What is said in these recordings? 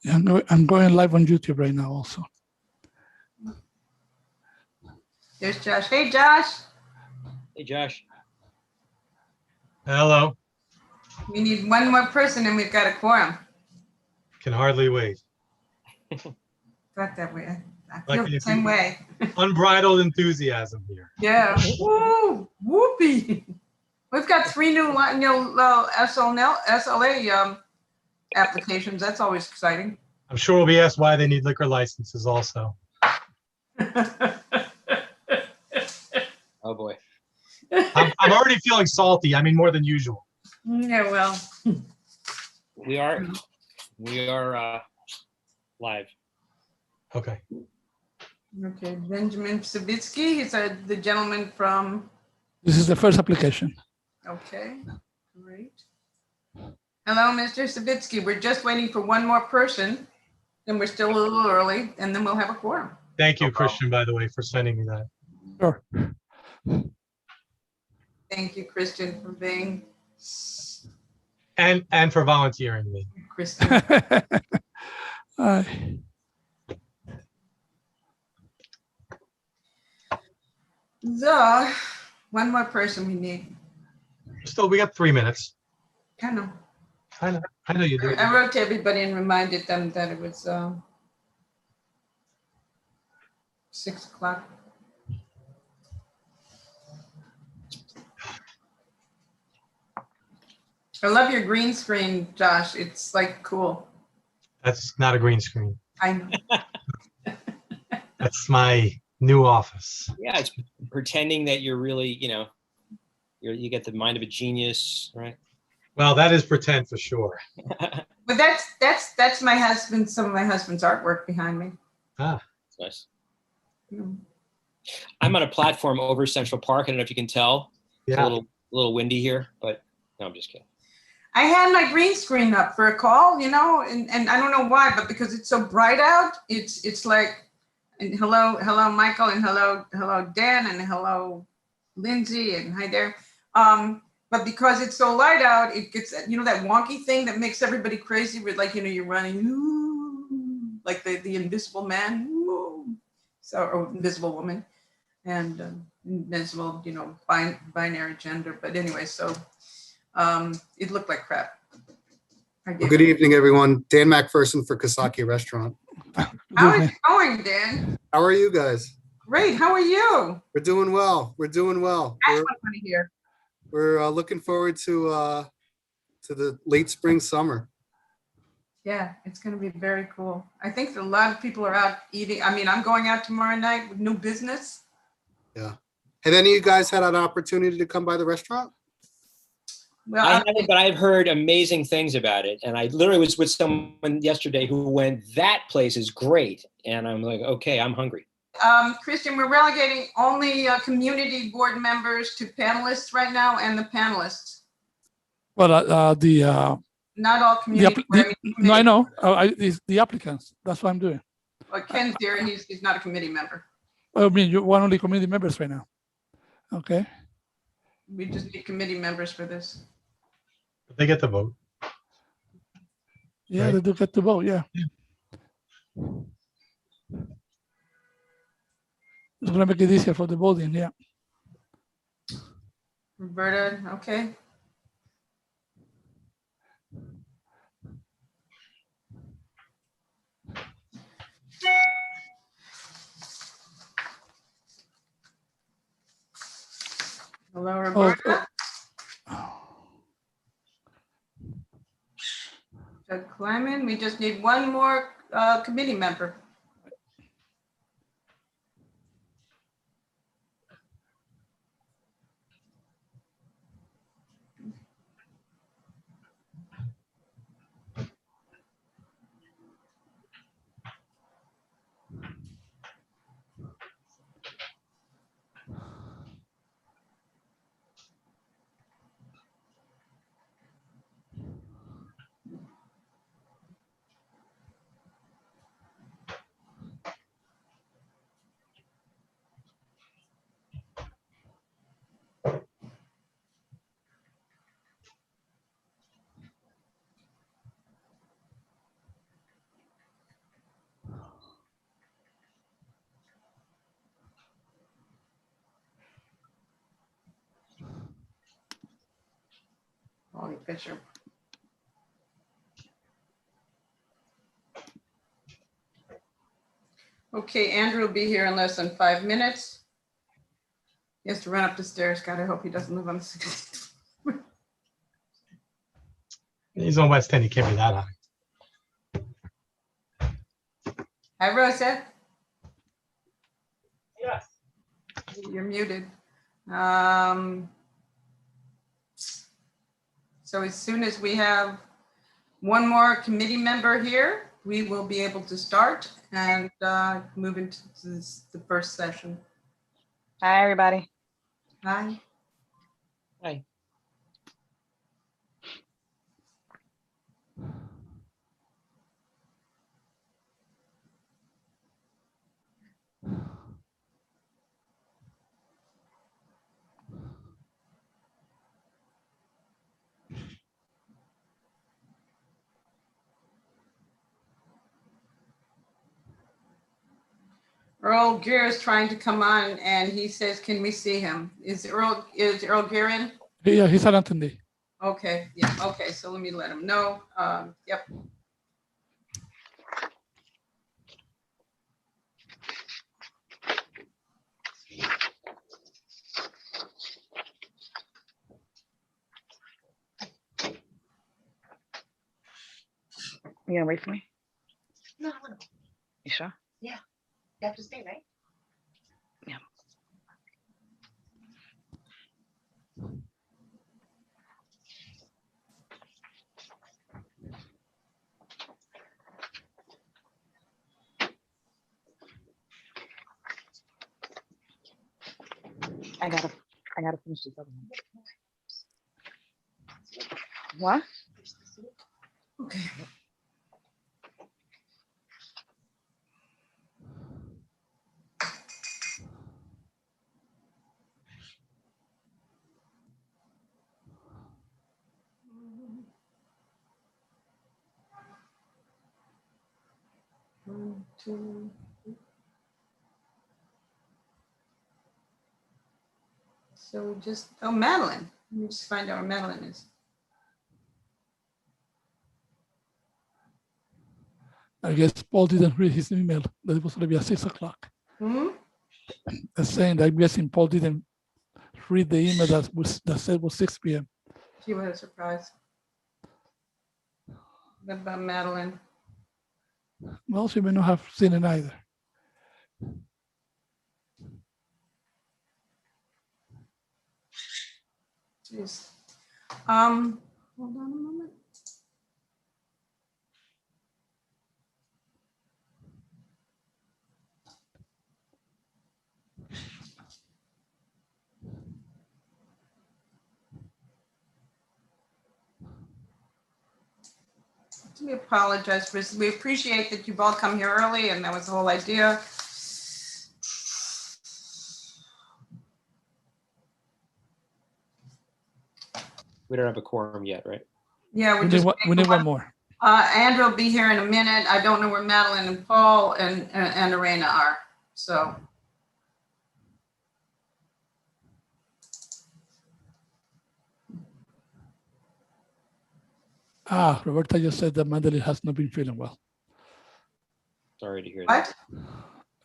Yeah, I'm going live on YouTube right now also. There's Josh. Hey, Josh. Hey, Josh. Hello. We need one more person and we've got a quorum. Can hardly wait. Thought that way. I Like feel the same way. Unbridled enthusiasm here. Yeah. Woo! Whoopee! We've got 3 new SLA applications. That's always exciting. I'm sure we'll be asked why they need liquor licenses also. Oh boy. I'm already feeling salty. I mean, more than usual. Yeah, well. We are live. Okay. Okay, Benjamin Savitsky. He's the gentleman from. This is the first application. Okay, great. Hello, Mr. Savitsky. We're just waiting for one more person, and we're still a little early, and then we'll have a quorum. Thank you, Christian, by the way, for sending me that. Sure. Thank you, Christian, for being. And for volunteering me. Christian. So, one more person we need. Still, we got 3 minutes. I know. I know you do. I wrote to everybody and reminded them that it was 6 o'clock. I love your green screen, Josh. It's like cool. That's not a green screen. I know. That's my new office. Yeah, it's pretending that you're really, you get the mind of a genius, right? Well, that is pretend for sure. But that's my husband. Some of my husband's artwork behind me. Ah, It's nice. Mm. I'm on a platform over Central Park. I don't know if you can tell. It's yeah. a little windy here, but no, I'm just kidding. I had my green screen up for a call, and I don't know why, but because it's so bright out, it's like, and hello, Michael, and hello, Dan, and hello, Lindsay, and hi there. But because it's so light out, it gets, that wonky thing that makes everybody crazy with, like, you're running, ooh, like the invisible man, ooh, or invisible woman, and invisible, binary gender. But anyway, so it looked like crap. Well, good evening, everyone. Dan McPherson for Kasaki Restaurant. How is it going, Dan? How are you guys? Great. How are you? We're doing well. That's what I want to hear. We're looking forward to the late spring, summer. Yeah, it's going to be very cool. I think that a lot of people are out eating. I mean, I'm going out tomorrow night with new business. Yeah. Have any of you guys had an opportunity to come by the restaurant? Well, I haven't, but I've heard amazing things about it. And I literally was with someone yesterday who went, that place is great. And I'm like, okay, I'm hungry. Christian, we're relegating only community board members to panelists right now, and the panelists. Well, not all community. No, I know. It's the applicants. That's what I'm doing. Well, Ken's here. He's not a committee member. I mean, you want only committee members right now. Okay. We just need committee members for this. They get the vote. Yeah, right? They do get to vote. Yeah. It's going to make it easier for the voting. Yeah. Roberta, okay. Hello, Roberta. Doug Kleiman, we just need one more committee member. Holly Fisher. Okay, Andrew will be here in less than 5 minutes. He has to run up the stairs. God, I hope he doesn't live on the 16th. He's on West 10. He can't be that high. Hi, Rosa. Yes. You're muted. So as soon as we have one more committee member here, we will be able to start and move into the first session. Hi, everybody. Hi. Hi. Earl Gear is trying to come on and he says, can we see him? Is Earl Gear in? Yeah, he's an attendee. Okay, yeah, okay, so let me let him know. Yep. You gonna wait for me? No, I want to. You sure? You have to stay, right? Yeah. I gotta finish this other one. What? Okay. One, two. So just, oh, Madeline. Let me just find out where Madeline is. I guess Paul didn't read his email that it was going to be at 6 o'clock. Hmm? That's saying that I'm guessing Paul didn't read the email that said was 6 p.m. She was a surprise. What about Madeline? Well, she may not have seen it either. Jeez. Hold on a moment. We apologize for this. We appreciate that you've all come here early, and that was the whole idea. We don't have a quorum yet, right? Yeah, We need one more. Andrew will be here in a minute. I don't know where Madeline and Paul and Arena are. So Roberta just said that Madeline has not been feeling well. Sorry to hear that. what?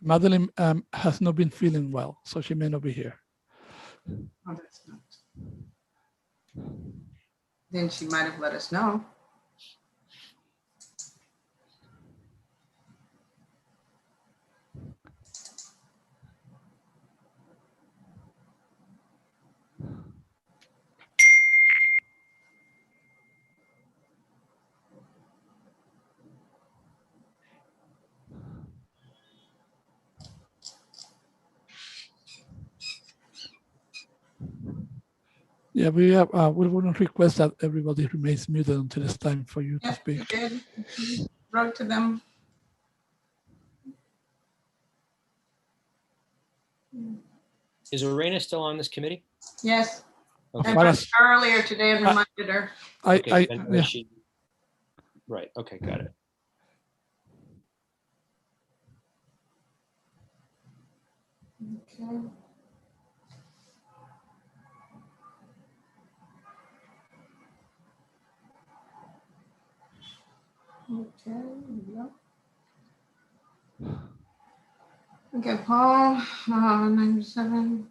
Madeline has not been feeling well, so she may not be here. Oh, that's not. Then she might have let us know. Yeah, we want to request that everybody remains muted until it's time for you to Yes, we speak. did. We wrote to them. Is Arena still on this committee? Yes, Okay. I far wrote as- earlier today and reminded her. Okay, and yeah. she, right, okay, got it. Okay. Okay, here we go. Okay, Paul, 97.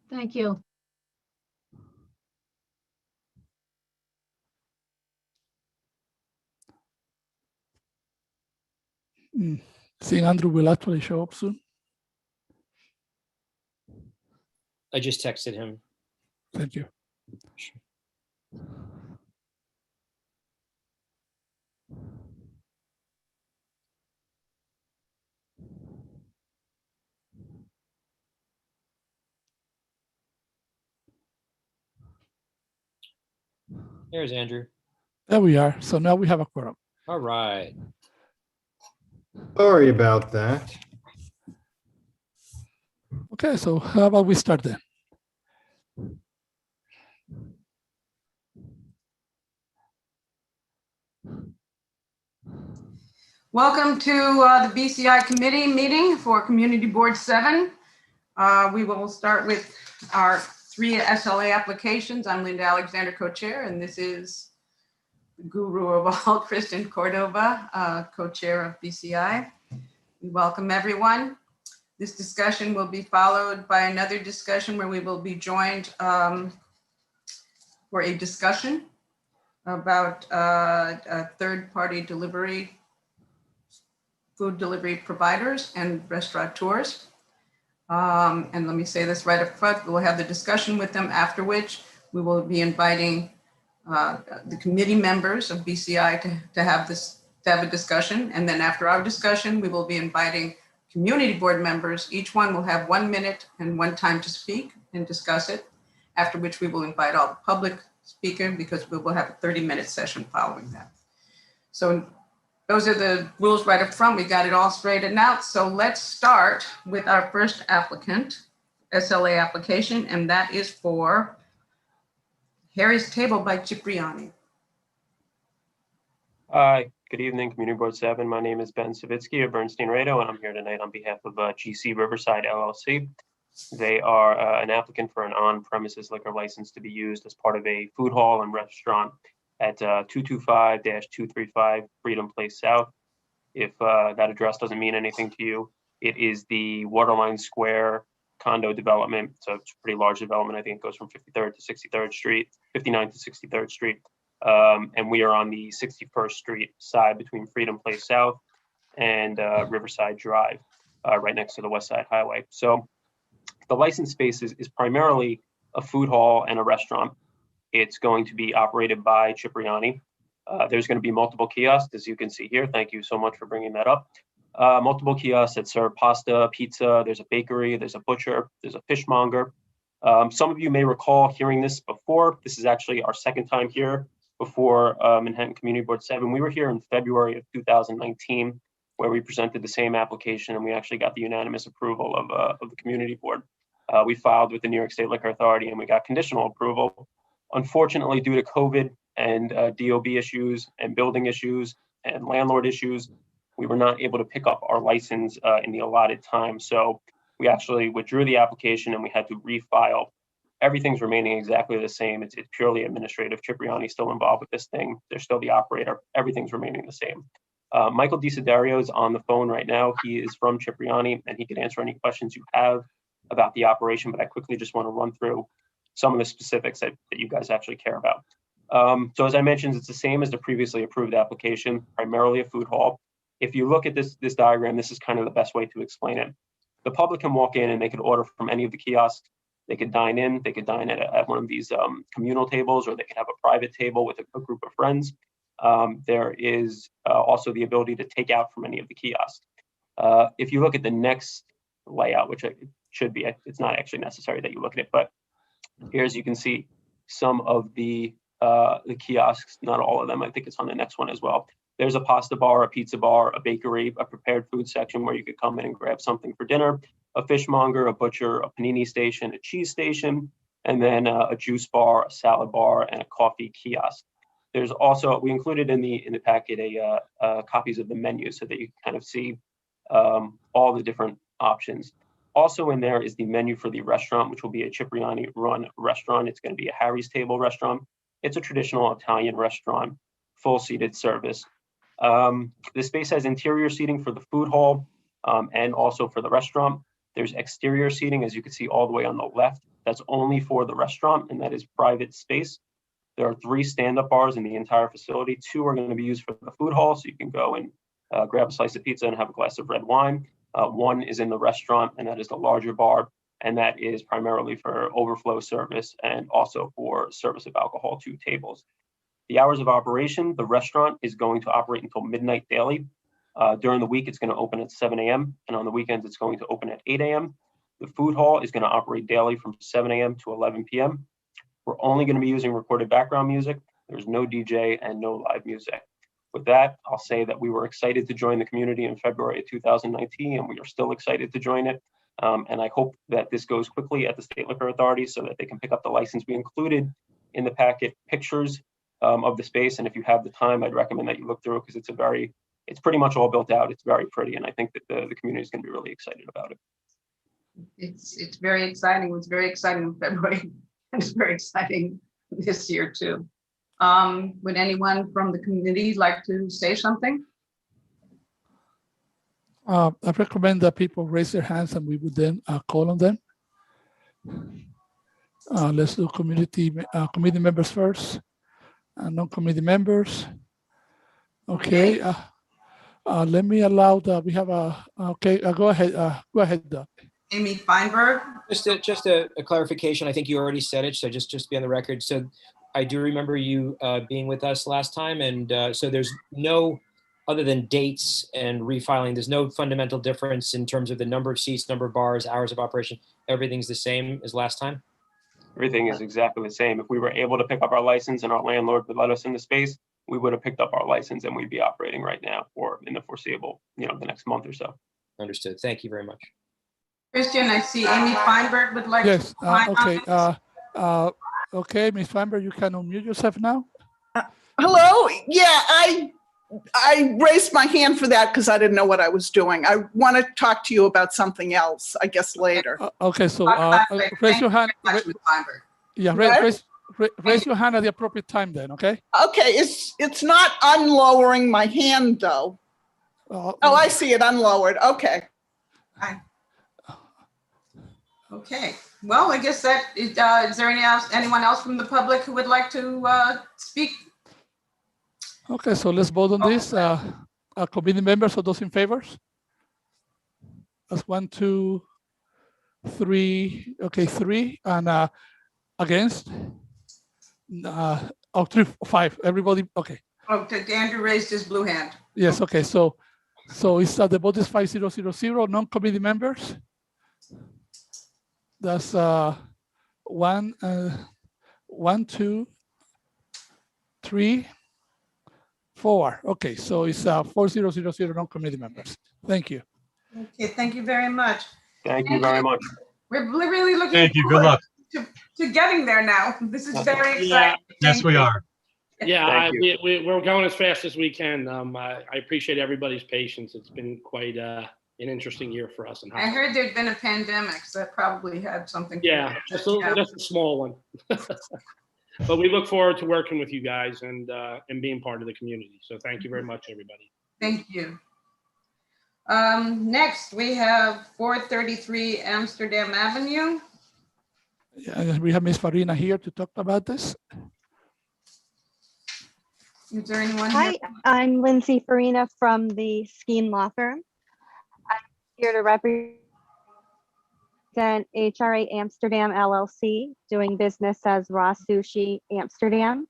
Thank you. Seeing Andrew will actually show up soon. I just texted him. Thank you. There's Andrew. There we are. So now we have a quorum. All right. Sorry about that. Okay, so how about we start then? Welcome to the BCI committee meeting for Community Board 7. We will start with our 3 SLA applications. I'm Linda Alexander, co-chair, and this is the guru of all, Kristen Cordova, co-chair of BCI. We welcome everyone. This discussion will be followed by another discussion where we will be joined for a discussion about third-party delivery, food delivery providers and restaurateurs. And let me say this right up front, we'll have the discussion with them, after which we will be inviting the committee members of BCI to have a discussion. And then after our discussion, we will be inviting community board members. Each one will have 1 minute and 1 time to speak and discuss it, after which we will invite all the public speakers because we will have a 30-minute session following that. So those are the rules right up front. We got it all straightened out. So let's start with our first applicant, SLA application, and that is for Harry's Table by Cipriani. Hi, good evening, Community Board 7. My name is Ben Savitsky of Bernstein Rado, and I'm here tonight on behalf of GC Riverside LLC. They are an applicant for an on-premises liquor license to be used as part of a food hall and restaurant at 225-235 Freedom Place South. If that address doesn't mean anything to you, it is the Waterline Square condo development. So it's a pretty large development. I think it goes from 53rd to 63rd Street, 59th to 63rd Street. And we are on the 61st Street side between Freedom Place South and Riverside Drive, right next to the West Side Highway. So the license space is primarily a food hall and a restaurant. It's going to be operated by Cipriani. There's going to be multiple kiosks, as you can see here. Thank you so much for bringing that up. Multiple kiosks that serve pasta, pizza. There's a bakery, there's a butcher, there's a fishmonger. Some of you may recall hearing this before. This is actually our second time here before Manhattan Community Board 7. We were here in February of 2019, where we presented the same application, and we actually got the unanimous approval of the community board. We filed with the New York State Liquor Authority, and we got conditional approval. Unfortunately, due to COVID and DOB issues and building issues and landlord issues, we were not able to pick up our license in the allotted time. So we actually withdrew the application and we had to refile Everything's remaining exactly the same. It's purely administrative. Cipriani's still involved with this thing. They're still the operator. Everything's remaining the same. Michael DeSiderio is on the phone right now. He is from Cipriani, and he can answer any questions you have about the operation, but I quickly just want to run through some of the specifics that you guys actually care about. So as I mentioned, it's the same as the previously approved application, primarily a food hall. If you look at this diagram, this is kind of the best way to explain it. The public can walk in and they could order from any of the kiosks. They could dine in, they could dine at one of these communal tables, or they could have a private table with a group of friends. There is also the ability to take out from any of the kiosks. If you look at the next layout, which it should be, it's not actually necessary that you look at it, but here's, you can see some of the kiosks, not all of them. I think it's on the next one as well. There's a pasta bar, a pizza bar, a bakery, a prepared food section where you could come in and grab something for dinner, a fishmonger, a butcher, a panini station, a cheese station, and then a juice bar, a salad bar, and a coffee kiosk. There's also, we included in the packet copies of the menu so that you can kind of see all the different options. Also in there is the menu for the restaurant, which will be a Cipriani run restaurant. It's going to be a Harry's Table restaurant. It's a traditional Italian restaurant, full seated service. The space has interior seating for the food hall and also for the restaurant. There's exterior seating, as you can see all the way on the left. That's only for the restaurant, and that is private space. There are 3 stand-up bars in the entire facility. 2 are going to be used for the food hall, so you can go and grab a slice of pizza and have a glass of red wine. 1 is in the restaurant, and that is the larger bar, and that is primarily for overflow service and also for service of alcohol to tables. The hours of operation, the restaurant is going to operate until midnight daily. During the week, it's going to open at 7 a.m. and on the weekends, it's going to open at 8 a.m. The food hall is going to operate daily from 7 a.m. to 11 p.m. We're only going to be using recorded background music. There's no DJ and no live music. With that, I'll say that we were excited to join the community in February of 2019, and we are still excited to join it. And I hope that this goes quickly at the State Liquor Authority so that they can pick up the license. We included in the packet pictures of the space, and if you have the time, I'd recommend that you look through it because it's pretty much all built out. It's very pretty, and I think that the community is going to be really excited about it. It's very exciting. It was very exciting in February. It's very exciting this year too. Would anyone from the community like to say something? I recommend that people raise their hands and we would then call on them. Let's do committee members first, non-committee members. Okay. Let me allow that we have okay. Go ahead. Amy Feinberg. Just a clarification. I think you already said it, so just to be on the record. So I do remember you being with us last time, and so there's no, other than dates and refiling, there's no fundamental difference in terms of the number of seats, number of bars, hours of operation. Everything's the same as last time? Everything is exactly the same. If we were able to pick up our license and our landlord would let us in the space, we would have picked up our license and we'd be operating right now or in the foreseeable, the next month or so. Understood. Thank you very much. Christian, I see Amy Feinberg would like Yes. to comment. Okay. Okay, Ms. Feinberg, you can unmute yourself now. Hello. Yeah, I raised my hand for that because I didn't know what I was doing. I want to talk to you about something else, I guess later. Okay, so Thank raise your hand. you very much, Ms. Feinberg. Yeah, raise your hand at the appropriate time then, okay? Okay, it's not unlowering my hand though. Oh, I see it unlowered. Okay. Okay. Well, I guess that is there anyone else from the public who would like to speak? Okay, so let's vote on this. Committee members, so those in favor? That's 1, 2, 3. Okay, 3. And against? 3, 5. Everybody, okay. Oh, Andrew raised his blue hand. Yes, okay. So it's the vote is 5000. Non-committee members? That's 1, 2, 3, 4. Okay, so it's 4000 non-committee members. Thank you. Okay, thank you very much. Thank you very much. We're really looking Thank you. Good forward luck. to getting there now. This is very exciting. Yeah. Yes, we are. Yeah, Thank you. we're going as fast as we can. I appreciate everybody's patience. It's been quite an interesting year for us. I heard there'd been a pandemic, so that probably had something. to do Yeah, with it. Yeah. just a small one. But we look forward to working with you guys and being part of the community. So thank you very much, everybody. Thank you. Next, we have 433 Amsterdam Avenue. Yeah, we have Ms. Farina here to talk about this. Is there anyone Hi, here? I'm Lindsay Farina from the Skeen Law Firm. I'm here to represent HRA Amsterdam LLC, doing business as Raw Sushi Amsterdam.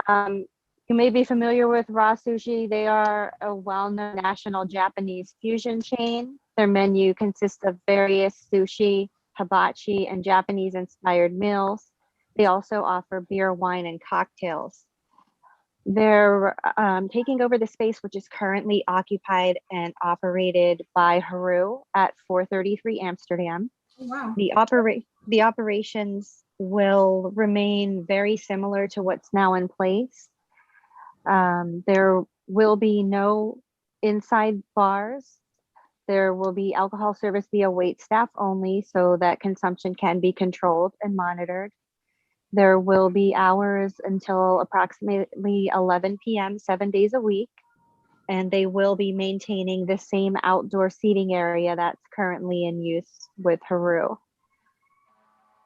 You may be familiar with Raw Sushi. They are a well-known national Japanese fusion chain. Their menu consists of various sushi, hibachi, and Japanese-inspired meals. They also offer beer, wine, and cocktails. They're taking over the space, which is currently occupied and operated by Haru at 433 Amsterdam. Oh, wow. The operations will remain very similar to what's now in place. There will be no inside bars. There will be alcohol service via wait staff only, so that consumption can be controlled and monitored. There will be hours until approximately 11 p.m., 7 days a week, and they will be maintaining the same outdoor seating area that's currently in use with Haru.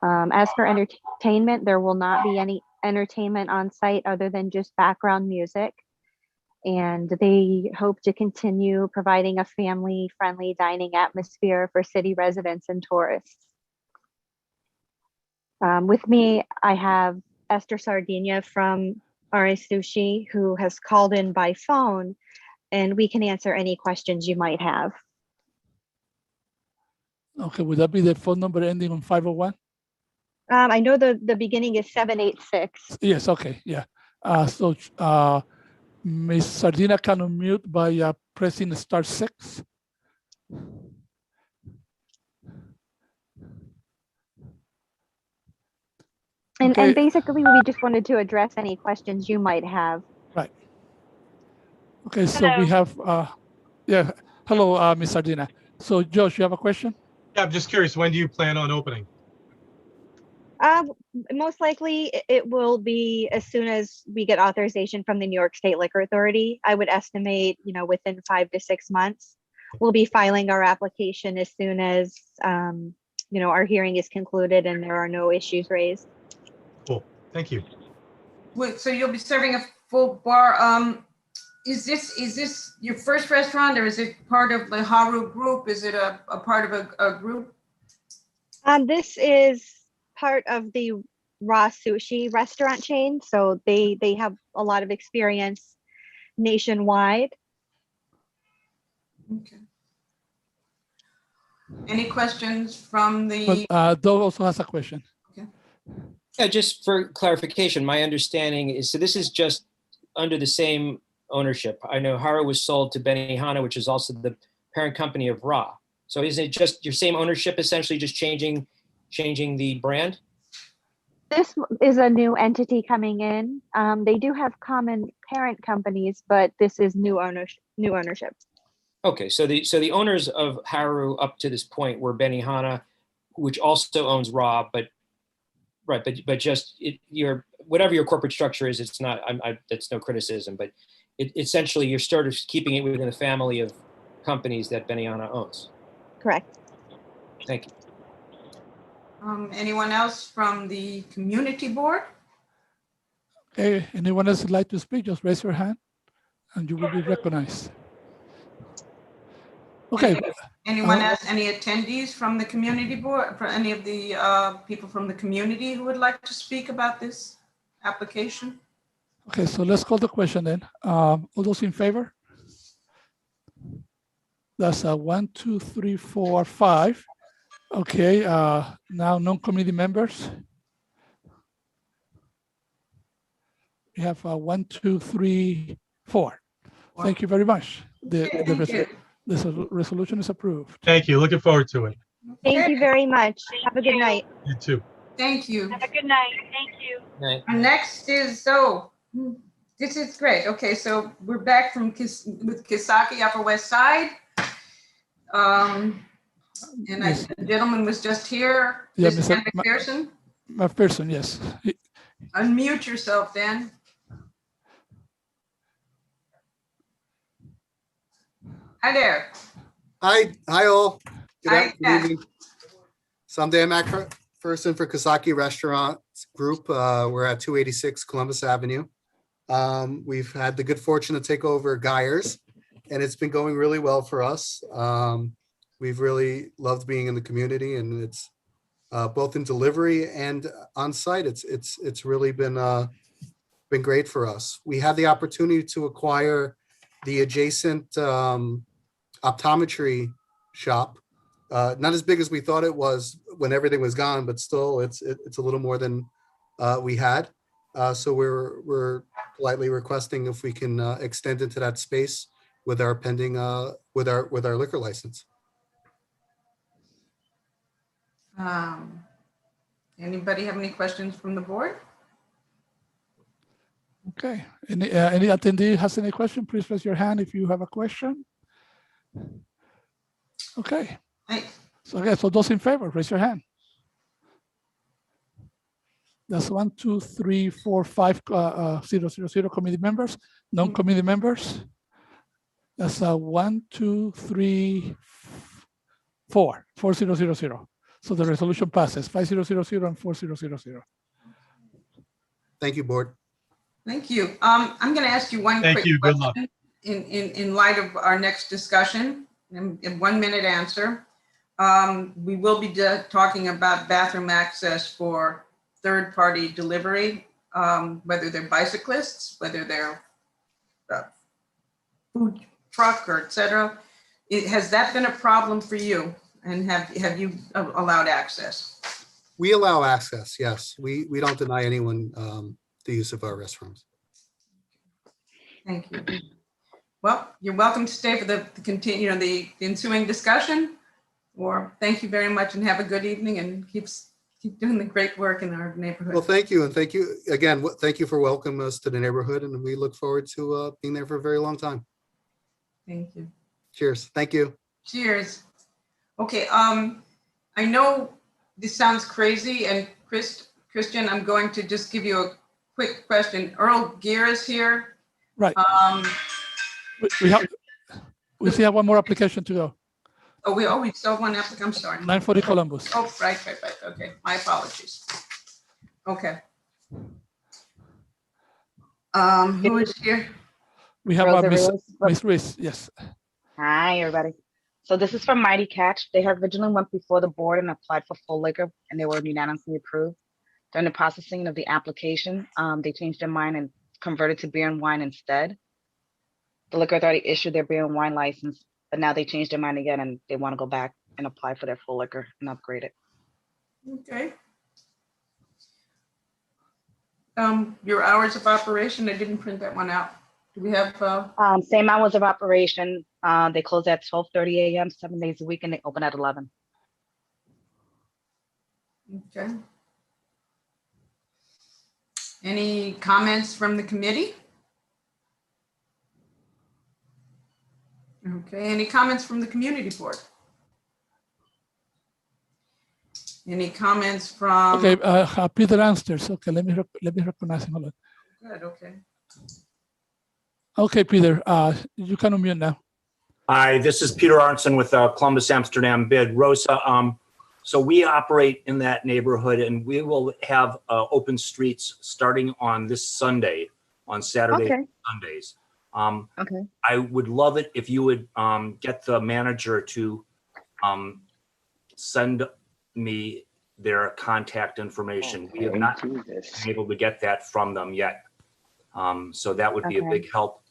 As for entertainment, there will not be any entertainment on site other than just background music. And they hope to continue providing a family-friendly dining atmosphere for city residents and tourists. With me, I have Esther Sardinia from RA Sushi, who has called in by phone, and we can answer any questions you might have. Okay, would that be the phone number ending on 501? I know the beginning is 786. Yes, okay, yeah. So Ms. Sardina can unmute by pressing *6. And basically, we just wanted to address any questions you might have. Right. Okay, so we have, yeah, hello, Ms. Sardina. So Josh, you have a question? Yeah, I'm just curious, when do you plan on opening? Most likely it will be as soon as we get authorization from the New York State Liquor Authority. I would estimate, within 5 to 6 months. We'll be filing our application as soon as, our hearing is concluded and there are no issues raised. Cool, thank you. Wait, so you'll be serving a full bar. Is this your first restaurant, or is it part of the Haru group? Is it a part of a group? This is part of the Raw Sushi restaurant chain, so they have a lot of experience nationwide. Okay. Any questions from the? Doug also has a question. Okay. Yeah, just for clarification, my understanding is, so this is just under the same ownership. I know Haru was sold to Benihana, which is also the parent company of Ra. So is it just your same ownership, essentially just changing the brand? This is a new entity coming in. They do have common parent companies, but this is new ownership. Okay, so the owners of Haru up to this point were Benihana, which also owns Ra, but just whatever your corporate structure is, it's not. That's no criticism, but essentially you're sort of keeping it within the family of companies that Benihana owns. Correct. Thank you. Anyone else from the community board? Okay, anyone else would like to speak, just raise your hand and you will be recognized. Okay. Anyone else, any attendees from the community board, for any of the people from the community who would like to speak about this application? Okay, so let's call the question then. All those in favor? That's 1, 2, 3, 4, 5. Okay, now non-committee members. We have 1, 2, 3, 4. Thank you very much. The resolution is approved. Thank you, looking forward to it. Thank you very much. Have a good night. You too. Thank you. Have a good night. Thank you. Right. Next is, this is great. Okay, so we're back with Kisaki Upper West Side. And Yes. the gentleman was just here, Yeah, Mr. Mr. McPherson. McPherson, yes. Unmute yourself, Dan. Hi there. Hi all. Hi, Good evening. So I'm Dan McPherson for Kazaki Restaurants Group. We're at 286 Columbus Avenue. We've had the good fortune to take over Geyer's, and it's been going really well for us. We've really loved being in the community, and it's both in delivery and on site. It's really been great for us. We had the opportunity to acquire the adjacent optometry shop. Not as big as we thought it was when everything was gone, but still it's a little more than we had. So we're politely requesting if we can extend into that space with our pending with our liquor license. Anybody have any questions from the board? Okay. Any attendee has any question? Please raise your hand if you have a question. Okay. So those in favor, raise your hand. That's 1, 2, 3, 4, 5 000 committee members, non-committee members. That's 1, 2, 3, 4, 4000. So the resolution passes 5000 and 4000. Thank you, board. Thank you. I'm going to ask you one Thank quick you. Good luck. question in light of our next discussion, in 1 minute answer. We will be talking about bathroom access for third-party delivery, whether they're bicyclists, whether they're food truck or et cetera. Has that been a problem for you? And have you allowed access? We allow access, yes. We don't deny anyone the use of our restrooms. Thank you. Well, you're welcome to stay for the ensuing discussion, or thank you very much and have a good evening and keep doing the great work in our neighborhood. Well, thank you. And thank you again. Thank you for welcoming us to the neighborhood. And we look forward to being there for a very long time. Thank you. Cheers. Thank you. Cheers. Okay. I know this sounds crazy, and Christian, I'm going to just give you a quick question. Earl Gear is here. Right. We still have one more application to go. Oh, we still have one applicant. I'm sorry. 940 Columbus. Oh, right. Okay, my apologies. Okay. Who is here? We have Rosa Miss Ruiz. Yes. Hi, everybody. So this is from Mighty Catch. They had originally went before the board and applied for full liquor, and they were unanimously approved. During the processing of the application, they changed their mind and converted to beer and wine instead. The liquor authority issued their beer and wine license, but now they changed their mind again and they want to go back and apply for their full liquor and upgrade it. Okay. Your hours of operation, I didn't print that one out. Do we have? Same hours of operation. They close at 12:30 a.m. 7 days a week, and they open at 11. Okay. Any comments from the committee? Okay, any comments from the community board? Any comments from? Okay, Peter answers. Okay, let me recognize him. Hold on. Good, okay. Okay, Peter, you can unmute now. Hi, this is Peter Arnson with Columbus Amsterdam Bid. Rosa, so we operate in that neighborhood, and we will have open streets starting on this Sunday, on Saturday and Sundays. Okay. I would love it if you would get the manager to send me their contact information. We have not been able to get that from them yet. So that would be a big help.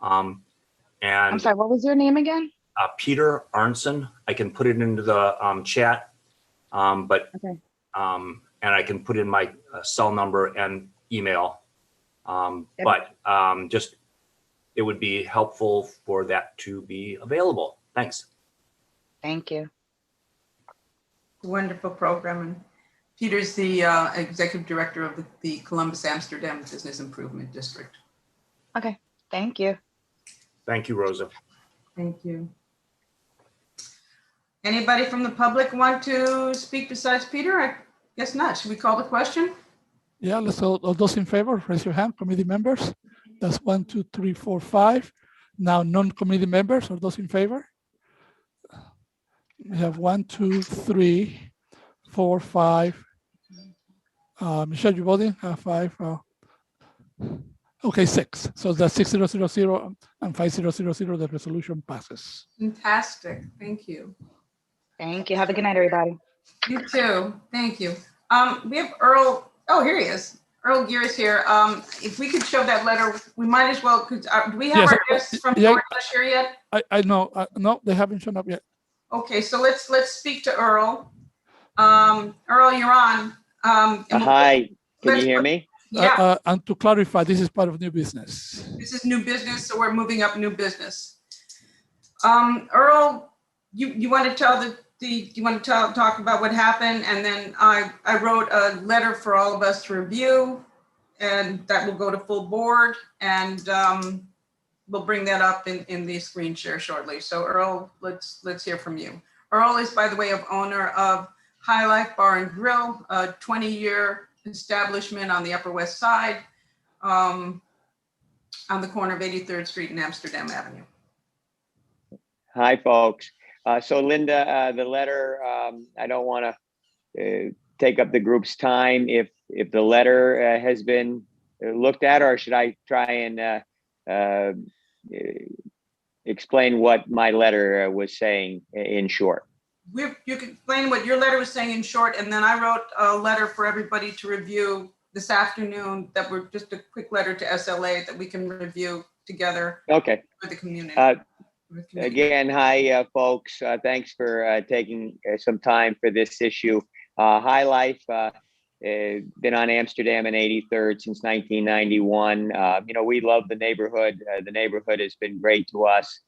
And I'm sorry, what was your name again? Peter Arnson. I can put it into the chat, and I can put in my cell number and email. Just it would be helpful for that to be available. Thanks. Thank you. Wonderful program. And Peter's the executive director of the Columbus Amsterdam Business Improvement District. Okay, thank you. Thank you, Rosa. Thank you. Anybody from the public want to speak besides Peter? I guess not. Should we call the question? Yeah, let's all those in favor, raise your hand, committee members. That's 1, 2, 3, 4, 5. Now non-committee members, are those in favor? We have 1, 2, 3, 4, 5. Michelle, you voting? 5. Okay, 6. So that's 6000 and 5000. The resolution passes. Fantastic. Thank you. Thank you. Have a good night, everybody. You too. Thank you. We have Earl. Oh, here he is. Earl Gear is here. If we could show that letter, we might as well. Do we have Yes, our guests from yeah, Bangladesh here yet? I know. No, they haven't shown up yet. Okay, so let's speak to Earl. Earl, you're on. Hi, can you hear me? Yeah. And to clarify, this is part of new business. This is new business, so we're moving up new business. Earl, you want to tell talk about what happened, and then I wrote a letter for all of us to review, and that will go to full board, and we'll bring that up in the screen share shortly. So Earl, let's hear from you. Earl is, by the way, owner of High Life Bar and Grill, a 20-year establishment on the Upper West Side, on the corner of 83rd Street and Amsterdam Avenue. Hi, folks. So Linda, the letter, I don't want to take up the group's time. If the letter has been looked at, or should I try and explain what my letter was saying in short? You can explain what your letter was saying in short, and then I wrote a letter for everybody to review this afternoon that were just a quick letter to SLA that we can review together. Okay. For the community. Again, hi, folks. Thanks for taking some time for this issue. High Life, been on Amsterdam and 83rd since 1991. We love the neighborhood. The neighborhood has been great to us.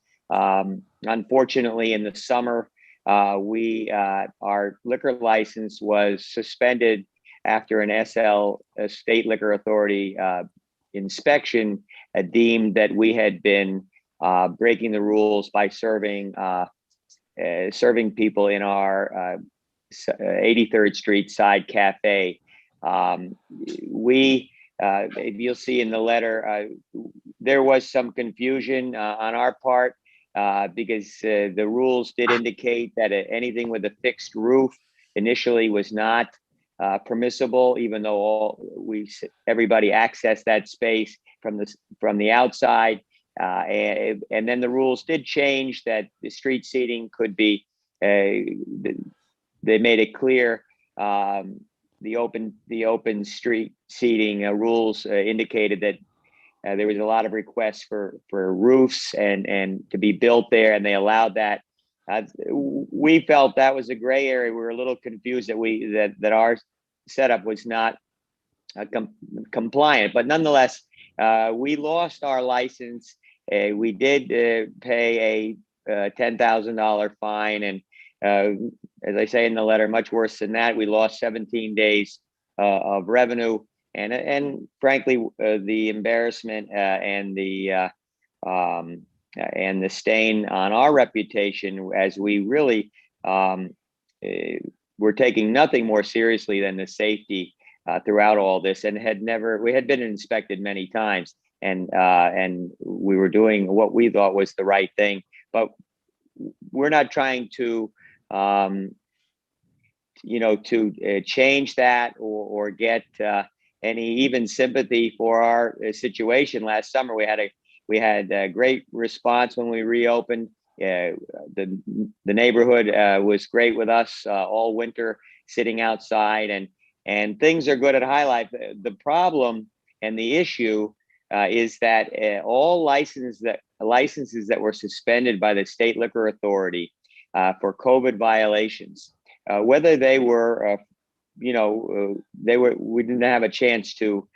Unfortunately, in the summer, our liquor license was suspended after an a state liquor authority inspection deemed that we had been breaking the rules by serving people in our 83rd Street side cafe. You'll see in the letter, there was some confusion on our part because the rules did indicate that anything with a fixed roof initially was not permissible, even though everybody accessed that space from the outside. And then the rules did change that the street seating could be, they made it clear, the open street seating rules indicated that there was a lot of requests for roofs and to be built there, and they allowed that. We felt that was a gray area. We were a little confused that our setup was not compliant, but nonetheless, we lost our license. We did pay a $10,000 fine, and as I say in the letter, much worse than that, we lost 17 days of revenue, and frankly, the embarrassment and the stain on our reputation, as we really were taking nothing more seriously than the safety throughout all this, and we had been inspected many times, and we were doing what we thought was the right thing, but we're not trying to change that or get any even sympathy for our situation. Last summer, we had a great response when we reopened. The neighborhood was great with us all winter, sitting outside, and things are good at High Life. The problem and the issue is that all licenses that were suspended by the state liquor authority for COVID violations, whether they were, we didn't have a chance to,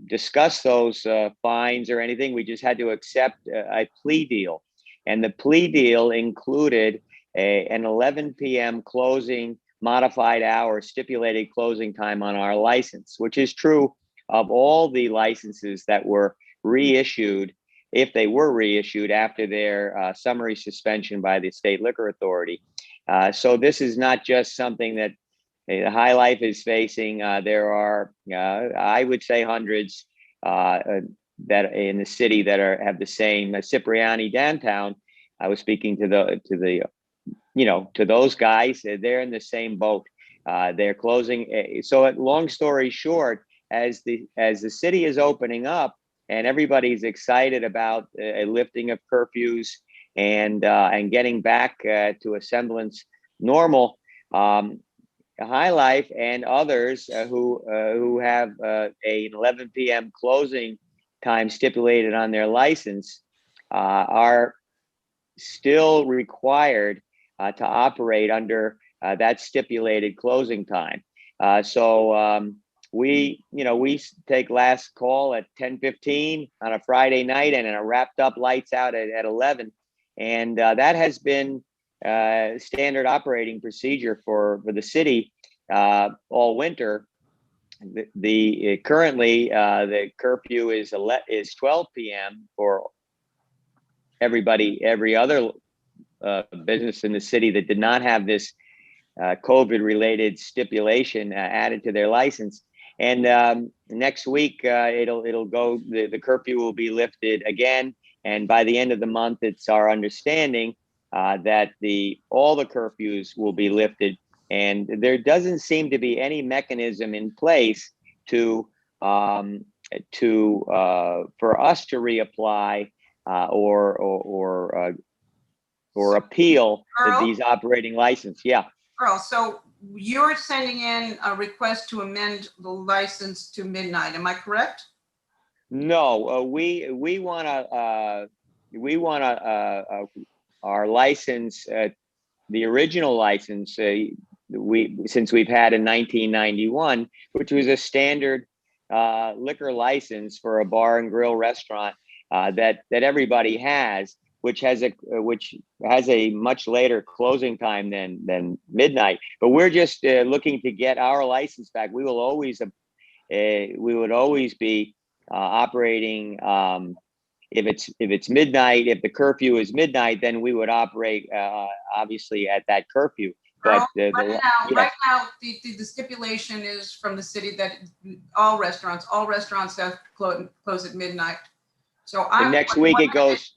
discuss those fines or anything. We just had to accept a plea deal, and the plea deal included an 11 p.m. closing, modified hour, stipulated closing time on our license, which is true of all the licenses that were reissued, if they were reissued after their summary suspension by the state liquor authority. So this is not just something that High Life is facing. There are, I would say, hundreds that in the city that have the same. Cipriani downtown, I was speaking to to those guys. They're in the same boat. They're closing. So, long story short, as the city is opening up and everybody's excited about a lifting of curfews and getting back to a semblance normal, High Life and others who have a 11 p.m. closing time stipulated on their license are still required to operate under that stipulated closing time. So we take last call at 10:15 on a Friday night and a wrapped up lights out at 11, and that has been standard operating procedure for the city all winter. Currently the curfew is 12 p.m. for every other business in the city that did not have this COVID related stipulation added to their license. And next week it'll go, the curfew will be lifted again. And by the end of the month, it's our understanding that all the curfews will be lifted. And there doesn't seem to be any mechanism in place for us to reapply or appeal these operating license. Yeah. Earl, so you're sending in a request to amend the license to midnight. Am I correct? No, we want our license, the original license, since we've had in 1991, which was a standard liquor license for a bar and grill restaurant that everybody has, which has a much later closing time than midnight. But we're just looking to get our license back. We would always be operating if it's midnight. If the curfew is midnight, then we would operate obviously at that curfew. But right now, the stipulation is from the city that all restaurants have close at midnight. So next week it goes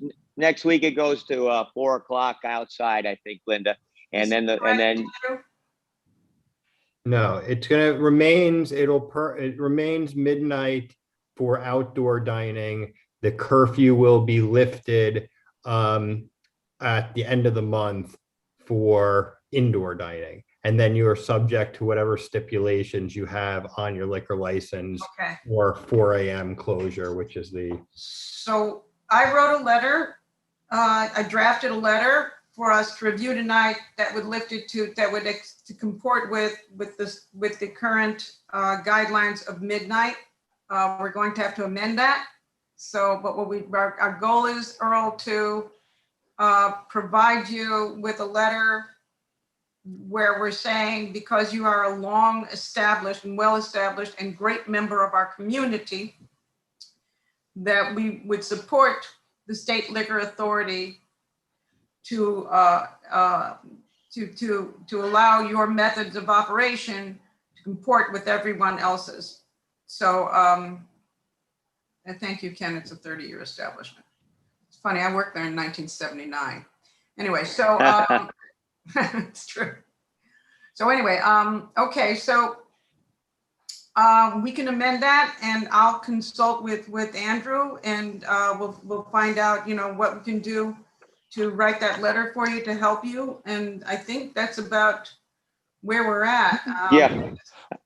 to 4 o'clock outside, I think, Linda, and then no, it's gonna remains. It remains midnight for outdoor dining. The curfew will be lifted at the end of the month for indoor dining, and then you are subject to whatever stipulations you have on your liquor license or 4 a.m. closure, which is the. So I wrote a letter. I drafted a letter for us to review tonight that would lift it to comport with the current guidelines of midnight. We're going to have to amend that. So, but our goal is, Earl, to provide you with a letter where we're saying, because you are a long established and well established and great member of our community, that we would support the state liquor authority to allow your methods of operation to comport with everyone else's. So I thank you, Ken. It's a 30-year establishment. It's funny, I worked there in 1979. Anyway, so it's true. So anyway, okay, so we can amend that, and I'll consult with Andrew, and we'll find out, what we can do to write that letter for you to help you. And I think that's about where we're at. Yeah.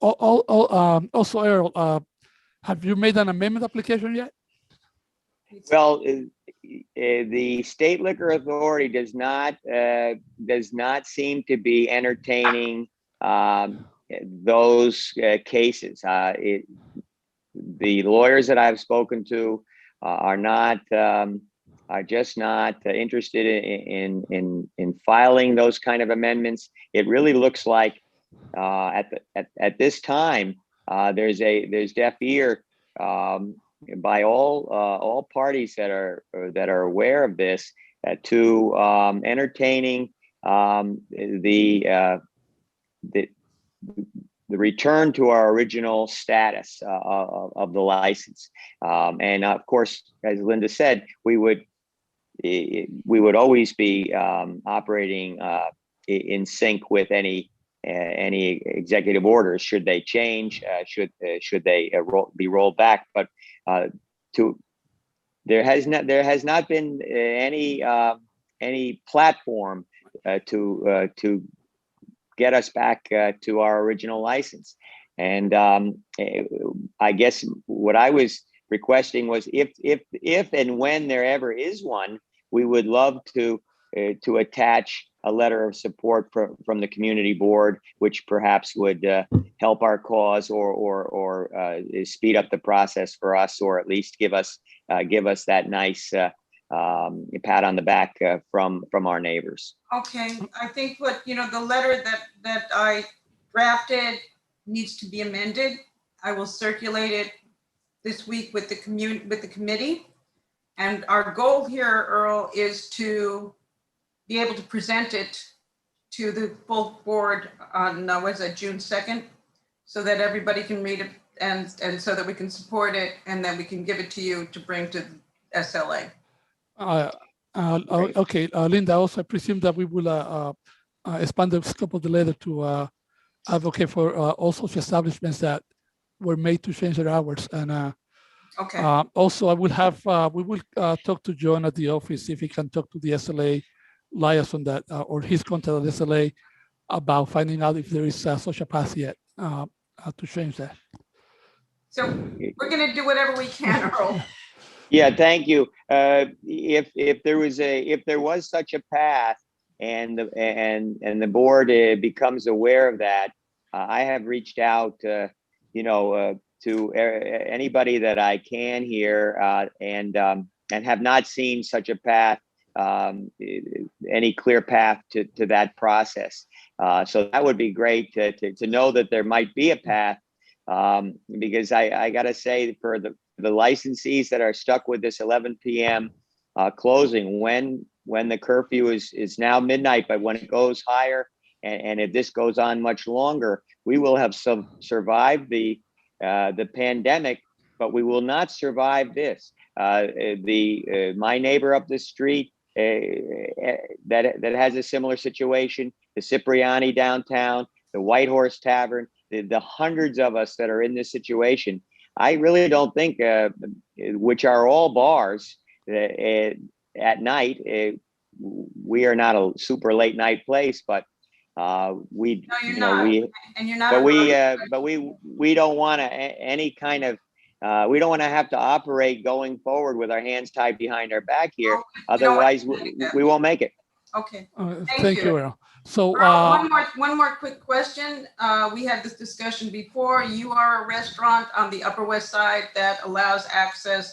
Also, Earl, have you made an amendment application yet? Well, the state liquor authority does not seem to be entertaining those cases. The lawyers that I've spoken to are just not interested in filing those kind of amendments. It really looks like at this time there's deaf ear by all parties that are aware of this to entertaining the return to our original status of the license. And of course, as Linda said, we would always be operating in sync with any executive orders should they change, should they be rolled back. But there has not been any platform to get us back to our original license. And I guess what I was requesting was if and when there ever is one, we would love to attach a letter of support from the community board, which perhaps would help our cause or speed up the process for us, or at least give us that nice pat on the back from our neighbors. Okay, I think the letter that I drafted needs to be amended. I will circulate it this week with the committee. And our goal here, Earl, is to be able to present it to the full board on, June 2nd, so that everybody can read it and so that we can support it, and then we can give it to you to bring to SLA. Okay, Linda, also I presume that we will expand the scope of the letter to advocate for all social establishments that were made to change their hours. And okay. Also, we will talk to John at the office if he can talk to the SLA liaison that, or his contact at SLA about finding out if there is a social pass yet to change that. So we're going to do whatever we can, Earl. Yeah, thank you. If there was such a path, and the board becomes aware of that, I have reached out, to anybody that I can here, and have not seen such a path, any clear path to that process. So that would be great to know that there might be a path, because I got to say, for the licensees that are stuck with this 11 p.m. Closing, when the curfew is now midnight, but when it goes higher, and if this goes on much longer, we will have survived the pandemic, but we will not survive this. My neighbor up the street that has a similar situation, the Cipriani downtown, the White Horse Tavern, the hundreds of us that are in this situation, I really don't think, which are all bars at night, we are not a super late night place, but we don't want any kind of, we don't want to have to operate going forward with our hands tied behind our back here. Otherwise, we won't make it. Okay. Thank you, Earl. So one more quick question. We had this discussion before. You are a restaurant on the Upper West Side that allows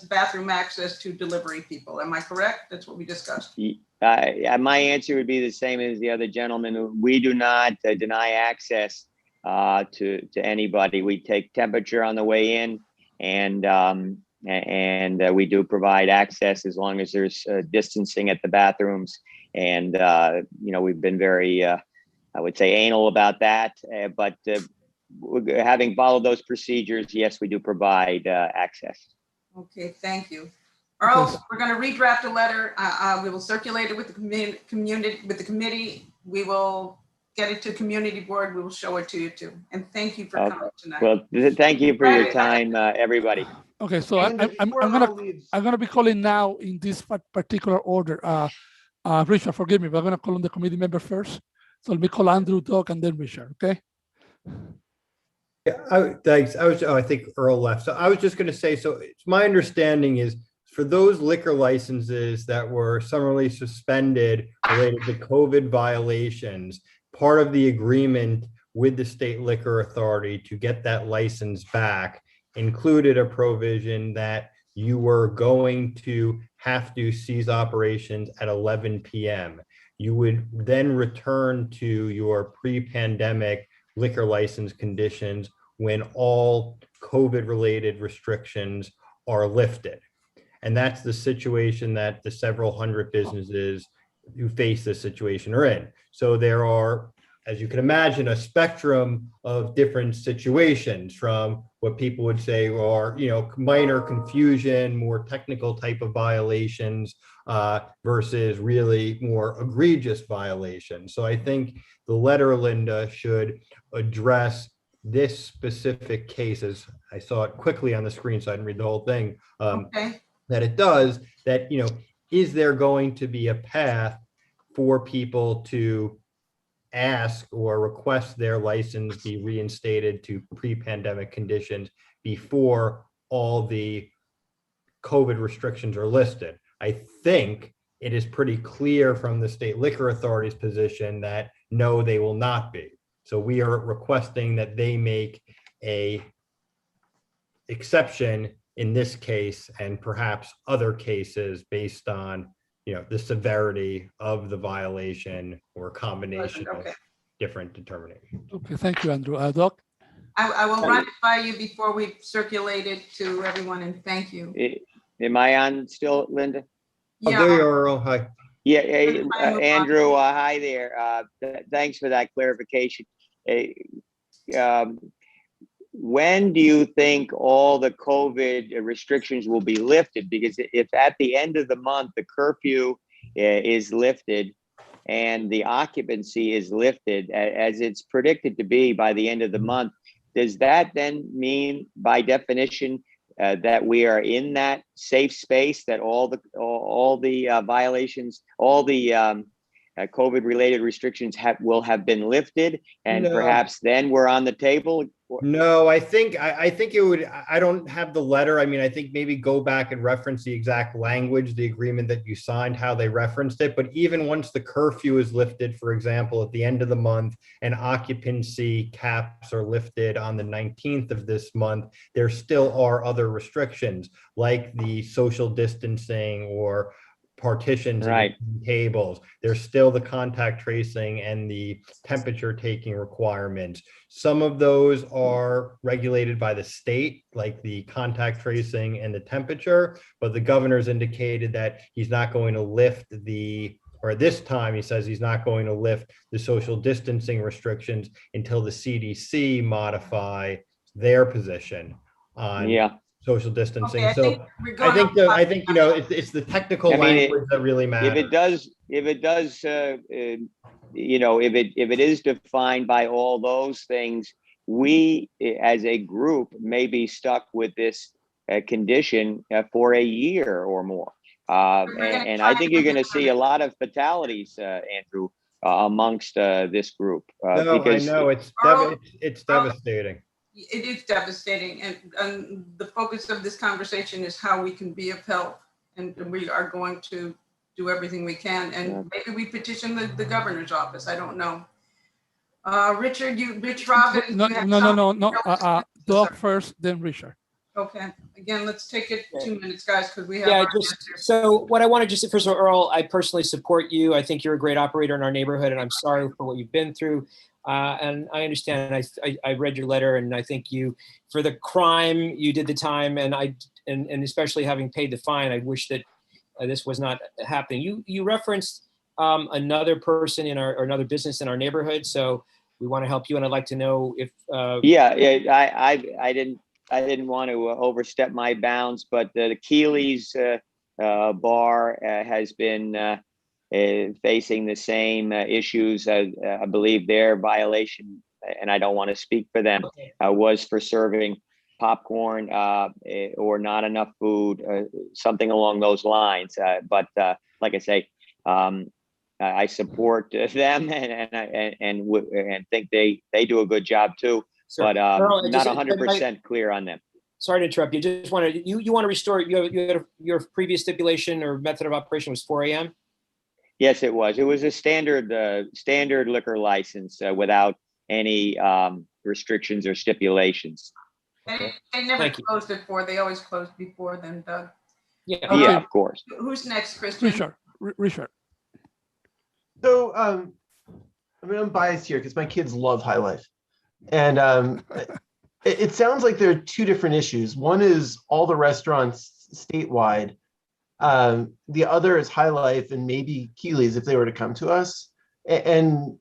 bathroom access to delivery people. Am I correct? That's what we discussed. My answer would be the same as the other gentleman. We do not deny access to anybody. We take temperature on the way in, and we do provide access as long as there's distancing at the bathrooms. And we've been very, I would say, anal about that. But having followed those procedures, yes, we do provide access. Okay, thank you. Earl, we're going to redraft a letter. We will circulate it with the committee. We will get it to community board. We will show it to you too. And thank you for coming tonight. Well, thank you for your time, everybody. Okay, so I'm gonna be calling now in this particular order. Richard, forgive me, but I'm gonna call on the committee member first. So let me call Andrew, Doug, and then Richard. Okay. Yeah, thanks. I think Earl left. So I was just going to say, so it's my understanding is for those liquor licenses that were summarily suspended related to COVID violations, part of the agreement with the state liquor authority to get that license back included a provision that you were going to have to cease operations at 11 p.m. You would then return to your pre-pandemic liquor license conditions when all COVID-related restrictions are lifted. And that's the situation that the several hundred businesses who face this situation are in. So there are, as you can imagine, a spectrum of different situations, from what people would say are, minor confusion, more technical type of violations, versus really more egregious violations. So I think the letter, Linda, should address this specific case, as I saw it quickly on the screen, so I didn't read the whole thing. Okay. That it does, that, is there going to be a path for people to ask or request their license be reinstated to pre-pandemic conditions before all the COVID restrictions are listed? I think it is pretty clear from the state liquor authority's position that no, they will not be. So we are requesting that they make a exception in this case and perhaps other cases based on, the severity of the violation or combination of different determinations. Okay, thank you, Andrew. Doc? I will run it by you before we circulate it to everyone, and thank you. Am I on still, Linda? Oh, there you are, Earl. Hi. Yeah, hey, Andrew, hi there. Thanks for that clarification. When do you think all the COVID restrictions will be lifted? Because if at the end of the month, the curfew is lifted and the occupancy is lifted, as it's predicted to be by the end of the month, does that then mean by definition that we are in that safe space, that all the violations, all the COVID related restrictions will have been lifted, and No. perhaps then we're on the table? No, I think it would, I don't have the letter. I mean, I think maybe go back and reference the exact language, the agreement that you signed, how they referenced it. But even once the curfew is lifted, for example, at the end of the month, and occupancy caps are lifted on the 19th of this month, there still are other restrictions like the social distancing or partitions Right. in tables. There's still the contact tracing and the temperature taking requirements. Some of those are regulated by the state, like the contact tracing and the temperature, but the governor's indicated that he's not going to lift or this time he says he's not going to lift the social distancing restrictions until the CDC modify their position on social distancing. Okay, So I think it's the technical language that really matters. If it is defined by all those things, we as a group may be stuck with this condition for a year or more. And I think you're going to see a lot of fatalities, Andrew, amongst this group. No, because I know it's devastating. It is devastating, and the focus of this conversation is how we can be of help, and we are going to do everything we can, and maybe we petition the governor's office. I don't know. Richard, Rich Robin. No. Doc first, then Richard. Okay. Again, let's take it 2 minutes, guys, because we have. So what I want to just, first of all, Earl, I personally support you. I think you're a great operator in our neighborhood, and I'm sorry for what you've been through. And I understand. I read your letter, and I think for the crime, you did the time, and especially having paid the fine, I wish that this was not happening. You referenced another person or another business in our neighborhood, so we want to help you, and I'd like to know if. I didn't want to overstep my bounds, but the Keeley's bar has been facing the same issues. I believe their violation, and I don't want to speak for them, was for serving popcorn or not enough food, something along those lines. But like I say, I support them and think they do a good job too. But Earl, not 100% clear on them. Sorry to interrupt you. Just want to restore your previous stipulation or method of operation was 4 a.m. Yes, it was. It was a standard liquor license without any restrictions or stipulations. They never closed at 4. They always closed before then, Doug. Yeah, yeah, of course. Who's next, Christian? Richard. So, I'm biased here because my kids love High Life. And it sounds like there are two different issues. One is all the restaurants statewide The other is High Life and maybe Keely's if they were to come to us. And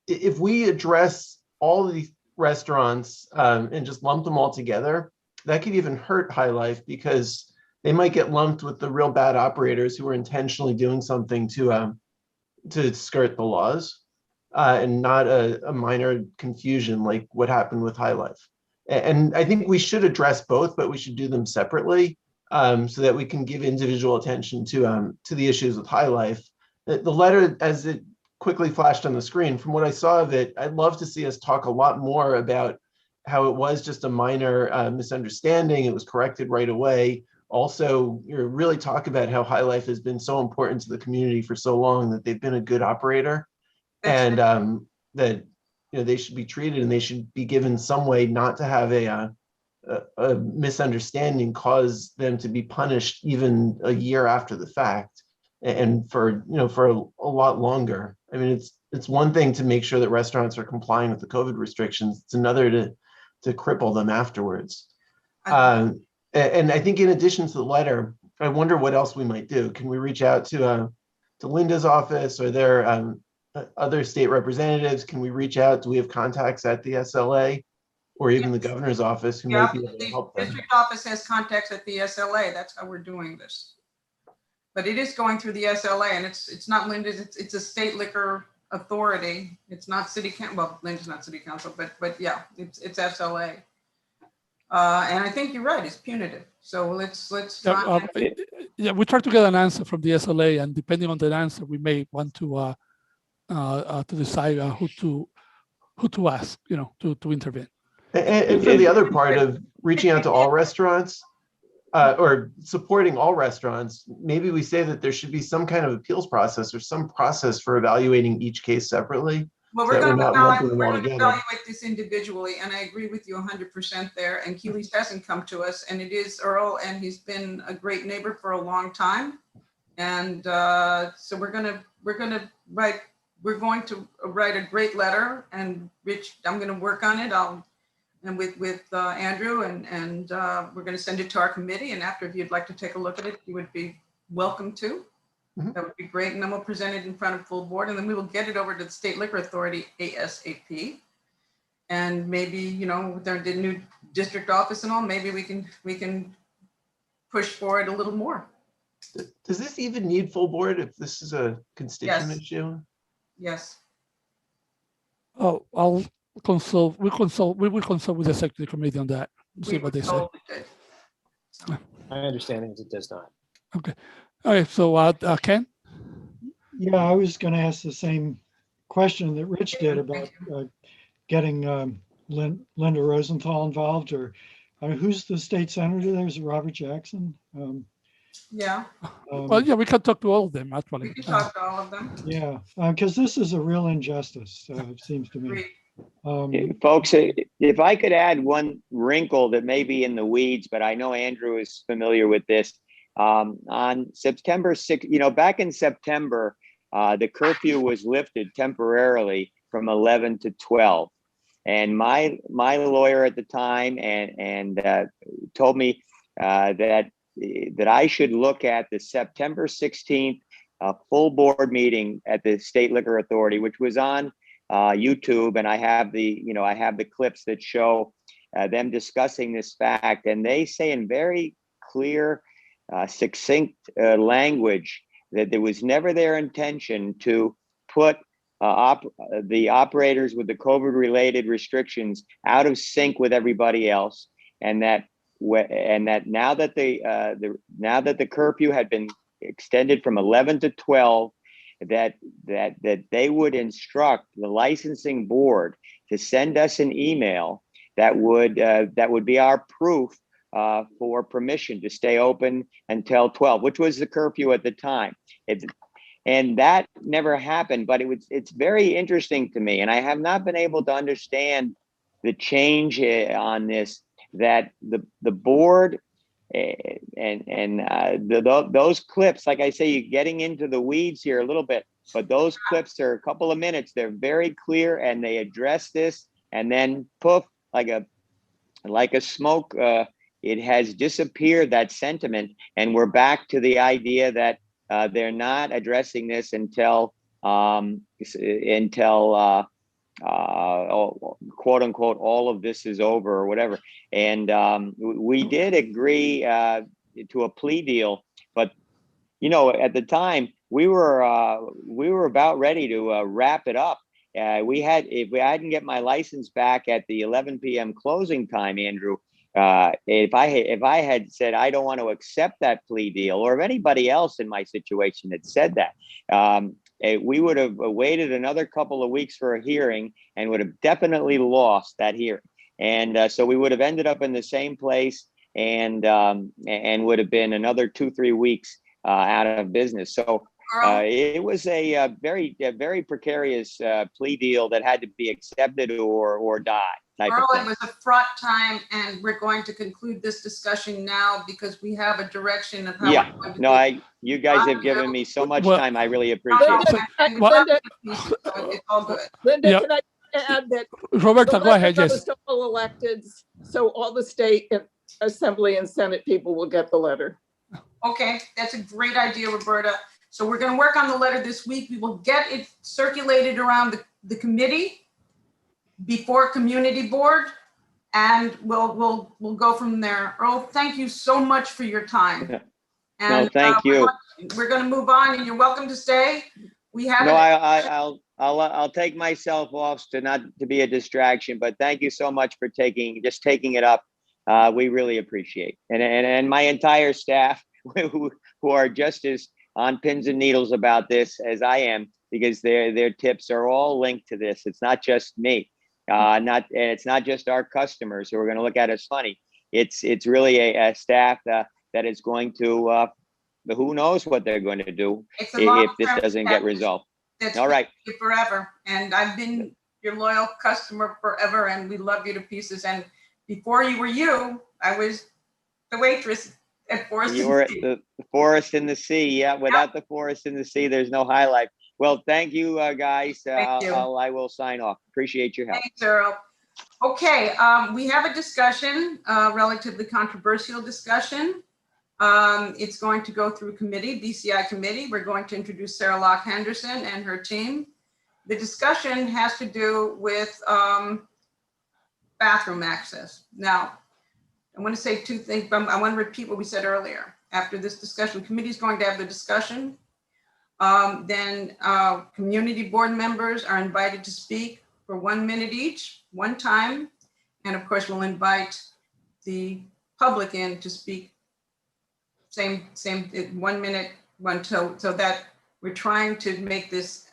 if we address all of these restaurants and just lump them all together, that could even hurt High Life because they might get lumped with the real bad operators who are intentionally doing something to skirt the laws and not a minor confusion like what happened with High Life. And I think we should address both, but we should do them separately so that we can give individual attention to the issues with High Life. The letter, as it quickly flashed on the screen, from what I saw of it, I'd love to see us talk a lot more about how it was just a minor misunderstanding. It was corrected right away. Also, really talk about how High Life has been so important to the community for so long, that they've been a good operator, and that they should be treated and they should be given some way not to have a misunderstanding cause them to be punished even a year after the fact, and for a lot longer. I mean, it's one thing to make sure that restaurants are complying with the COVID restrictions. It's another to cripple them afterwards. And I think in addition to the letter, I wonder what else we might do. Can we reach out to Linda's office? Are there other state representatives? Can we reach out? Do we have contacts at the SLA or even the governor's office who might be able to help The them? district office has contacts at the SLA. That's how we're doing this. But it is going through the SLA, and it's not Linda's. It's a state liquor authority. It's not city council. Well, Linda's not city council, but yeah, it's SLA. And I think you're right. It's punitive. So let's not. Yeah, we try to get an answer from the SLA, and depending on the answer, we may want to decide who to ask, to intervene. And for the other part of reaching out to all restaurants or supporting all restaurants, maybe we say that there should be some kind of appeals process or some process for evaluating each case separately. Well, so we're going to together. evaluate this individually, and I agree with you 100% there. And Keely's hasn't come to us, and it is Earl, and he's been a great neighbor for a long time. And so we're going to write a great letter. And Rich, I'm going to work on it. And with Andrew, and we're going to send it to our committee. And after, if you'd like to take a look at it, you would be welcome to. That would be great. And then we'll present it in front of full board, and then we will get it over to the State Liquor Authority ASAP. And maybe, with the new district office and all, maybe we can push for it a little more. Does this even need full board if this is a constituent issue? Yes. Oh, we will consult with the executive committee on that. See what they say. My understanding is it does not. Okay. All right. So Ken? Yeah, I was going to ask the same question that Rich did about getting Linda Rosenthal involved, or who's the state senator there? Is it Robert Jackson? Yeah. Well, yeah, we can talk to all of them, actually. We can talk to all of them. Yeah, because this is a real injustice, it seems to me. Folks, if I could add one wrinkle that may be in the weeds, but I know Andrew is familiar with this. On September 6th, back in September, the curfew was lifted temporarily from 11 to 12. And my lawyer at the time and told me that I should look at the September 16th full board meeting at the State Liquor Authority, which was on YouTube, and I have the clips that show them discussing this fact, and they say in very clear, succinct language that there was never their intention to put the operators with the COVID-related restrictions out of sync with everybody else, and that now that the curfew had been extended from 11 to 12. That they would instruct the licensing board to send us an email that would be our proof for permission to stay open until 12, which was the curfew at the time. And that never happened, but it's very interesting to me, and I have not been able to understand the change on this, that the board those clips, like I say, you're getting into the weeds here a little bit, but those clips are a couple of minutes. They're very clear, and they address this, and then poof, like a smoke, it has disappeared, that sentiment, and we're back to the idea that they're not addressing this until quote unquote all of this is over or whatever. And we did agree to a plea deal, but you know, at the time we were about ready to wrap it up. If I didn't get my license back at the 11 p.m. closing time, Andrew, if I had said I don't want to accept that plea deal, or if anybody else in my situation had said that, we would have waited another couple of weeks for a hearing and would have definitely lost that hearing. And so we would have ended up in the same place and would have been another 2-3 weeks out of business. So it was a very precarious plea deal that had to be accepted or die. Earl, it was a fraught time, and we're going to conclude this discussion now because we have a direction of how Yeah, we're going to no, do it. you guys have given me so much Well- time. I really appreciate it. And we Well- love the pieces, so it's all good. Linda, Yeah. can I add that Roberta, the go ahead, letter yes. goes to all electeds, so all the state assembly and Senate people will get the letter. Okay, that's a great idea, Roberta. So we're going to work on the letter this week. We will get it circulated around the committee before community board, and we'll go from there. Earl, thank you so much for your time. No, thank you. We're going to move on, and you're welcome to stay. We have No, I'll take myself off not to be a distraction, but thank you so much for taking it up. We really appreciate, and my entire staff who are just as on pins and needles about this as I am, because their tips are all linked to this. It's not just me, it's not just our customers who are going to look at us funny. It's really a staff that is going to, who knows what they're going to do if this doesn't get resolved. That's All right. forever. And I've been your loyal customer forever, and we love you to pieces. And before you were you, I was the waitress at Forest You were and Sea. the forest in the sea. Yeah, without the forest in the sea, there's no high life. Well, thank you, guys. Thank you. I will sign off. Appreciate your help. Thanks, Earl. Okay, we have a discussion, relatively controversial discussion. It's going to go through committee, BCI committee. We're going to introduce Sarah Locke Henderson and her team. The discussion has to do with bathroom access. Now, I want to say two things, but I want to repeat what we said earlier. After this discussion, the committee is going to have the discussion. Then community board members are invited to speak for 1 minute each, one time. And of course, we'll invite the public in to speak same 1 minute, so that we're trying to make this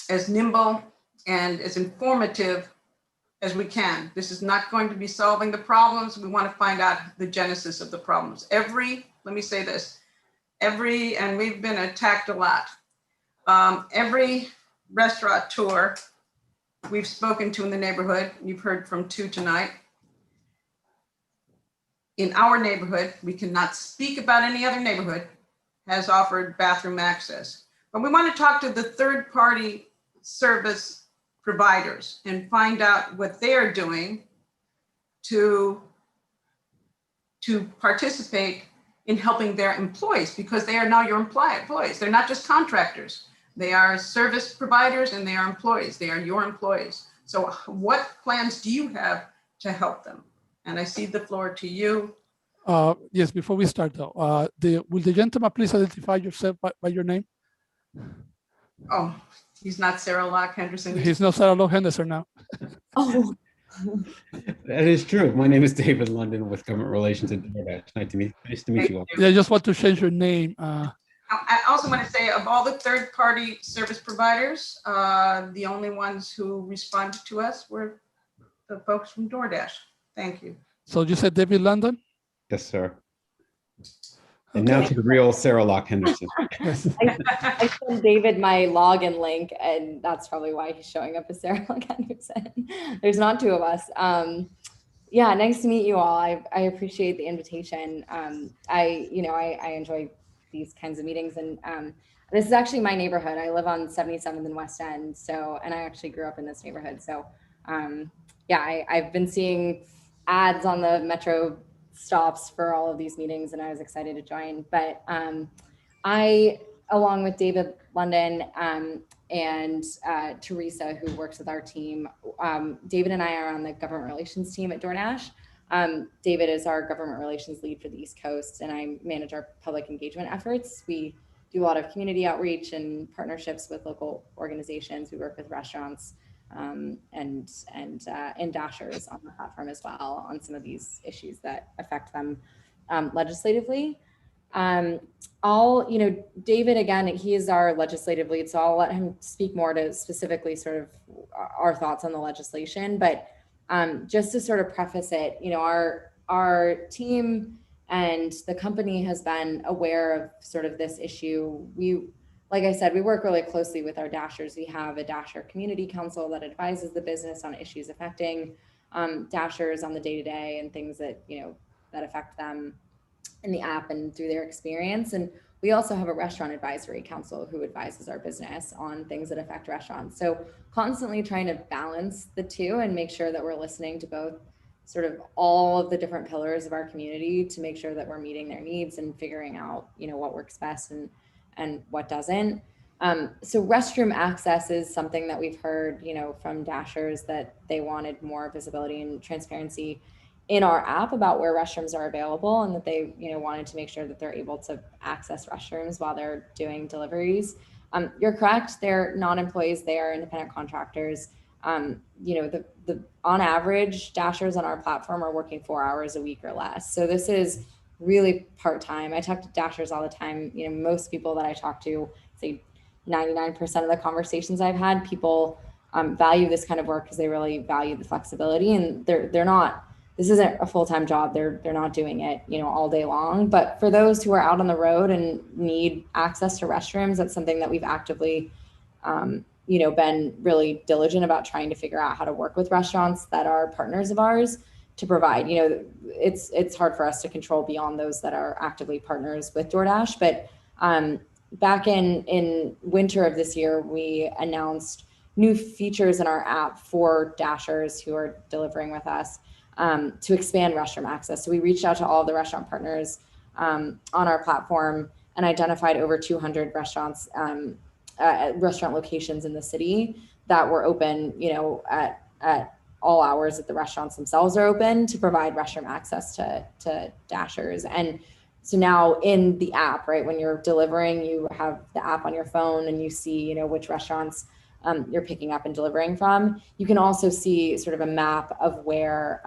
as nimble and as informative as we can. This is not going to be solving the problems. We want to find out the genesis of the problems. Let me say this, and we've been attacked a lot. Every restaurateur we've spoken to in the neighborhood, you've heard from 2 tonight. In our neighborhood, we cannot speak about any other neighborhood, has offered bathroom access. But we want to talk to the third-party service providers and find out what they are doing to participate in helping their employees, because they are now your employees. They're not just contractors. They are service providers and they are employees. They are your employees. So what plans do you have to help them? And I cede the floor to you. Yes, before we start though, will the gentleman please identify yourself by your name? Oh, he's not Sarah Locke Henderson. He's not Sarah Locke Henderson now. Oh, that is true. My name is David London with Government Relations at DoorDash. Nice to meet you all. Yeah, I just want to change your name. I also want to say, of all the third-party service providers, the only ones who responded to us were the folks from DoorDash. Thank you. So you said David London? Yes, sir. And now to the real Sarah Locke Henderson. I sent David my login link, and that's probably why he's showing up as Sarah Locke Henderson. There's not 2 of us. Yeah, nice to meet you all. I appreciate the invitation. I enjoy these kinds of meetings, and this is actually my neighborhood. I live on 77th and West End, and I actually grew up in this neighborhood. So yeah, I've been seeing ads on the metro stops for all of these meetings, and I was excited to join. But I, along with David London and Teresa, who works with our team, David and I are on the government relations team at DoorDash. David is our government relations lead for the East Coast, and I manage our public engagement efforts. We do a lot of community outreach and partnerships with local organizations. We work with restaurants and Dashers on the platform as well on some of these issues that affect them legislatively. David, again, he is our legislative lead, so I'll let him speak more to specifically sort of our thoughts on the legislation. But just to sort of preface it, our team and the company has been aware of sort of this issue. Like I said, we work really closely with our Dashers. We have a Dasher Community Council that advises the business on issues affecting Dashers on the day-to-day and things that, that affect them in the app and through their experience. And we also have a Restaurant Advisory Council who advises our business on things that affect restaurants. So constantly trying to balance the two and make sure that we're listening to both sort of all of the different pillars of our community to make sure that we're meeting their needs and figuring out, what works best and what doesn't. So restroom access is something that we've heard, from Dashers that they wanted more visibility and transparency in our app about where restrooms are available, and that they, wanted to make sure that they're able to access restrooms while they're doing deliveries. You're correct. They're non-employees. They are independent contractors. On average, Dashers on our platform are working 4 hours a week or less. So this is really part-time. I talk to Dashers all the time. Most people that I talk to, say 99% of the conversations I've had, people value this kind of work because they really value the flexibility, and they're not, this isn't a full-time job. They're not doing it, all day long. But for those who are out on the road and need access to restrooms, that's something that we've actively, been really diligent about trying to figure out how to work with restaurants that are partners of ours to provide. It's hard for us to control beyond those that are actively partners with DoorDash. But back in winter of this year, we announced new features in our app for Dashers who are delivering with us to expand restroom access. So we reached out to all of the restaurant partners on our platform and identified over 200 restaurants, restaurant locations in the city that were open, at all hours that the restaurants themselves are open to provide restroom access to Dashers. And so now in the app, right, when you're delivering, you have the app on your phone and you see, which restaurants you're picking up and delivering from. You can also see sort of a map of where,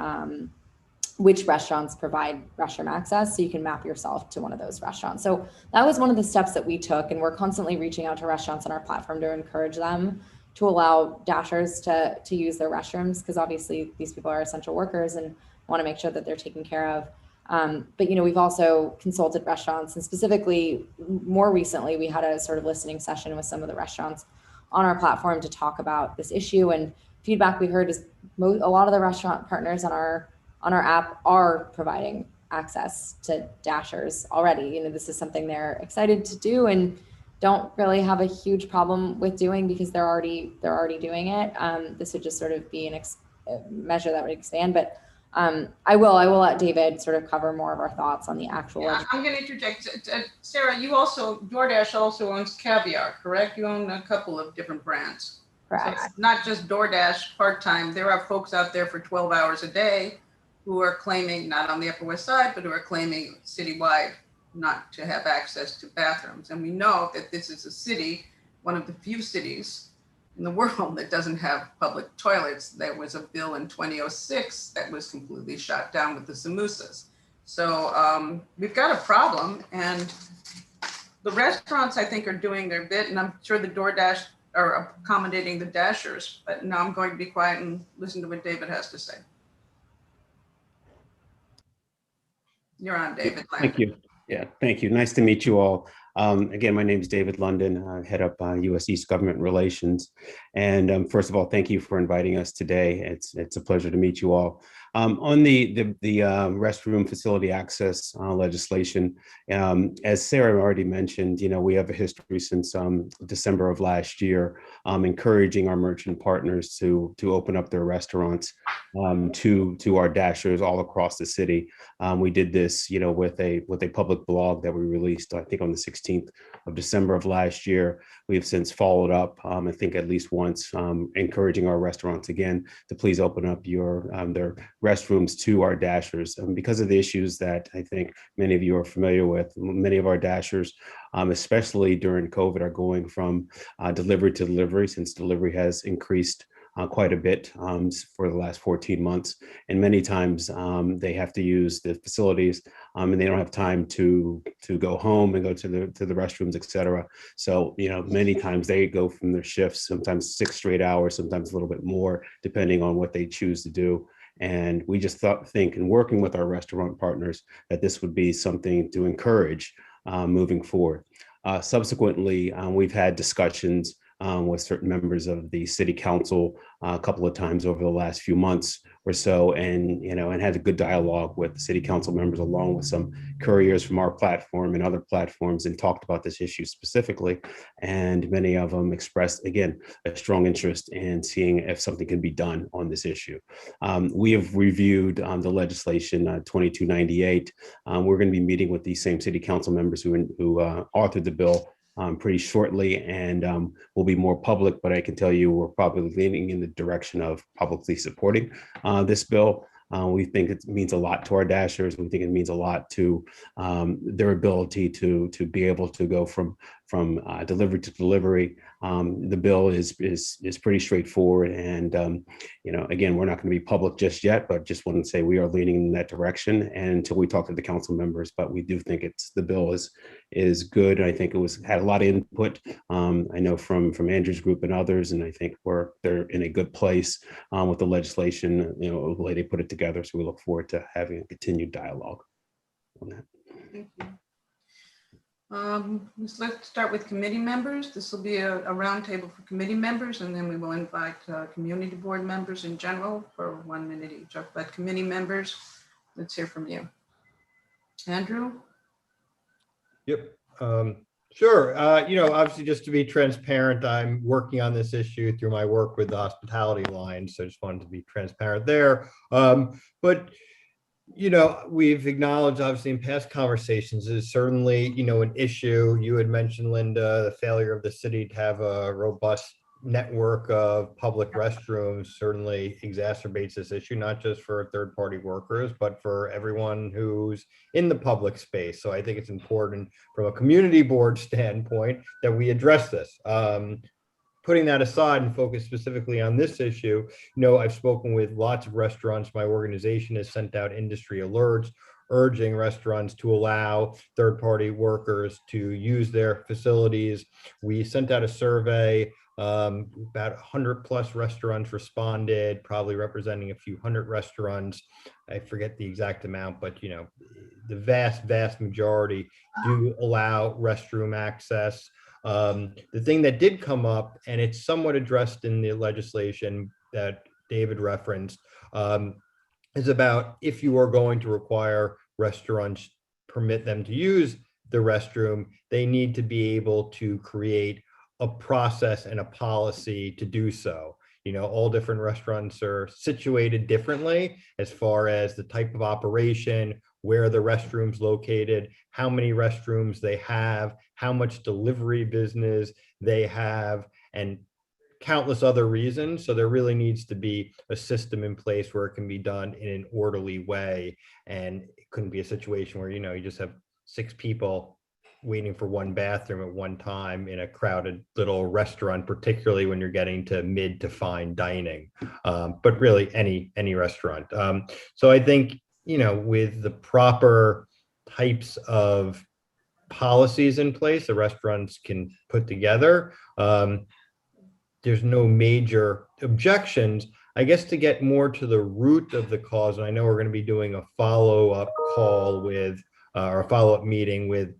which restaurants provide restroom access. So you can map yourself to one of those restaurants. So that was one of the steps that we took. And we're constantly reaching out to restaurants on our platform to encourage them to allow Dashers to use their restrooms, because obviously these people are essential workers and want to make sure that they're taken care of. But we've also consulted restaurants, and specifically more recently, we had a sort of listening session with some of the restaurants on our platform to talk about this issue. And feedback we heard is a lot of the restaurant partners on our app are providing access to Dashers already. This is something they're excited to do and don't really have a huge problem with doing because they're already doing it. This would just sort of be a measure that would expand. But I will let David sort of cover more of our thoughts on the actual. Yeah, I'm going to interject. Sarah, DoorDash also owns Caviar, correct? You own a couple of different brands. Correct. So it's not just DoorDash part-time. There are folks out there for 12 hours a day who are claiming, not on the Upper West Side, but who are claiming citywide not to have access to bathrooms. And we know that this is a city, one of the few cities in the world that doesn't have public toilets. There was a bill in 2006 that was completely shot down with the samosas. So we've got a problem, and the restaurants, I think, are doing their bit, and I'm sure the DoorDash are accommodating the Dashers. But now I'm going to be quiet and listen to what David has to say. You're on, David. Thank you. Yeah, thank you. Nice to meet you all. Again, my name is David London. I head up U.S. East Government Relations. And first of all, thank you for inviting us today. It's a pleasure to meet you all. On the restroom facility access legislation, as Sarah already mentioned, we have a history since December of last year, encouraging our merchant partners to open up their restaurants to our dashers all across the city. We did this, with a public blog that we released, I think, on the 16th of December of last year. We have since followed up, I think at least once, encouraging our restaurants again to please open up their restrooms to our dashers. Because of the issues that I think many of you are familiar with, many of our dashers, especially during COVID, are going from delivery to delivery, since delivery has increased quite a bit for the last 14 months. And many times they have to use the facilities and they don't have time to go home and go to the restrooms, et cetera. So, many times they go from their shifts, sometimes 6 straight hours, sometimes a little bit more, depending on what they choose to do. And we just think, in working with our restaurant partners, that this would be something to encourage moving forward. Subsequently, we've had discussions with certain members of the city council a couple of times over the last few months or so, and had a good dialogue with the city council members, along with some couriers from our platform and other platforms, and talked about this issue specifically. And many of them expressed, again, a strong interest in seeing if something can be done on this issue. We have reviewed the legislation 2298. We're going to be meeting with these same city council members who authored the bill pretty shortly, and will be more public, but I can tell you we're probably leaning in the direction of publicly supporting this bill. We think it means a lot to our dashers. We think it means a lot to their ability to be able to go from delivery to delivery. The bill is pretty straightforward, and again, we're not going to be public just yet, but just want to say we are leaning in that direction, and until we talk to the council members. But we do think the bill is good, and I think it had a lot of input. I know from Andrew's group and others, and I think they're in a good place with the legislation, the way they put it together. So we look forward to having a continued dialogue on that. Thank you. Let's start with committee members. This will be a roundtable for committee members, and then we will invite community board members in general for 1 minute each. But committee members, let's hear from you. Andrew? Yep. Sure. Obviously, just to be transparent, I'm working on this issue through my work with the hospitality line. So I just wanted to be transparent there. But we've acknowledged, obviously, in past conversations, is certainly, an issue. You had mentioned, Linda, the failure of the city to have a robust network of public restrooms certainly exacerbates this issue, not just for third-party workers, but for everyone who's in the public space. So I think it's important from a community board standpoint that we address this. Putting that aside and focus specifically on this issue, I've spoken with lots of restaurants. My organization has sent out industry alerts urging restaurants to allow third-party workers to use their facilities. We sent out a survey. About 100 plus restaurants responded, probably representing a few hundred restaurants. I forget the exact amount, but the vast majority do allow restroom access. The thing that did come up, and it's somewhat addressed in the legislation that David referenced, is about if you are going to require restaurants, permit them to use the restroom, they need to be able to create a process and a policy to do so. All different restaurants are situated differently as far as the type of operation, where the restroom's located, how many restrooms they have, how much delivery business they have, and countless other reasons. So there really needs to be a system in place where it can be done in an orderly way. And it couldn't be a situation where, you just have 6 people waiting for one bathroom at one time in a crowded little restaurant, particularly when you're getting to mid to fine dining, but really any restaurant. So I think, with the proper types of policies in place the restaurants can put together, there's no major objections. I guess to get more to the root of the cause, and I know we're going to be doing a follow-up call with, or a follow-up meeting with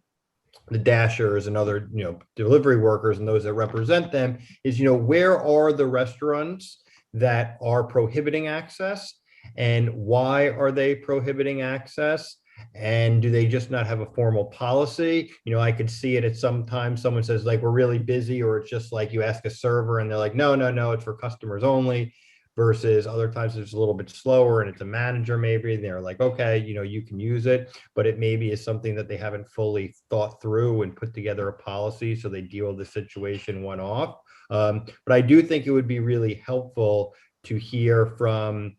the dashers and other, delivery workers and those that represent them, is, where are the restaurants that are prohibiting access, And why are they prohibiting access? And do they just not have a formal policy? You know, I could see it at some time someone says like, we're really busy, or it's just like you ask a server and they're like, no, no, no, it's for customers only. Versus other times it's a little bit slower and it's a manager maybe, and they're like, okay, you know, you can use it, but it maybe is something that they haven't fully thought through and put together a policy, so they deal with the situation one off. But I do think it would be really helpful to hear from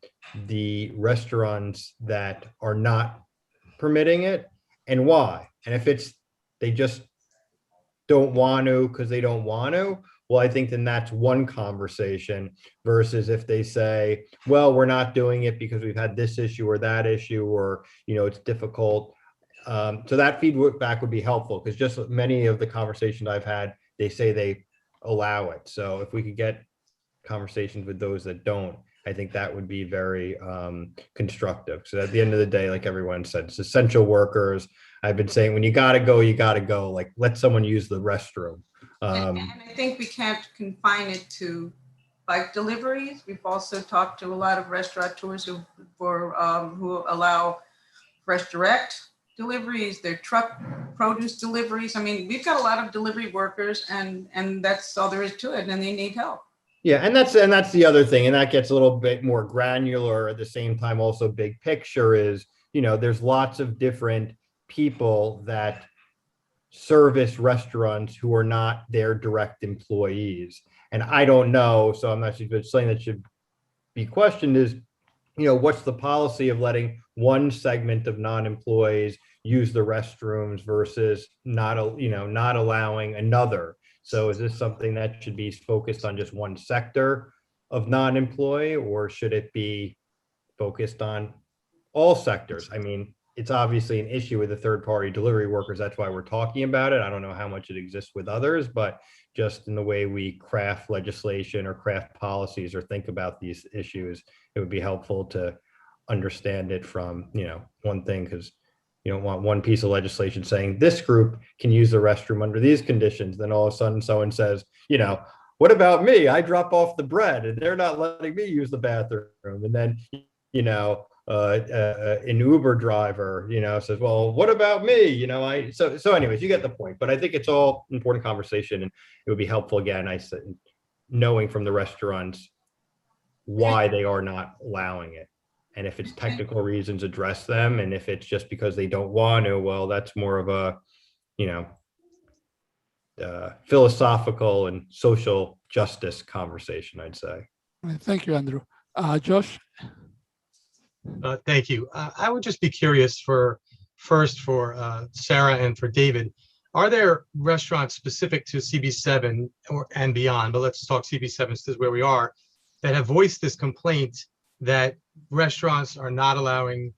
the restaurants that are not permitting it and why. And if it's, they just don't want to because they don't want to, well, I think then that's one conversation versus if they say, well, we're not doing it because we've had this issue or that issue, or, you know, it's difficult. So that feedback would be helpful, because just many of the conversations I've had, they say they allow it. So if we could get conversations with those that don't, I think that would be very constructive. So at the end of the day, like everyone said, it's essential workers. I've been saying, when you gotta go, you gotta go. Like, let someone use the restroom. And I think we can't confine it to bike deliveries. We've also talked to a lot of restaurateurs who allow fresh direct deliveries, their truck produce deliveries. I mean, we've got a lot of delivery workers, and that's all there is to it, and they need help. Yeah, and that's the other thing, and that gets a little bit more granular. At the same time, also big picture is, you know, there's lots of different people that service restaurants who are not their direct employees. And I don't know, so I'm not sure, but something that should be questioned is, you know, what's the policy of letting one segment of non-employees use the restrooms versus not allowing another? So is this something that should be focused on just one sector of non-employee, or should it be focused on all sectors? I mean, it's obviously an issue with the third-party delivery workers. That's why we're talking about it. I don't know how much it exists with others, but just in the way we craft legislation or craft policies or think about these issues, it would be helpful to understand it from, you know, one thing, because you don't want one piece of legislation saying this group can use the restroom under these conditions. Then all of a sudden someone says, you know, what about me? I drop off the bread and they're not letting me use the bathroom. And then, you know, an Uber driver, you know, says, well, what about me? You know, so anyways, you get the point. But I think it's all important conversation, and it would be helpful, again, I said, knowing from the restaurants why they are not allowing it. And if it's technical reasons, address them. And if it's just because they don't want to, well, that's more of a, you know, philosophical and social justice conversation, I'd say. Thank you, Andrew. Josh? Thank you. I would just be curious for Sarah and for David, are there restaurants specific to CB7 and beyond, but let's talk CB7, this is where we are, that have voiced this complaint that restaurants are not allowing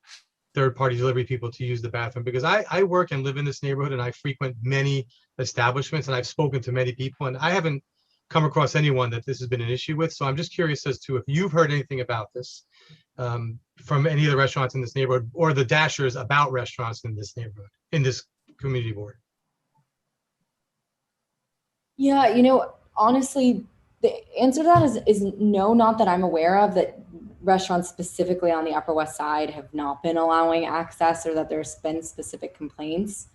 third-party delivery people to use the bathroom? Because I work and live in this neighborhood, and I frequent many establishments, and I've spoken to many people, and I haven't come across anyone that this has been an issue with. So I'm just curious as to if you've heard anything about this from any of the restaurants in this neighborhood, or the dashers about restaurants in this neighborhood, in this community board. Yeah, you know, honestly, the answer to that is no, not that I'm aware of, that restaurants specifically on the Upper West Side have not been allowing access, or that there's been specific complaints.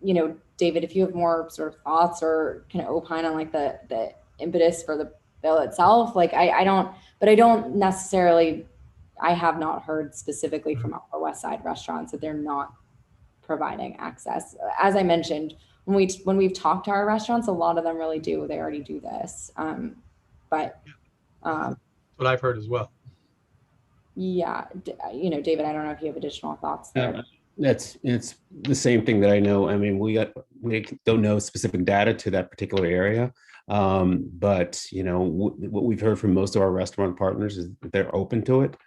You know, David, if you have more sort of thoughts or kind of opine on like the impetus for the bill itself, like I don't necessarily, I have not heard specifically from Upper West Side restaurants that they're not providing access. As I mentioned, when we've talked to our restaurants, a lot of them really do. They already do this. But what I've heard as well. Yeah, you know, David, I don't know if you have additional thoughts there. It's the same thing that I know. I mean, we don't know specific data to that particular area, but you know, what we've heard from most of our restaurant partners is that they're open to it.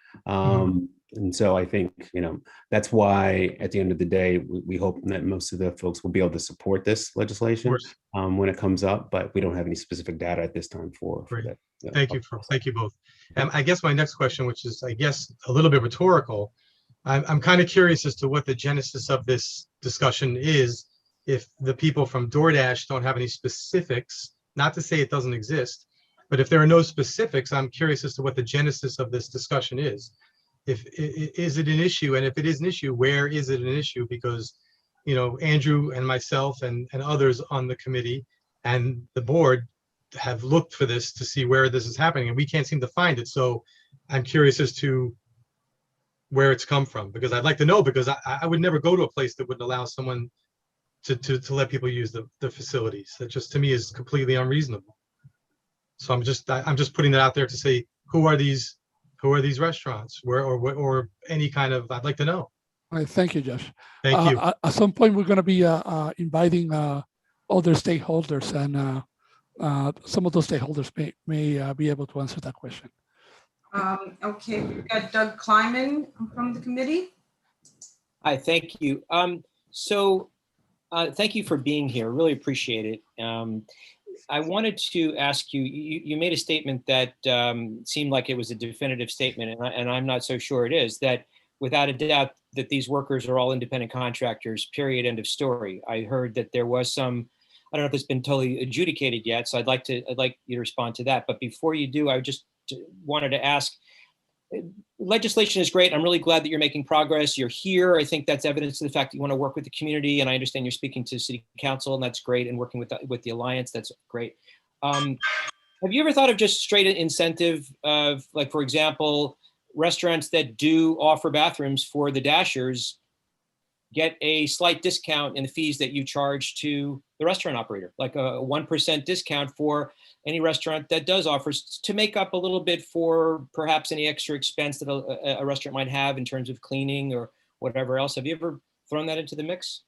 And so I think, you know, that's why at the end of the day, we hope that most of the folks will be able to support this legislation when it comes up, but we don't have any specific data at this time for that. Thank you both. I guess my next question, which is, I guess, a little bit rhetorical, I'm kind of curious as to what the genesis of this discussion is. If the people from DoorDash don't have any specifics, not to say it doesn't exist, but if there are no specifics, I'm curious as to what the genesis of this discussion is. is it an issue? And if it is an issue, where is it an issue? Because, Andrew and myself and others on the committee and the board have looked for this to see where this is happening, and we can't seem to find it. So I'm curious as to where it's come from, because I'd like to know, because I would never go to a place that wouldn't allow someone to let people use the facilities. That just, to me, is completely unreasonable. So I'm just putting that out there to say, who are these restaurants? Where, or any kind of, I'd like to know. All right, thank you, Josh. Thank you. At some point, we're going to be inviting other stakeholders, and some of those stakeholders may be able to answer that question. Okay, we've got Doug Kleiman from the committee. Hi, thank you. Thank you for being here. Really appreciate it. I wanted to ask you, you made a statement that seemed like it was a definitive statement, and I'm not so sure it is, that without a doubt that these workers are all independent contractors, period, end of story. I heard that there was some, I don't know if it's been totally adjudicated yet, so I'd like you to respond to that. But before you do, I just wanted to ask, legislation is great. I'm really glad that you're making progress. You're here. I think that's evidence of the fact that you want to work with the community. And I understand you're speaking to city council, and that's great. And working with the alliance, that's great. Have you ever thought of just straight incentive of, like, for example, restaurants that do offer bathrooms for the Dashers get a slight discount in the fees that you charge to the restaurant operator, like a 1% discount for any restaurant that does offers, to make up a little bit for perhaps any extra expense that a restaurant might have in terms of cleaning or whatever else. Have you ever thrown that into the mix?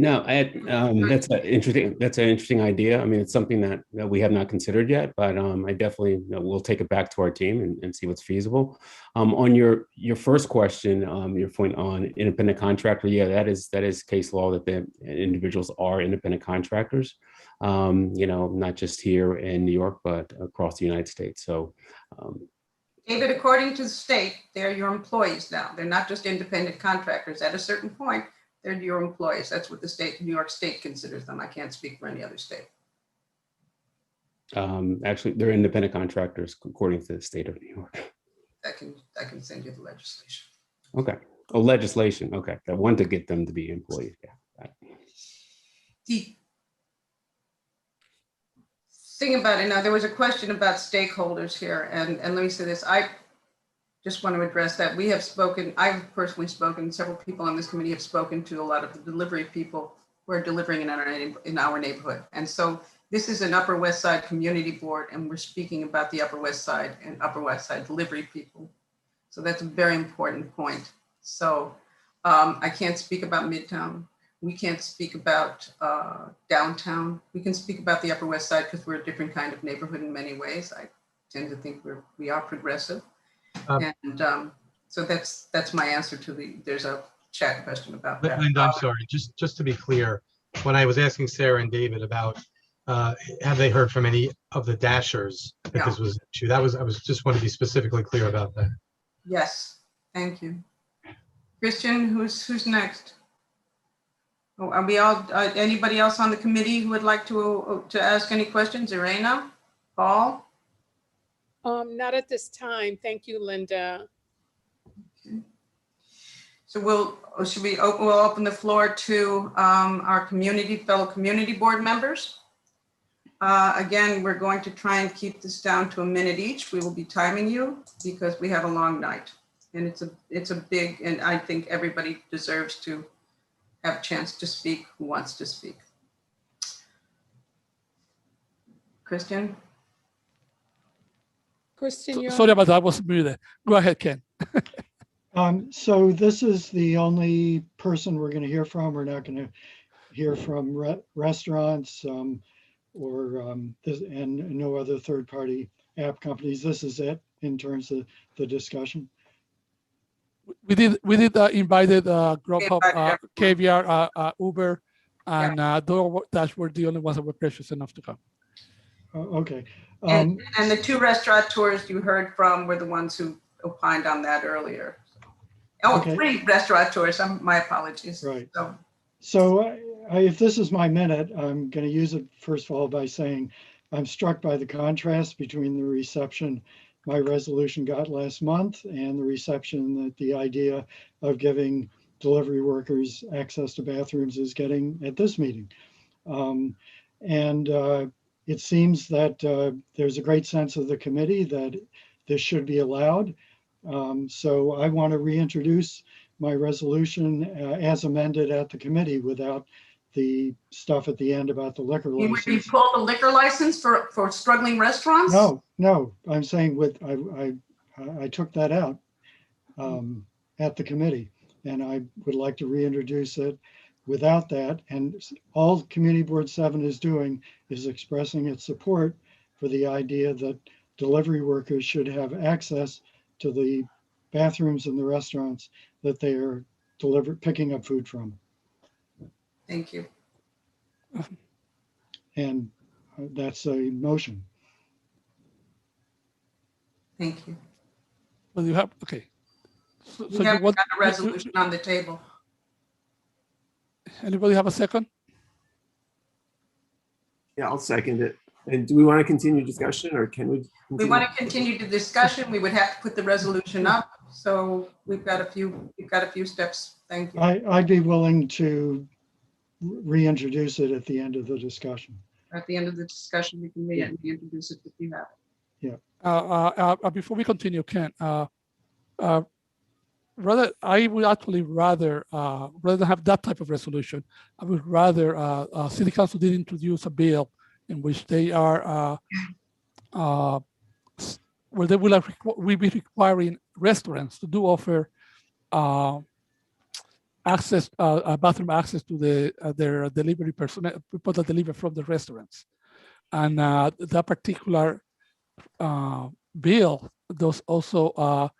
No, that's an interesting idea. I mean, it's something that we have not considered yet, but I definitely will take it back to our team and see what's feasible. On your first question, your point on independent contractor, yeah, that is case law that the individuals are independent contractors. Not just here in New York, but across the United States. So. David, according to the state, they're your employees now. They're not just independent contractors. At a certain point, they're your employees. That's what the state, New York State, considers them. I can't speak for any other state. Actually, they're independent contractors according to the state of New York. I can send you the legislation. Okay. Oh, legislation. Okay. I want to get them to be employees. Yeah. The thing about it now, there was a question about stakeholders here, and let me say this. I just want to address that. I've personally spoken, several people on this committee have spoken to a lot of the delivery people who are delivering in our neighborhood. And so this is an Upper West Side community board, and we're speaking about the Upper West Side and Upper West Side delivery people. So that's a very important point. So I can't speak about Midtown. We can't speak about downtown. We can speak about the Upper West Side because we're a different kind of neighborhood in many ways. I tend to think we are progressive. So that's my answer to there's a chat question about that. Linda, I'm sorry, just to be clear, when I was asking Sarah and David about have they heard from any of the Dashers, because I was just want to be specifically clear about that. Yes, thank you. Christian, who's next? Oh, are we all, anybody else on the committee who would like to ask any questions? Irena, Paul? Not at this time. Thank you, Linda. Okay. So we'll open the floor to our fellow community board members. Again, we're going to try and keep this down to a minute each. We will be timing you because we have a long night, and it's a big, and I think everybody deserves to have a chance to speak who wants to speak. Christian? Christian, sorry about that. I was muted. Go ahead, Ken. So this is the only person we're going to hear from. We're not going to hear from restaurants and no other third-party app companies. This is it in terms of the discussion. We did invited Grubhub, KVR, Uber, and DoorDash were the only ones that were gracious enough to come. Okay. And the two restaurateurs you heard from were the ones who opined on that earlier. Oh, okay. 3 restaurateurs. My apologies. Right. So if this is my minute, I'm going to use it first of all by saying I'm struck by the contrast between the reception my resolution got last month and the reception that the idea of giving delivery workers access to bathrooms is getting at this meeting. It seems that there's a great sense of the committee that this should be allowed. So I want to reintroduce my resolution as amended at the committee without the stuff at the end about the liquor You license. pull the liquor license for struggling restaurants? No, I'm saying I took that out at the committee, and I would like to reintroduce it without that. And all Community Board 7 is doing is expressing its support for the idea that delivery workers should have access to the bathrooms in the restaurants that they are picking up food from. Thank you. And that's a motion. Thank you. Well, you have, okay. So We you haven't want, got a resolution on the table. anybody have a second? Yeah, I'll second it. And do we want to continue discussion, or can we? We want to continue the discussion. We would have to put the resolution up. So we've got a few steps. Thank you. I'd be willing to reintroduce it at the end of the discussion. At the end of the discussion, we can reintroduce it if you have it. Yeah. Before we continue, Ken, I would actually rather than have that type of resolution, I would rather City Council did introduce a bill in which they are where they will be requiring restaurants to do offer access, bathroom access to their delivery personnel, people that deliver from the restaurants, and that particular bill does also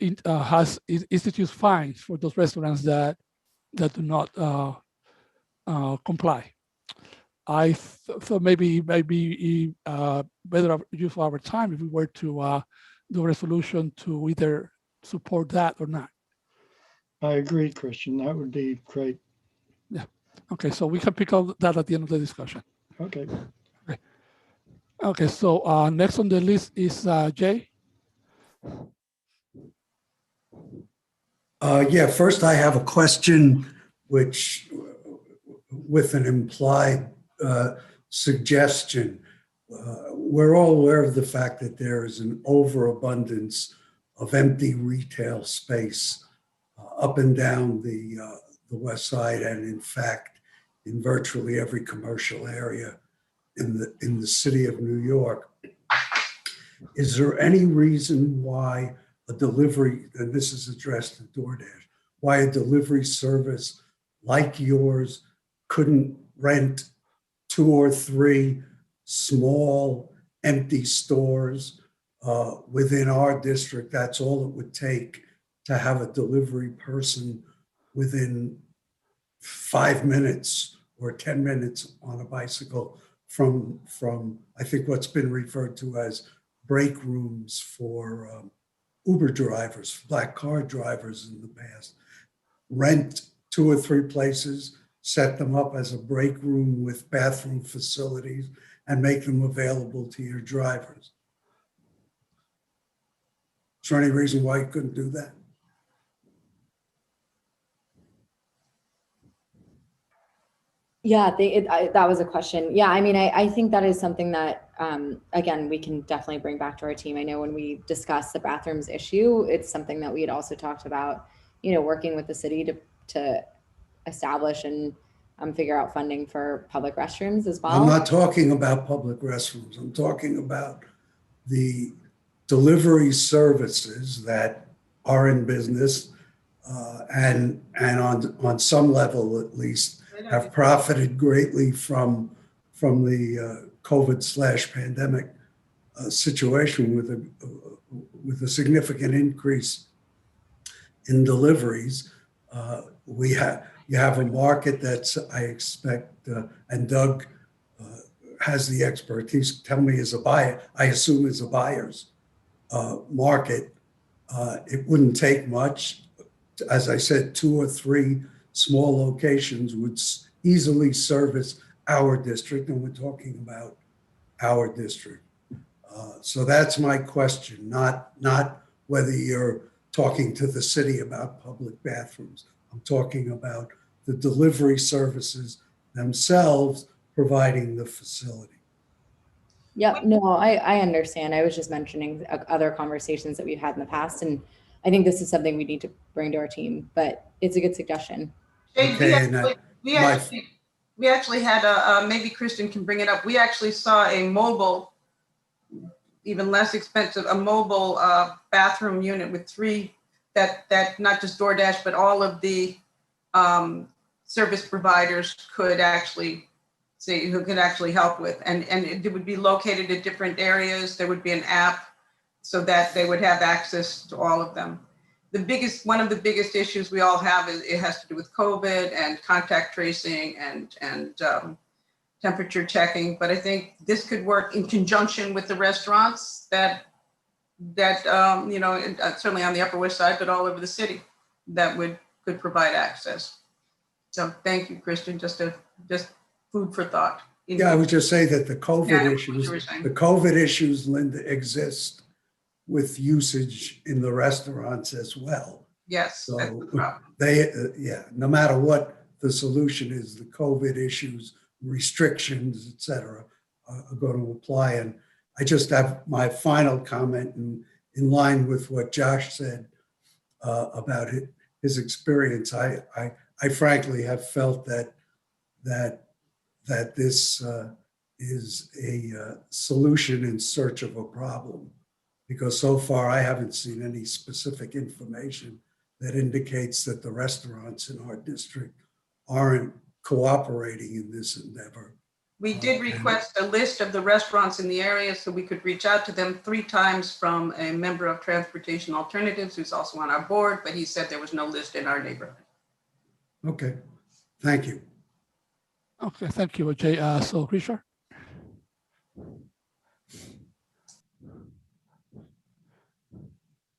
institutes fines for those restaurants that do not comply. I thought maybe better use of our time if we were to do a resolution to either support that or not. I agree, Christian. That would be great. Yeah. Okay, so we can pick up that at the end of the discussion. Okay. Okay, so next on the list is Jay. Yeah, first I have a question which with an implied suggestion. We're all aware of the fact that there is an overabundance of empty retail space up and down the west side, and in fact, in virtually every commercial area in the city of New York. Is there any reason why a delivery, and this is addressed to DoorDash, why a delivery service like yours couldn't rent 2 or 3 small empty stores within our district? That's all it would take to have a delivery person within 5 minutes or 10 minutes on a bicycle from I think what's been referred to as break rooms for Uber drivers, black car drivers in the past. Rent 2 or 3 places, set them up as a break room with bathroom facilities, and make them available to your drivers. Is there any reason why you couldn't do that? Yeah, that was a question. Yeah, I mean, I think that is something that, again, we can definitely bring back to our team. I know when we discussed the bathrooms issue, it's something that we had also talked about, working with the city to establish and figure out funding for public restrooms as well. I'm not talking about public restrooms. I'm talking about the delivery services that are in business and on some level at least have profited greatly from the COVID/pandemic situation with a significant increase in deliveries. You have a market that's, I expect, and Doug has the expertise, tell me is a buyer, I assume is a buyer's market. It wouldn't take much. As I said, 2 or 3 small locations would easily service our district, and we're talking about our district. So that's my question, not whether you're talking to the city about public bathrooms. I'm talking about the delivery services themselves providing the facility. Yep, no, I understand. I was just mentioning other conversations that we've had in the past, and I think this is something we need to bring to our team, but it's a good suggestion. Jay, Okay, we actually had a, maybe Kristen can bring it up. We actually saw a mobile, even less expensive, a mobile bathroom unit with three, that not just DoorDash, but all of the service providers could actually see, who could actually help with. And it would be located at different areas. There would be an app so that they would have access to all of them. One of the biggest issues we all have is it has to do with COVID and contact tracing and temperature checking. But I think this could work in conjunction with the restaurants that certainly on the Upper West Side, but all over the city that could provide access. So thank you, Christian. Just food for thought. Yeah, I would just say that the COVID issues, Linda, exist with usage in the restaurants as well. Yes. So no matter what the solution is, the COVID issues, restrictions, et cetera, are going to apply. And I just have my final comment in line with what Josh said about his experience. I frankly have felt that this is a solution in search of a problem, because so far I haven't seen any specific information that indicates that the restaurants in our district aren't cooperating in this endeavor. We did request a list of the restaurants in the area so we could reach out to them 3 times from a member of Transportation Alternatives who's also on our board, but he said there was no list in our neighborhood. Okay, thank you. Okay, thank you, Jay. So Richard?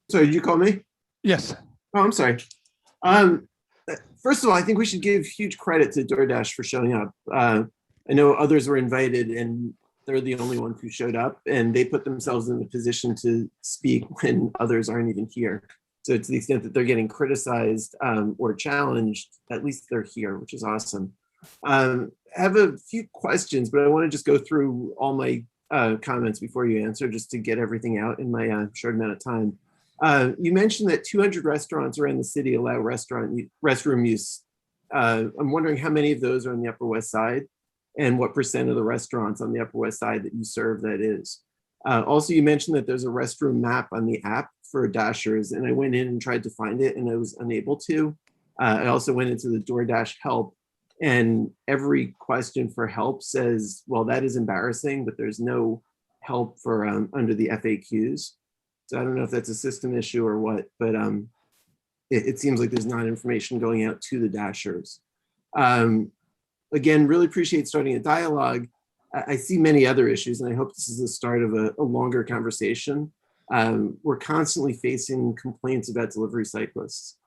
Sorry, did you call me? Yes. Oh, I'm sorry. First of all, I think we should give huge credit to DoorDash for showing up. I know others were invited and they're the only ones who showed up, and they put themselves in the position to speak when others aren't even here. So to the extent that they're getting criticized or challenged, at least they're here, which is awesome. I have a few questions, but I want to just go through all my comments before you answer, just to get everything out in my short amount of time. You mentioned that 200 restaurants around the city allow restroom use. I'm wondering how many of those are on the Upper West Side, and what % of the restaurants on the Upper West Side that you serve that is. Also, you mentioned that there's a restroom map on the app for Dashers, and I went in and tried to find it and I was unable to. I also went into the DoorDash help, and every question for help says, well, that is embarrassing, but there's no help for under the FAQs. So I don't know if that's a system issue or what, but it seems like there's not information going out to the Dashers. Again, really appreciate starting a dialogue. I see many other issues, and I hope this is the start of a longer conversation. We're constantly facing complaints about delivery cyclists,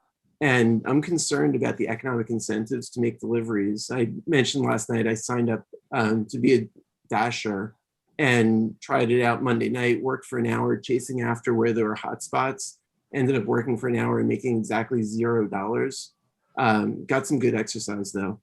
and I'm concerned about the economic incentives to make deliveries. I mentioned last night I signed up to be a Dasher and tried it out Monday night, worked for an hour chasing after where there were hotspots, ended up working for an hour and making exactly $0. Got some good exercise though.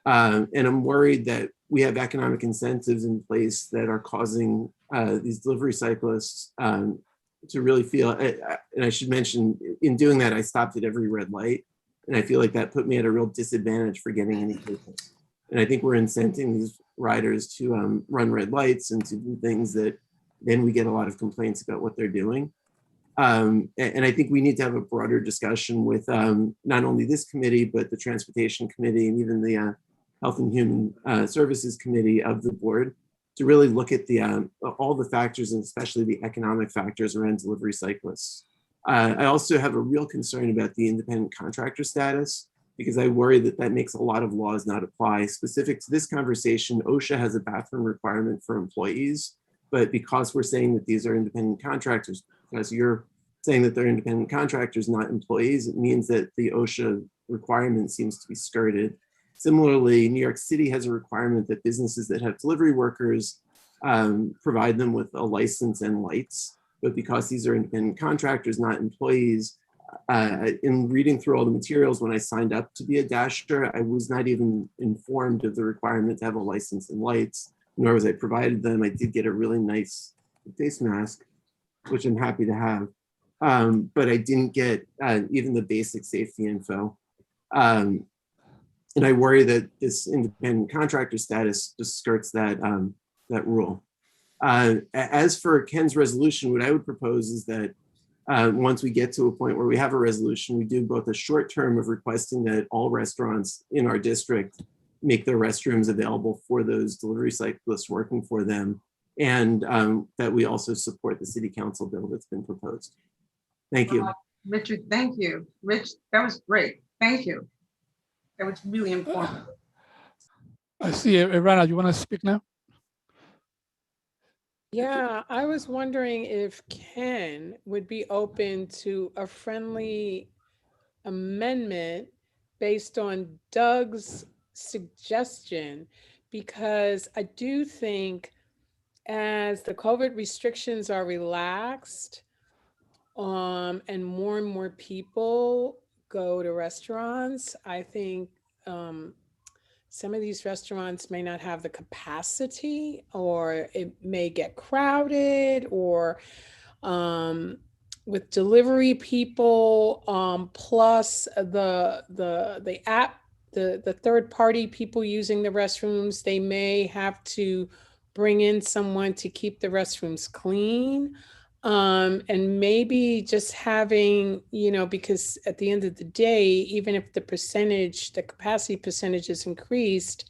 And I'm worried that we have economic incentives in place that are causing these delivery cyclists to really feel, and I should mention, in doing that, I stopped at every red light, and I feel like that put me at a real disadvantage for getting any business. And I think we're incenting these riders to run red lights and to do things that then we get a lot of complaints about what they're doing. And I think we need to have a broader discussion with not only this committee, but the Transportation Committee and even the Health and Human Services Committee of the board to really look at all the factors, and especially the economic factors around delivery cyclists. I also have a real concern about the independent contractor status, because I worry that that makes a lot of laws not apply. Specific to this conversation, OSHA has a bathroom requirement for employees, but because we're saying that these are independent contractors, because you're saying that they're independent contractors, not employees, it means that the OSHA requirement seems to be skirted. Similarly, New York City has a requirement that businesses that have delivery workers provide them with a license and lights. But because these are independent contractors, not employees, in reading through all the materials when I signed up to be a dasher, I was not even informed of the requirement to have a license and lights, nor was I provided them. I did get a really nice face mask, which I'm happy to have. But I didn't get even the basic safety info. And I worry that this independent contractor status just skirts that, that rule. As for Ken's resolution, what I would propose is that once we get to a point where we have a resolution, we do both a short term of requesting that all restaurants in our district make their restrooms available for those delivery cyclists working for them, and that we also support the city council bill that's been proposed. Thank you. Richard, thank you. Rich, that was great. Thank you. That was really important. I see, Rana, you want to speak now? Yeah, I was wondering if Ken would be open to a friendly amendment based on Doug's suggestion, because I do think as the COVID restrictions are relaxed, and more people go to restaurants, I think some of these restaurants may not have the capacity, or it may get crowded, or with delivery people, plus the app, the third party people using the restrooms, they may have to bring in someone to keep the restrooms clean. And maybe just having, because at the end of the day, even if the capacity percentage is increased,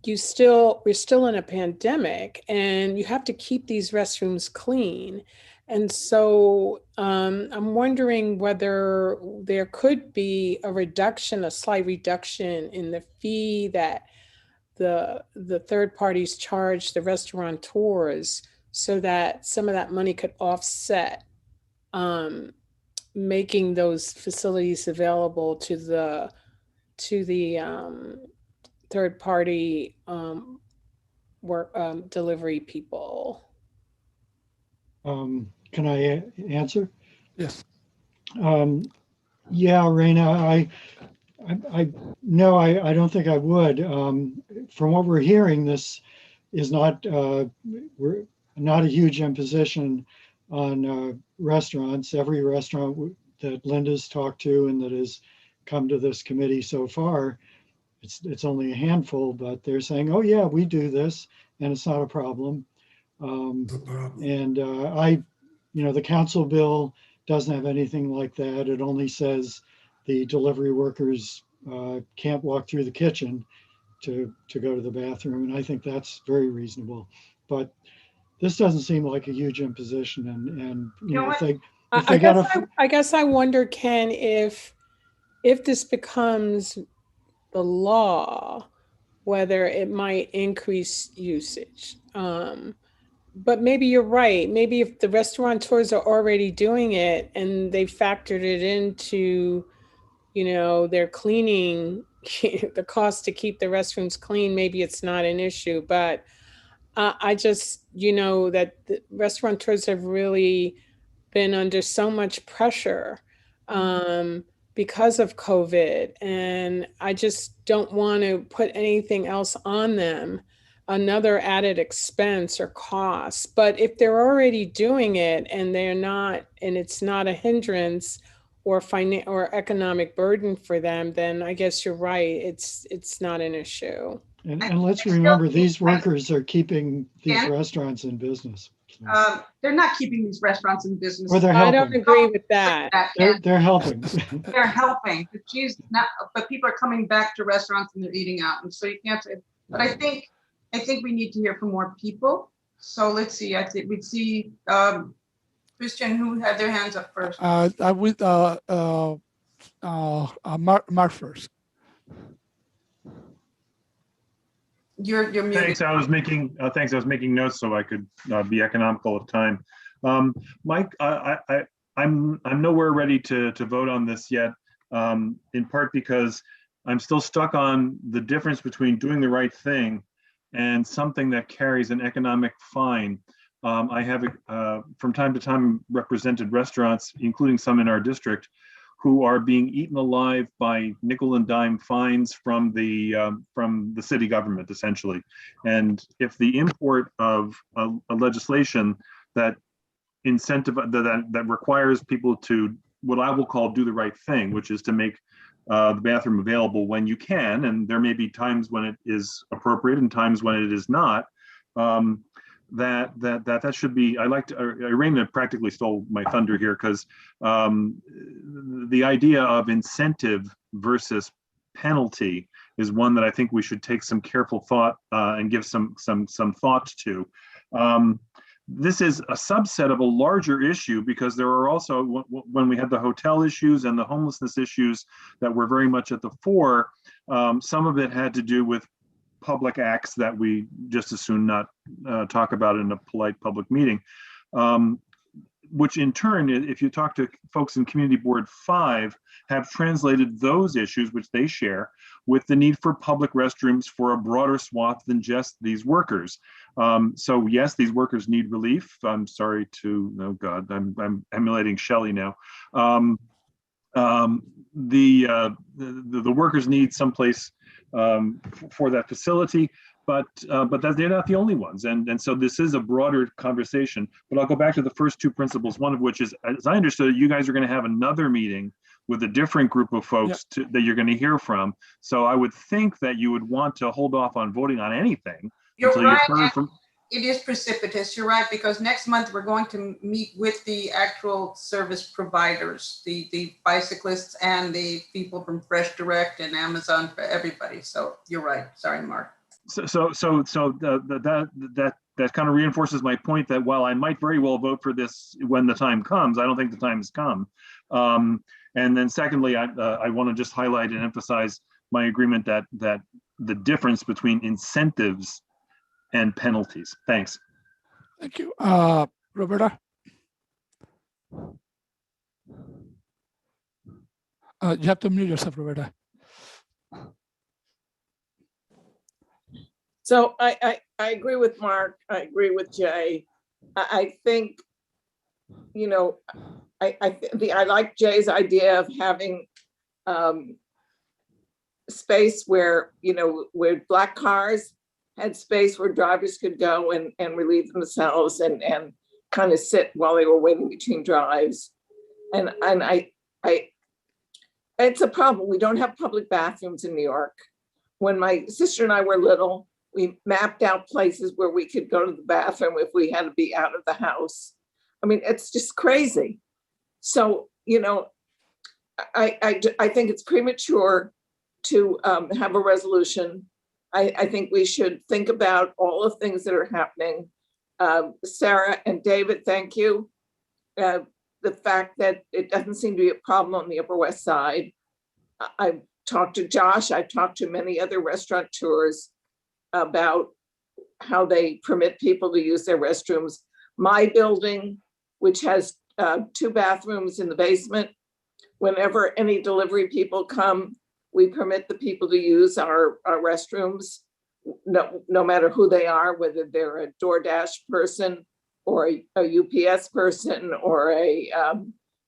we're still in a pandemic, and you have to keep these restrooms clean. And so I'm wondering whether there could be a slight reduction in the fee that the third parties charge the restaurateurs, so that some of that money could offset making those facilities available to the third party delivery people. Can I answer? Yes. Yeah, Raina, no, I don't think I would. From what we're hearing, this is not a huge imposition on restaurants. Every restaurant that Linda's talked to and that has come to this committee so far, it's only a handful, but they're saying, oh yeah, we do this and it's not a problem. And the council bill doesn't have anything like that. It only says the delivery workers can't walk through the kitchen to go to the bathroom. And I think that's very reasonable. But this doesn't seem like a huge imposition. And I guess I wonder, Ken, if this becomes the law, whether it might increase usage. But maybe you're right. Maybe if the restaurateurs are already doing it and they factored it into, their cleaning, the cost to keep the restrooms clean, maybe it's not an issue. But I just, that the restaurateurs have really been under so much pressure because of COVID. And I just don't want to put anything else on them, another added expense or cost. But if they're already doing it and it's not a hindrance or economic burden for them, then I guess you're right. It's not an issue. And let's remember, these workers are keeping these restaurants in business. They're not keeping these restaurants in business. Or they're helping. I don't agree with that. They're helping. They're helping, but people are coming back to restaurants and they're eating out, and so you can't say. But I think we need to hear from more people. So let's see. I think we'd see Christian, who had their hands up first. I would Mark first. You're muted. Thanks. I was making notes so I could be economical of time. Mike, I'm nowhere ready to vote on this yet, in part because I'm still stuck on the difference between doing the right thing and something that carries an economic fine. I have from time to time represented restaurants, including some in our district, who are being eaten alive by nickel and dime fines from the city government, essentially. And if the import of a legislation that that requires people to, what I will call, do the right thing, which is to make the bathroom available when you can, and there may be times when it is appropriate and times when it is not. That should be. Irena practically stole my thunder here, because the idea of incentive versus penalty is one that I think we should take some careful thought and give some thought to. This is a subset of a larger issue, because there are also, when we had the hotel issues and the homelessness issues that were very much at the fore, some of it had to do with public acts that we just as soon not talk about in a polite public meeting, which in turn, if you talk to folks in Community Board 5, have translated those issues, which they share, with the need for public restrooms for a broader swath than just these workers. So yes, these workers need relief. I'm sorry to, oh God, I'm emulating Shelley now. The workers need someplace for that facility, but that they're not the only ones, and so this is a broader conversation. But I'll go back to the first two principles, one of which is, as I understood it, you guys are going to have another meeting with a different group of folks that you're going to hear from. So I would think that you would want to hold off on voting on anything You're right. you've heard from. It is precipitous. You're right, because next month we're going to meet with the actual service providers, the bicyclists and the people from Fresh Direct and Amazon, for everybody. So you're right. Sorry, Mark. So that kind of reinforces my point that while I might very well vote for this when the time comes, I don't think the time has come. And then secondly, I want to just highlight and emphasize my agreement that the difference between incentives and penalties. Thanks. Thank you. Roberta? You have to mute yourself, Roberta. So I agree with Mark. I agree with Jay. I think, you know, I like Jay's idea of having space where, you know, where black cars had space where drivers could go and relieve themselves and kind of sit while they were waiting between drives. And I it's a problem. We don't have public bathrooms in New York. When my sister and I were little, we mapped out places where we could go to the bathroom if we had to be out of the house. I mean, it's just crazy. So, you know, I think it's premature to have a resolution. I think we should think about all the things that are happening. Sarah and David, thank you. The fact that it doesn't seem to be a problem on the Upper West Side. I've talked to Josh, I've talked to many other restaurateurs about how they permit people to use their restrooms. My building, which has 2 bathrooms in the basement, whenever any delivery people come, we permit the people to use our restrooms, no matter who they are, whether they're a DoorDash person or a UPS person or a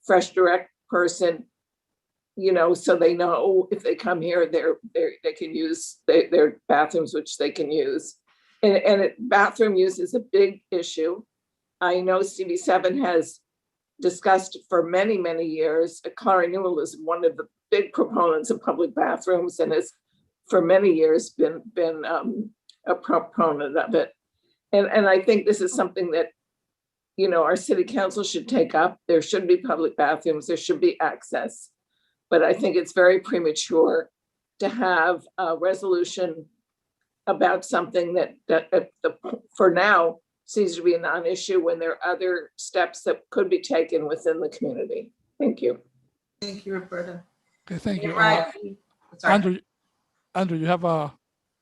Fresh Direct person, you know, so they know if they come here, they can use their bathrooms, which they can use. And bathroom use is a big issue. I know CB7 has discussed for many, many years. Clara Newell is one of the big proponents of public bathrooms and has for many years been a proponent of it. And I think this is something that, you know, our city council should take up. There should be public bathrooms, there should be access. But I think it's very premature to have a resolution about something that for now seems to be a non-issue when there are other steps that could be taken within the community. Thank you. Thank you, Roberta. Okay, thank you. You're right. Sorry. Andrew, you have a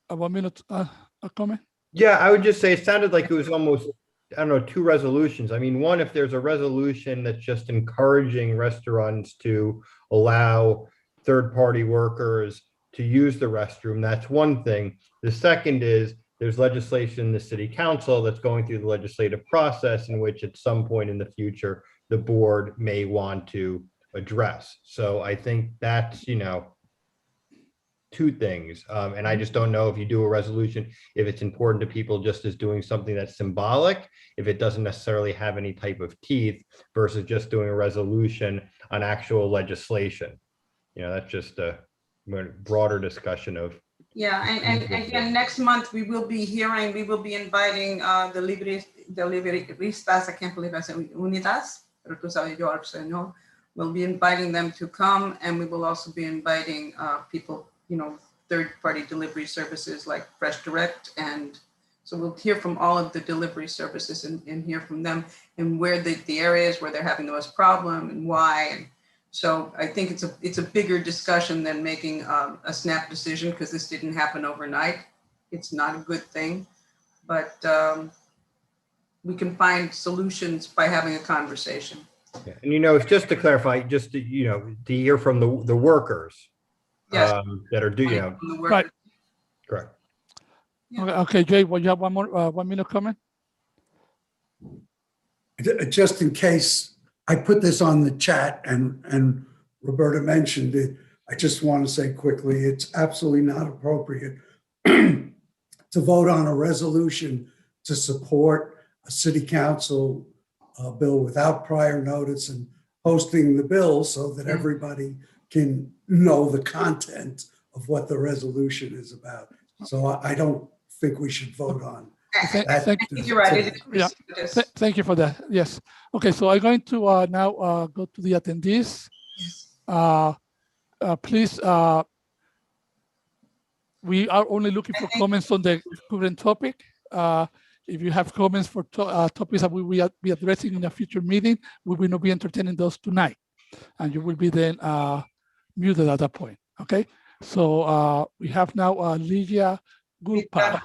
1 minute a comment? Yeah, I would just say it sounded like it was almost, I don't know, 2 resolutions. I mean, one, if there's a resolution that's just encouraging restaurants to allow third-party workers to use the restroom, that's one thing. The second is there's legislation in the city council that's going through the legislative process in which at some point in the future, the board may want to address. So I think that's, two things. And I just don't know if you do a resolution, if it's important to people just as doing something that's symbolic, if it doesn't necessarily have any type of teeth versus just doing a resolution on actual legislation. That's just a broader discussion of. Yeah, and again, next month we will be inviting the Libristas, I can't believe I said Unidas, pero tú sabes yo español. We'll be inviting them to come, and we will also be inviting people, third-party delivery services like Fresh Direct. And so we'll hear from all of the delivery services and hear from them and where the areas where they're having the most problem and why. And so I think it's a bigger discussion than making a snap decision, because this didn't happen overnight. It's not a good thing, but we can find solutions by having a conversation. Yeah. And it's just to clarify, just to, to hear from the workers, yes, that are doing, right. Correct. Yeah. Okay, Jay, well, you have one more 1 minute comment? Just in case, I put this on the chat and Roberta mentioned it. I just want to say quickly, it's absolutely not appropriate to vote on a resolution to support a city council bill without prior notice and posting the bill so that everybody can know the content of what the resolution is about. So I don't think we should vote on that. You're right. Yeah. Thank you for that. Yes. Okay, so I'm going to now go to the attendees. Please, we are only looking for comments on the current topic. If you have comments for topics that we will be addressing in a future meeting, we will not be entertaining those tonight. And you will be then muted at that point. Okay, so we have now Lydia Gulpa.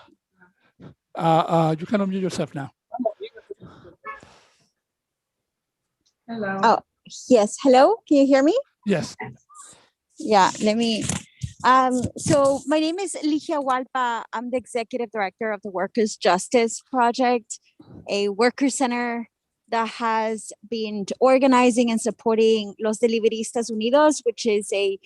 You can unmute yourself now. Hello. Oh, yes. Hello. Can you hear me? Yes. Yeah, let me. So my name is Ligia Walpa. I'm the executive director of the Workers' Justice Project, a worker center that has been organizing and supporting Los Deliveristas Unidos, which is a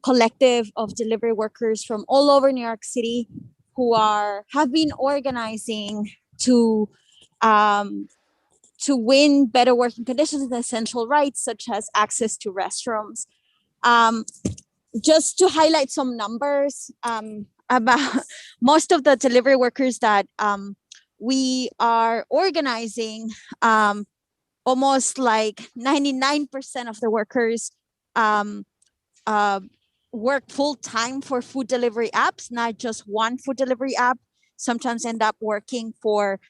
collective of delivery workers from all over New York City who have been organizing to win better working conditions and essential rights, such as access to restrooms. Just to highlight some numbers about most of the delivery workers that we are organizing, almost like 99% of the workers work full-time for food delivery apps, not just one food delivery app. Sometimes end up working for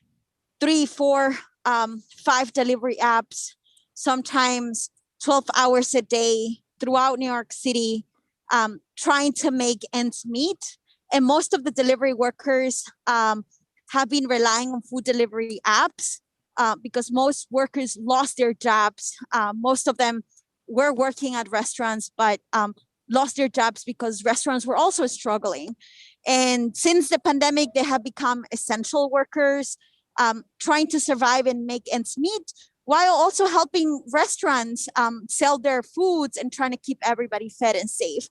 3, 4, 5 delivery apps, sometimes 12 hours a day throughout New York City, trying to make ends meet. And most of the delivery workers have been relying on food delivery apps because most workers lost their jobs. Most of them were working at restaurants, but lost their jobs because restaurants were also struggling. And since the pandemic, they have become essential workers, trying to survive and make ends meet, while also helping restaurants sell their foods and trying to keep everybody fed and safe.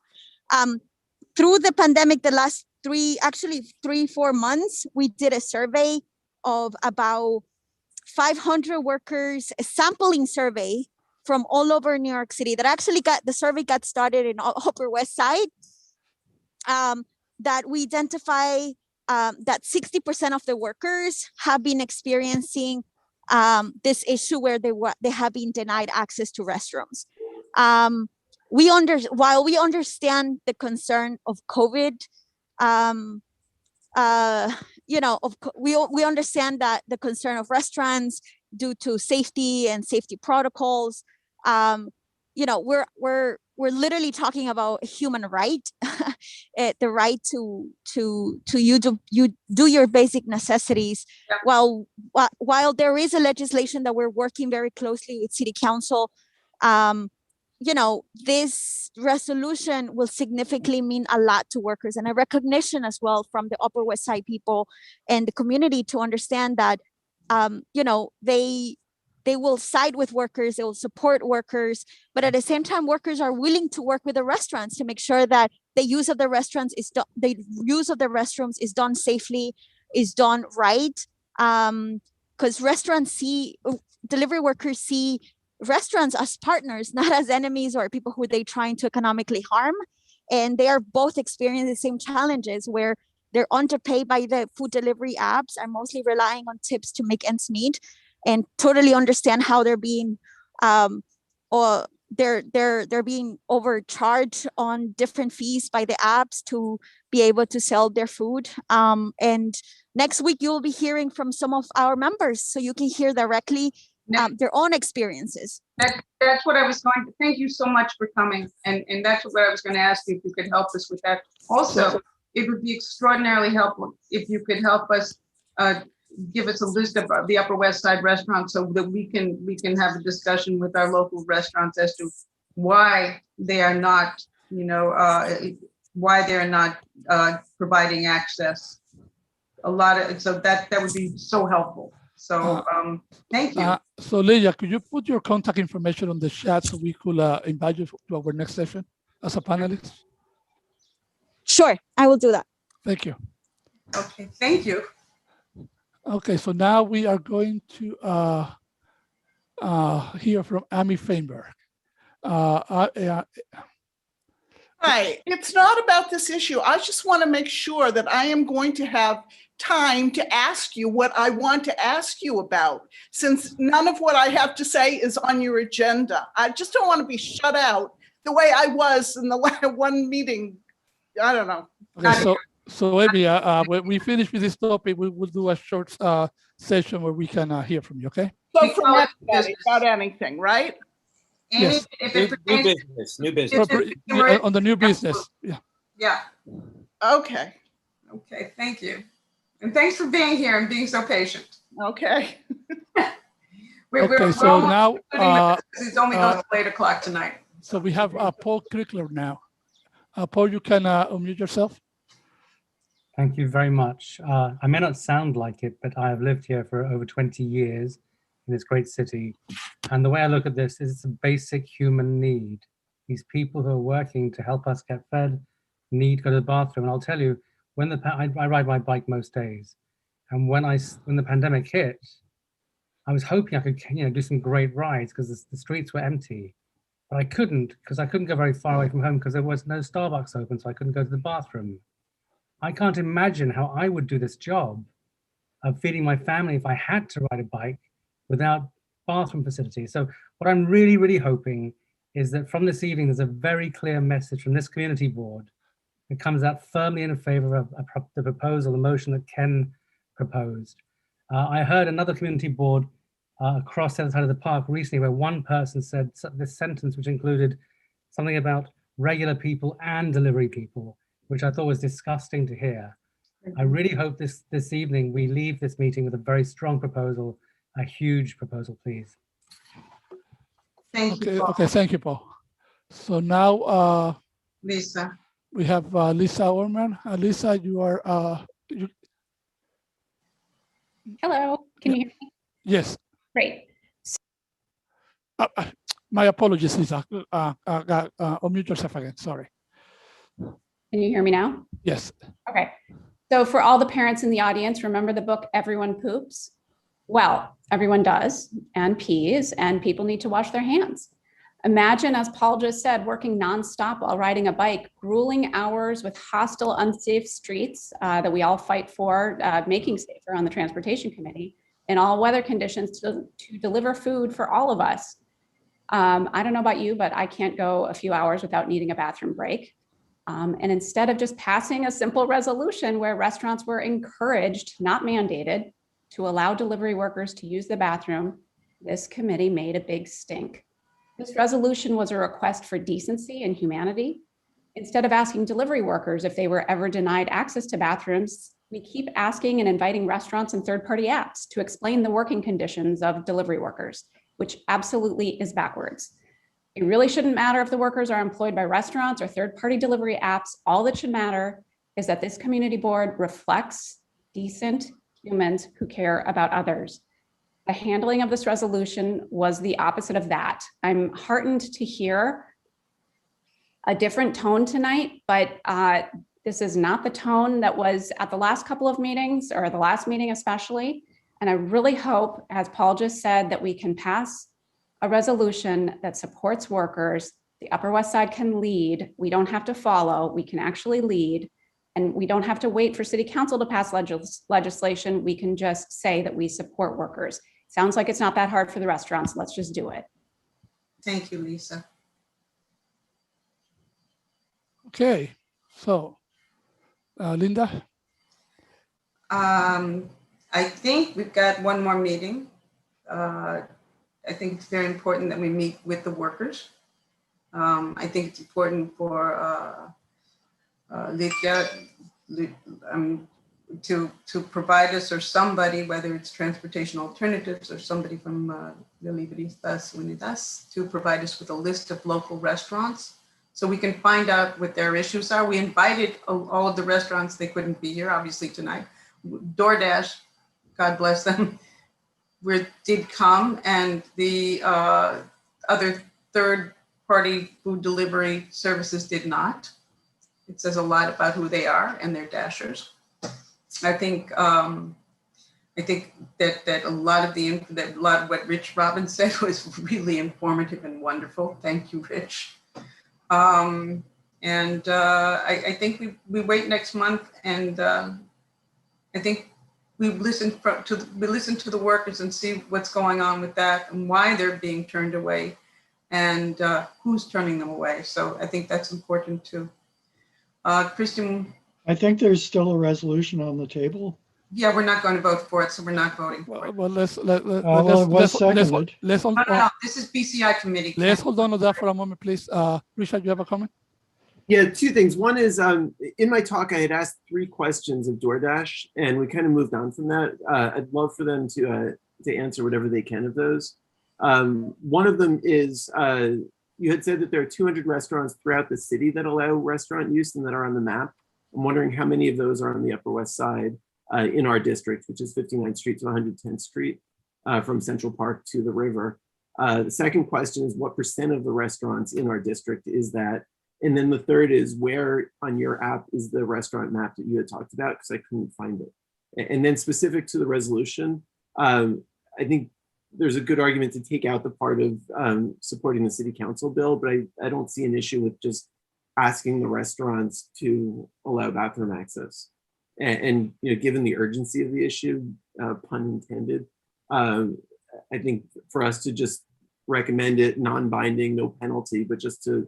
Through the pandemic, the last 3-4 months, we did a survey of about 500 workers, a sampling survey from all over New York City the survey got started in Upper West Side, that we identify that 60% of the workers have been experiencing this issue where they have been denied access to restrooms. While we understand the concern of COVID, we understand that the concern of restaurants due to safety and safety protocols. We're literally talking about a human right, the right to do your basic necessities. Yeah. While there is a legislation that we're working very closely with City Council this resolution will significantly mean a lot to workers, and a recognition as well from the Upper West Side people and the community to understand that, they will side with workers, they will support workers, but at the same time, workers are willing to work with the restaurants to make sure that the use of the restaurants is done, the use of the restrooms is done safely, is done right. Because delivery workers see restaurants as partners, not as enemies or people who they trying to economically harm. And they are both experiencing the same challenges where they're underpaid by the food delivery apps, are mostly relying on tips to make ends meet, and totally understand how they're being or they're being overcharged on different fees by the apps to be able to sell their food. And next week you'll be hearing from some of our members, so you can hear directly their own experiences. That's what I was going to, thank you so much for coming. And that's what I was going to ask you, if you could help us with that. Also, it would be extraordinarily helpful if you could help us give us a list of the Upper West Side restaurants so that we can have a discussion with our local restaurants as to why they are not, providing access. So that would be so helpful. So thank you. So Leah, could you put your contact information on the chat so we could invite you to our next session as a panelist? Sure, I will do that. Thank you. Okay, thank you. Okay, so now we are going to hear from Amy Feinberg. Hi, it's not about this issue. I just want to make sure that I am going to have time to ask you what I want to ask you about, since none of what I have to say is on your agenda. I just don't want to be shut out the way I was in the one meeting. I don't know. Okay, so Amy, when we finish with this topic, we will do a short session where we can hear from you, okay? So from everybody about anything, right? Yes. New business. On the new business, yeah. Yeah. Okay. Okay, thank you. And thanks for being here and being so patient. Okay. Okay, so now it's only goes to 8 o'clock tonight. So we have Paul Crickler now. Paul, you can unmute yourself. Thank you very much. I may not sound like it, but I have lived here for over 20 years in this great city. And the way I look at this is it's a basic human need. These people who are working to help us get fed need to go to the bathroom. And I'll tell you, when I ride my bike most days, and when the pandemic hit, I was hoping I could do some great rides because the streets were empty. But I couldn't, because I couldn't go very far away from home because there was no Starbucks open, so I couldn't go to the bathroom. I can't imagine how I would do this job of feeding my family if I had to ride a bike without bathroom facilities. So what I'm really, really hoping is that from this evening, there's a very clear message from this community board that comes out firmly in favor of the proposal, the motion that Ken proposed. I heard another community board across the other side of the park recently where one person said this sentence, which included something about regular people and delivery people, which I thought was disgusting to hear. I really hope this evening we leave this meeting with a very strong proposal, a huge proposal, please. Thank you, Paul. Okay, thank you, Paul. So now Lisa. We have Lisa Orman. Lisa, you are. Hello, can you hear me? Yes. Great. My apologies, Lisa. Unmute yourself again. Sorry. Can you hear me now? Yes. Okay. So for all the parents in the audience, remember the book Everyone Poops? Well, everyone does and pees, and people need to wash their hands. Imagine, as Paul just said, working nonstop while riding a bike, grueling hours with hostile, unsafe streets that we all fight for, making safer on the Transportation Committee, in all weather conditions to deliver food for all of us. I don't know about you, but I can't go a few hours without needing a bathroom break. And instead of just passing a simple resolution where restaurants were encouraged, not mandated, to allow delivery workers to use the bathroom, this committee made a big stink. This resolution was a request for decency and humanity. Instead of asking delivery workers if they were ever denied access to bathrooms, we keep asking and inviting restaurants and third-party apps to explain the working conditions of delivery workers, which absolutely is backwards. It really shouldn't matter if the workers are employed by restaurants or third-party delivery apps. All that should matter is that this community board reflects decent humans who care about others. The handling of this resolution was the opposite of that. I'm heartened to hear a different tone tonight, but this is not the tone that was at the last couple of meetings, or the last meeting especially. And I really hope, as Paul just said, that we can pass a resolution that supports workers. The Upper West Side can lead. We don't have to follow. We can actually lead. And we don't have to wait for City Council to pass legislation. We can just say that we support workers. Sounds like it's not that hard for the restaurants. Let's just do it. Thank you, Lisa. Okay, so Linda? I think we've got one more meeting. I think it's very important that we meet with the workers. I think it's important for Lydia to provide us, or somebody, whether it's Transportation Alternatives or somebody from the Libristas Unidas, to provide us with a list of local restaurants so we can find out what their issues are. We invited all of the restaurants. They couldn't be here, obviously, tonight. DoorDash, God bless them, did come, and the other third-party food delivery services did not. It says a lot about who they are and their dashers. I think that a lot of what Rich Robbins said was really informative and wonderful. Thank you, Rich. I think we wait next month, and I think we listen to the workers and see what's going on with that and why they're being turned away, and who's turning them away. So I think that's important too. Kristen? I think there's still a resolution on the table. Yeah, we're not going to vote for it, so we're not voting for it. Well, let's seconded. No, this is BCI committee. Let's hold on to that for a moment, please. Richard, you have a comment? Yeah, two things. One is in my talk, I had asked 3 questions of DoorDash, and we kind of moved on from that. I'd love for them to answer whatever they can of those. One of them is you had said that there are 200 restaurants throughout the city that allow restaurant use and that are on the map. I'm wondering how many of those are on the Upper West Side in our district, which is 59th Street to 110th Street, from Central Park to the river. The second question is what % of the restaurants in our district is that? And then the third is where on your app is the restaurant map that you had talked about, because I couldn't find it. And then specific to the resolution, I think there's a good argument to take out the part of supporting the city council bill, but I don't see an issue with just asking the restaurants to allow bathroom access. And you know, given the urgency of the issue, pun intended, I think for us to just recommend it non-binding, no penalty, but just to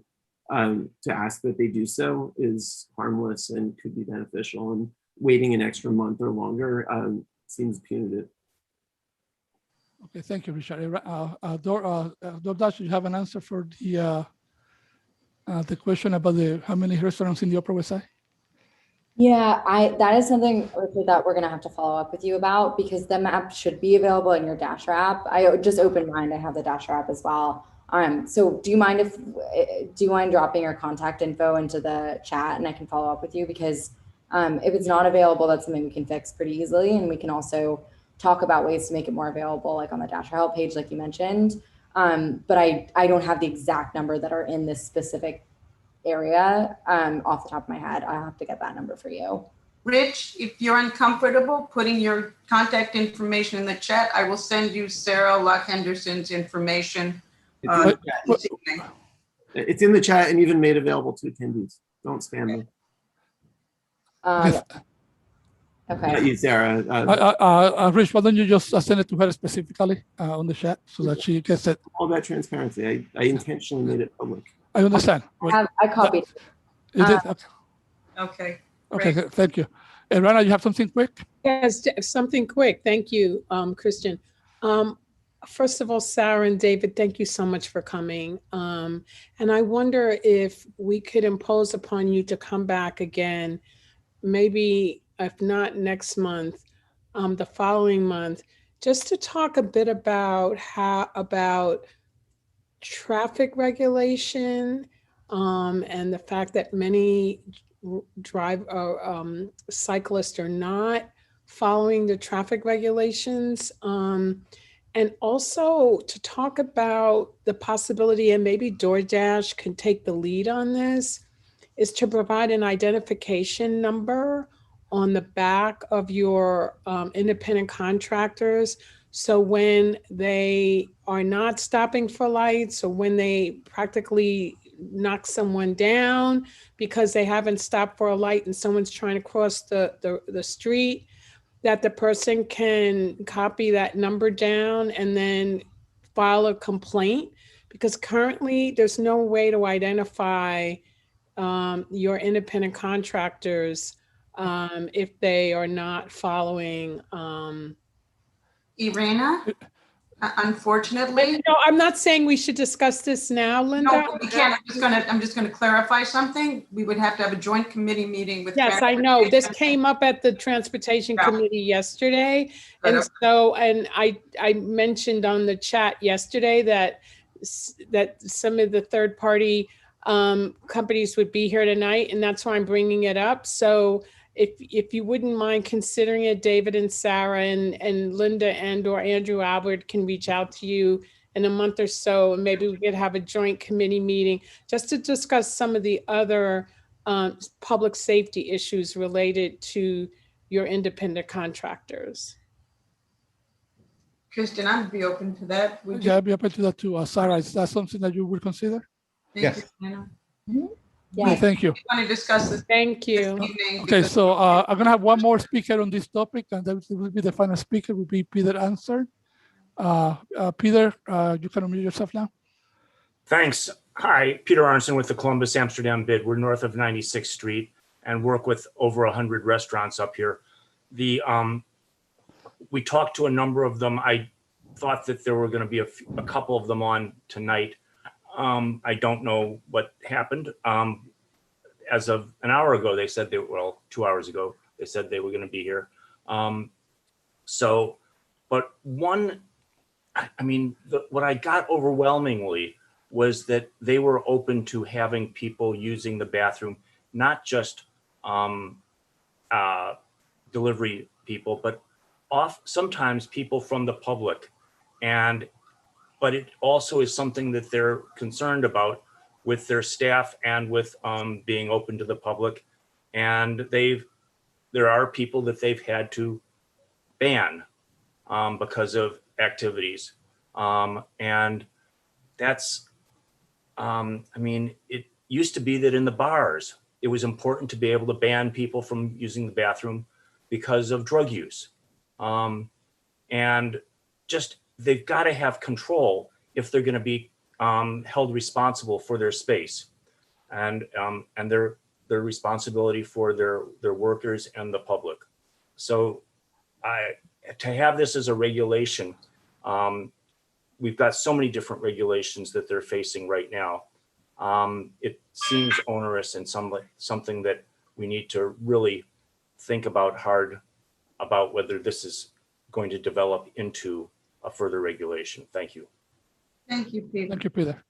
ask that they do so is harmless and could be beneficial. And waiting an extra month or longer seems punitive. Okay, thank you, Richard. DoorDash, you have an answer for the question about how many restaurants in the Upper West Side? Yeah, that is something that we're gonna have to follow up with you about, because the map should be available in your Dasher app. I just opened mine. I have the Dasher app as well. So do you mind dropping your contact info into the chat, and I can follow up with you? Because if it's not available, that's something we can fix pretty easily, and we can also talk about ways to make it more available, like on the Dasher help page, like you mentioned. But I don't have the exact number that are in this specific area off the top of my head. I have to get that number for you. Rich, if you're uncomfortable putting your contact information in the chat, I will send you Sarah Locke Henderson's information. It's in the chat and even made available to attendees. Don't spam me. Okay. Not you, Sarah. Rich, why don't you just send it to her specifically on the chat so that she gets it? All that transparency. I intentionally made it public. I understand. I copied. You did? Okay. Okay, thank you. And Rana, you have something quick? Yes, something quick. Thank you, Christian. First of all, Sarah and David, thank you so much for coming. And I wonder if we could impose upon you to come back again, maybe if not next month, the following month, just to talk a bit about traffic regulation and the fact that many cyclists are not following the traffic regulations. And also to talk about the possibility, and maybe DoorDash can take the lead on this, is to provide an identification number on the back of your independent contractors. So when they are not stopping for lights, or when they practically knock someone down because they haven't stopped for a light and someone's trying to cross the street, that the person can copy that number down and then file a complaint. Because currently there's no way to identify your independent contractors if they are not following. Irena, unfortunately. No, I'm not saying we should discuss this now, Linda. No, we can't. I'm just gonna clarify something. We would have to have a joint committee meeting with. Yes, I know. This came up at the Transportation Committee yesterday. And so, and I mentioned on the chat yesterday that some of the third party companies would be here tonight, and that's why I'm bringing it up. So if you wouldn't mind considering it, David and Sarah and Linda and or Andrew Albert can reach out to you in a month or so, and maybe we could have a joint committee meeting just to discuss some of the other public safety issues related to your independent contractors. Kristen, I'd be open to that. Yeah, I'd be open to that too. Sarah, is that something that you would consider? Thank you, Anna. Okay, thank you. I want to discuss this. Thank you. This evening Okay, because- so I'm gonna have one more speaker on this topic, and that will be the final speaker, will be Peter Answer. Peter, you can unmute yourself now. Thanks. Hi, Peter Arnson with the Columbus Amsterdam bid. We're north of 96th Street and work with over 100 restaurants up here. We talked to a number of them. I thought that there were going to be a couple of them on tonight. I don't know what happened. As of an hour ago, they said 2 hours ago, they said they were going to be here. But one, I mean, what I got overwhelmingly was that they were open to having people using the bathroom, not just delivery people, but sometimes people from the public. But it also is something that they're concerned about with their staff and with being open to the public. And there are people that they've had to ban because of activities. And that's, I mean, it used to be that in the bars, it was important to be able to ban people from using the bathroom because of drug use. And just, they've got to have control if they're going to be held responsible for their space and their responsibility for their workers and the public. So to have this as a regulation, we've got so many different regulations that they're facing right now. It seems onerous and something that we need to really think about hard about whether this is going to develop into a further regulation. Thank you. Thank you, Peter. Thank you, Peter.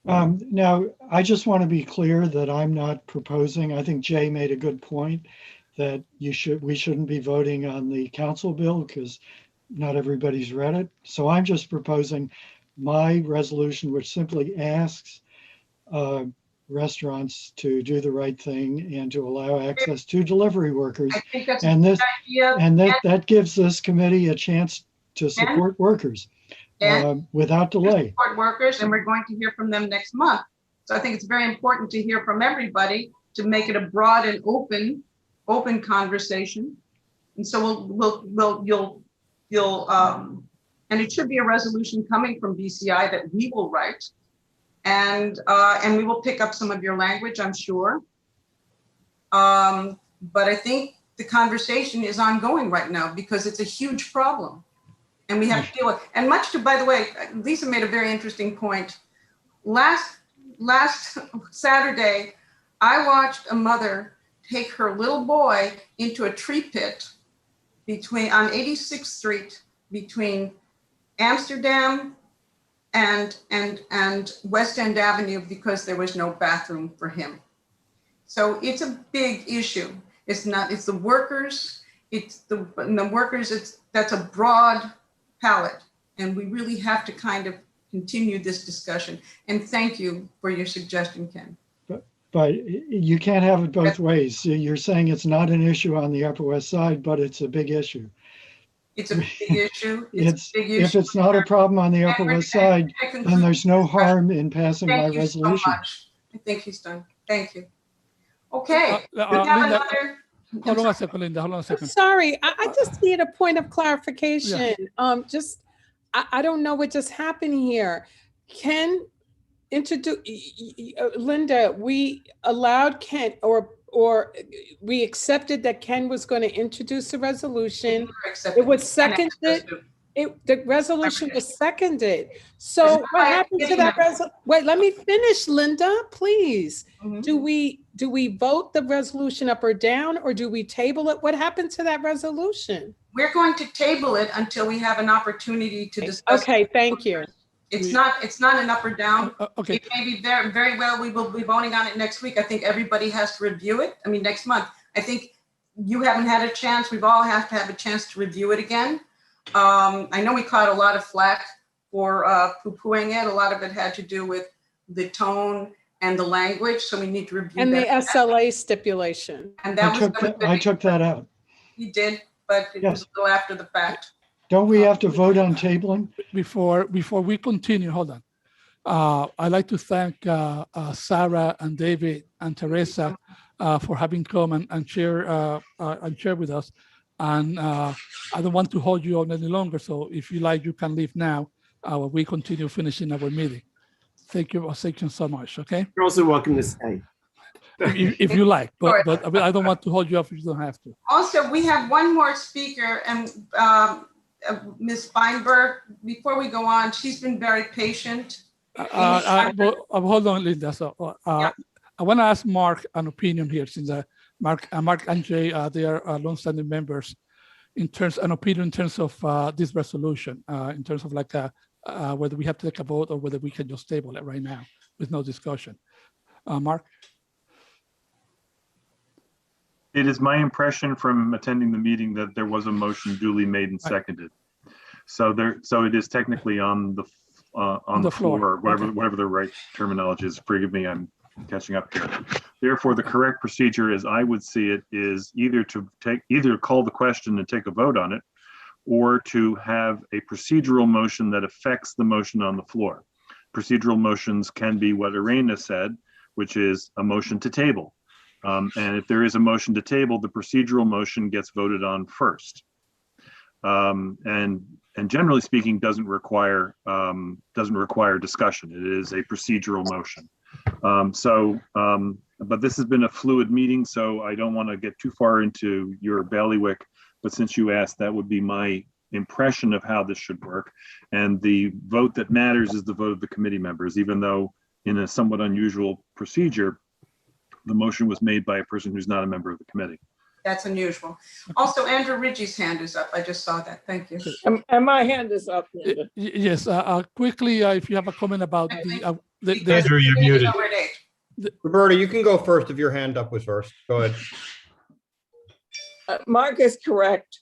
Now, I just want to be clear that I'm not proposing. I think Jay made a good point that we shouldn't be voting on the council bill because not everybody's read it. So I'm just proposing my resolution, which simply asks restaurants to do the right thing and to allow access to delivery workers. I think that's And a this, good idea. and that gives this committee a chance to support workers without delay. Support workers, and we're going to hear from them next month. So I think it's very important to hear from everybody to make it a broad and open conversation. And so you'll and it should be a resolution coming from BCI that we will write, and we will pick up some of your language, I'm sure. But I think the conversation is ongoing right now because it's a huge problem. And we have to deal with, and much to, by the way, Lisa made a very interesting point. Last Saturday, I watched a mother take her little boy into a tree pit on 86th Street between Amsterdam and West End Avenue because there was no bathroom for him. So it's a big issue. It's the workers, that's a broad palette. And we really have to kind of continue this discussion. And thank you for your suggestion, Ken. But you can't have it both ways. You're saying it's not an issue on the Upper West Side, but it's a big issue. It's a big issue. It's a big issue. If it's not a problem on the Upper West Side, then there's no harm in passing my Thank you resolution. so much. I think he's done. Thank you. Okay. We have Linda, another. hold on a second, Linda. Hold on a I'm second. sorry, I just need a point of clarification. I don't know what just happened here. Ken introduce Linda, we allowed Ken or we accepted that Ken was going to introduce the resolution. It was seconded. The resolution was seconded. So what happened to that resolution? Wait, let me finish, Linda, please. Do we vote the resolution up or down, or do we table it? What happened to that resolution? We're going to table it until we have an opportunity to discuss. Okay, thank you. It's not an up or down. Okay. It may be very well, we will be voting on it next week. I think everybody has to review it. I mean, next month. I think you haven't had a chance. We've all have to have a chance to review it again. I know we caught a lot of flack for poo-pooing it. A lot of it had to do with the tone and the language. So we need to review And that. the SLA stipulation. And that I took that out. You did, but it was still after the fact. Don't we have to vote on tabling? Before we continue, hold on. I'd like to thank Sarah and David and Teresa for having come and share with us. And I don't want to hold you on any longer. So if you like, you can leave now. We continue finishing our meeting. Thank you so much. Okay. You're also welcome to stay. If you like, but I don't want to hold you up if you don't have to. Also, we have one more speaker, and Ms. Feinberg, before we go on, she's been very patient. Hold on, Linda. So I want to ask Mark an opinion here, since Mark and Jay, they are longstanding members, in terms of this resolution, in terms of like whether we have to take a vote or whether we can just table it right now with no discussion. Mark? It is my impression from attending the meeting that there was a motion duly made and seconded. So it is technically on the floor, whatever the right terminology is. Forgive me, I'm catching up here. Therefore, the correct procedure, as I would see it, is either call the question and take a vote on it, or to have a procedural motion that affects the motion on the floor. Procedural motions can be what Irena said, which is a motion to table. And if there is a motion to table, the procedural motion gets voted on first. And generally speaking, doesn't require discussion. It is a procedural motion. But this has been a fluid meeting, so I don't want to get too far into your bailiwick. But since you asked, that would be my impression of how this should work. And the vote that matters is the vote of the committee members, even though in a somewhat unusual procedure, the motion was made by a person who's not a member of the committee. That's unusual. Also, Andrew Ridgey's hand is up. I just saw that. Thank you. And my hand is up. Linda. Yes, quickly, if you have a comment about the Andrew, you're muted. Roberta, you can go first if your hand up was first. Go ahead. Mark is correct.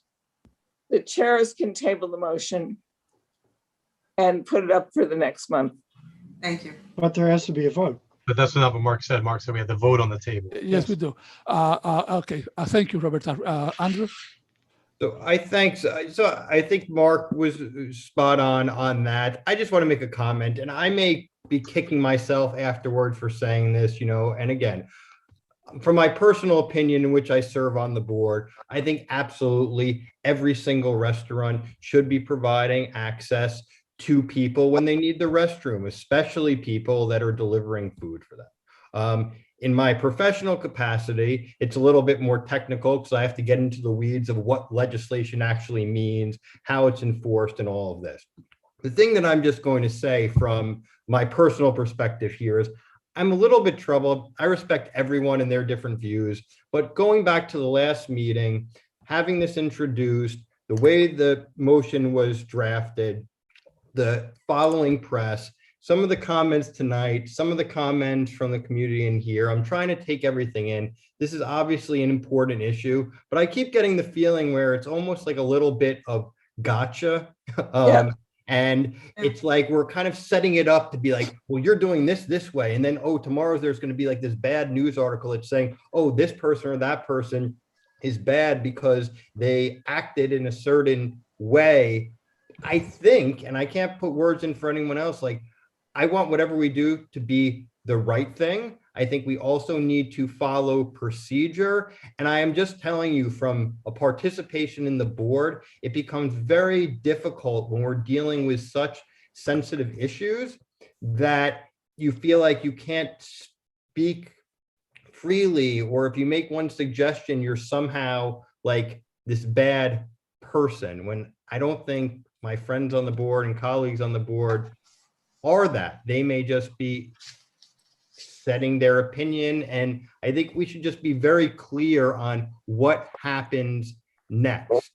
The chairs can table the motion and put it up for the next month. Thank you. But there has to be a vote. But that's not what Mark said. Mark said we had to vote on the table. Yes, we do. Okay, thank you, Roberta. Andrew? So I think Mark was spot on that. I just want to make a comment, and I may be kicking myself afterward for saying this, and again, from my personal opinion, in which I serve on the board, I think absolutely every single restaurant should be providing access to people when they need the restroom, especially people that are delivering food for them. In my professional capacity, it's a little bit more technical because I have to get into the weeds of what legislation actually means, how it's enforced, and all of this. The thing that I'm just going to say from my personal perspective here is I'm a little bit troubled. I respect everyone and their different views, but going back to the last meeting, having this introduced, the way the motion was drafted, the following press, some of the comments tonight, some of the comments from the community in here. I'm trying to take everything in. This is obviously an important issue, but I keep getting the feeling where it's almost like a little bit of gotcha. And it's like we're kind of setting it up to be like, well, you're doing this way. And then, oh, tomorrow there's going to be like this bad news article that's saying, oh, this person or that person is bad because they acted in a certain way. I think, and I can't put words in for anyone else, like I want whatever we do to be the right thing. I think we also need to follow procedure. And I am just telling you from a participation in the board, it becomes very difficult when we're dealing with such sensitive issues that you feel like you can't speak freely, or if you make one suggestion, you're somehow like this bad person, when I don't think my friends on the board and colleagues on the board are that. They may just be setting their opinion, and I think we should just be very clear on what happens next.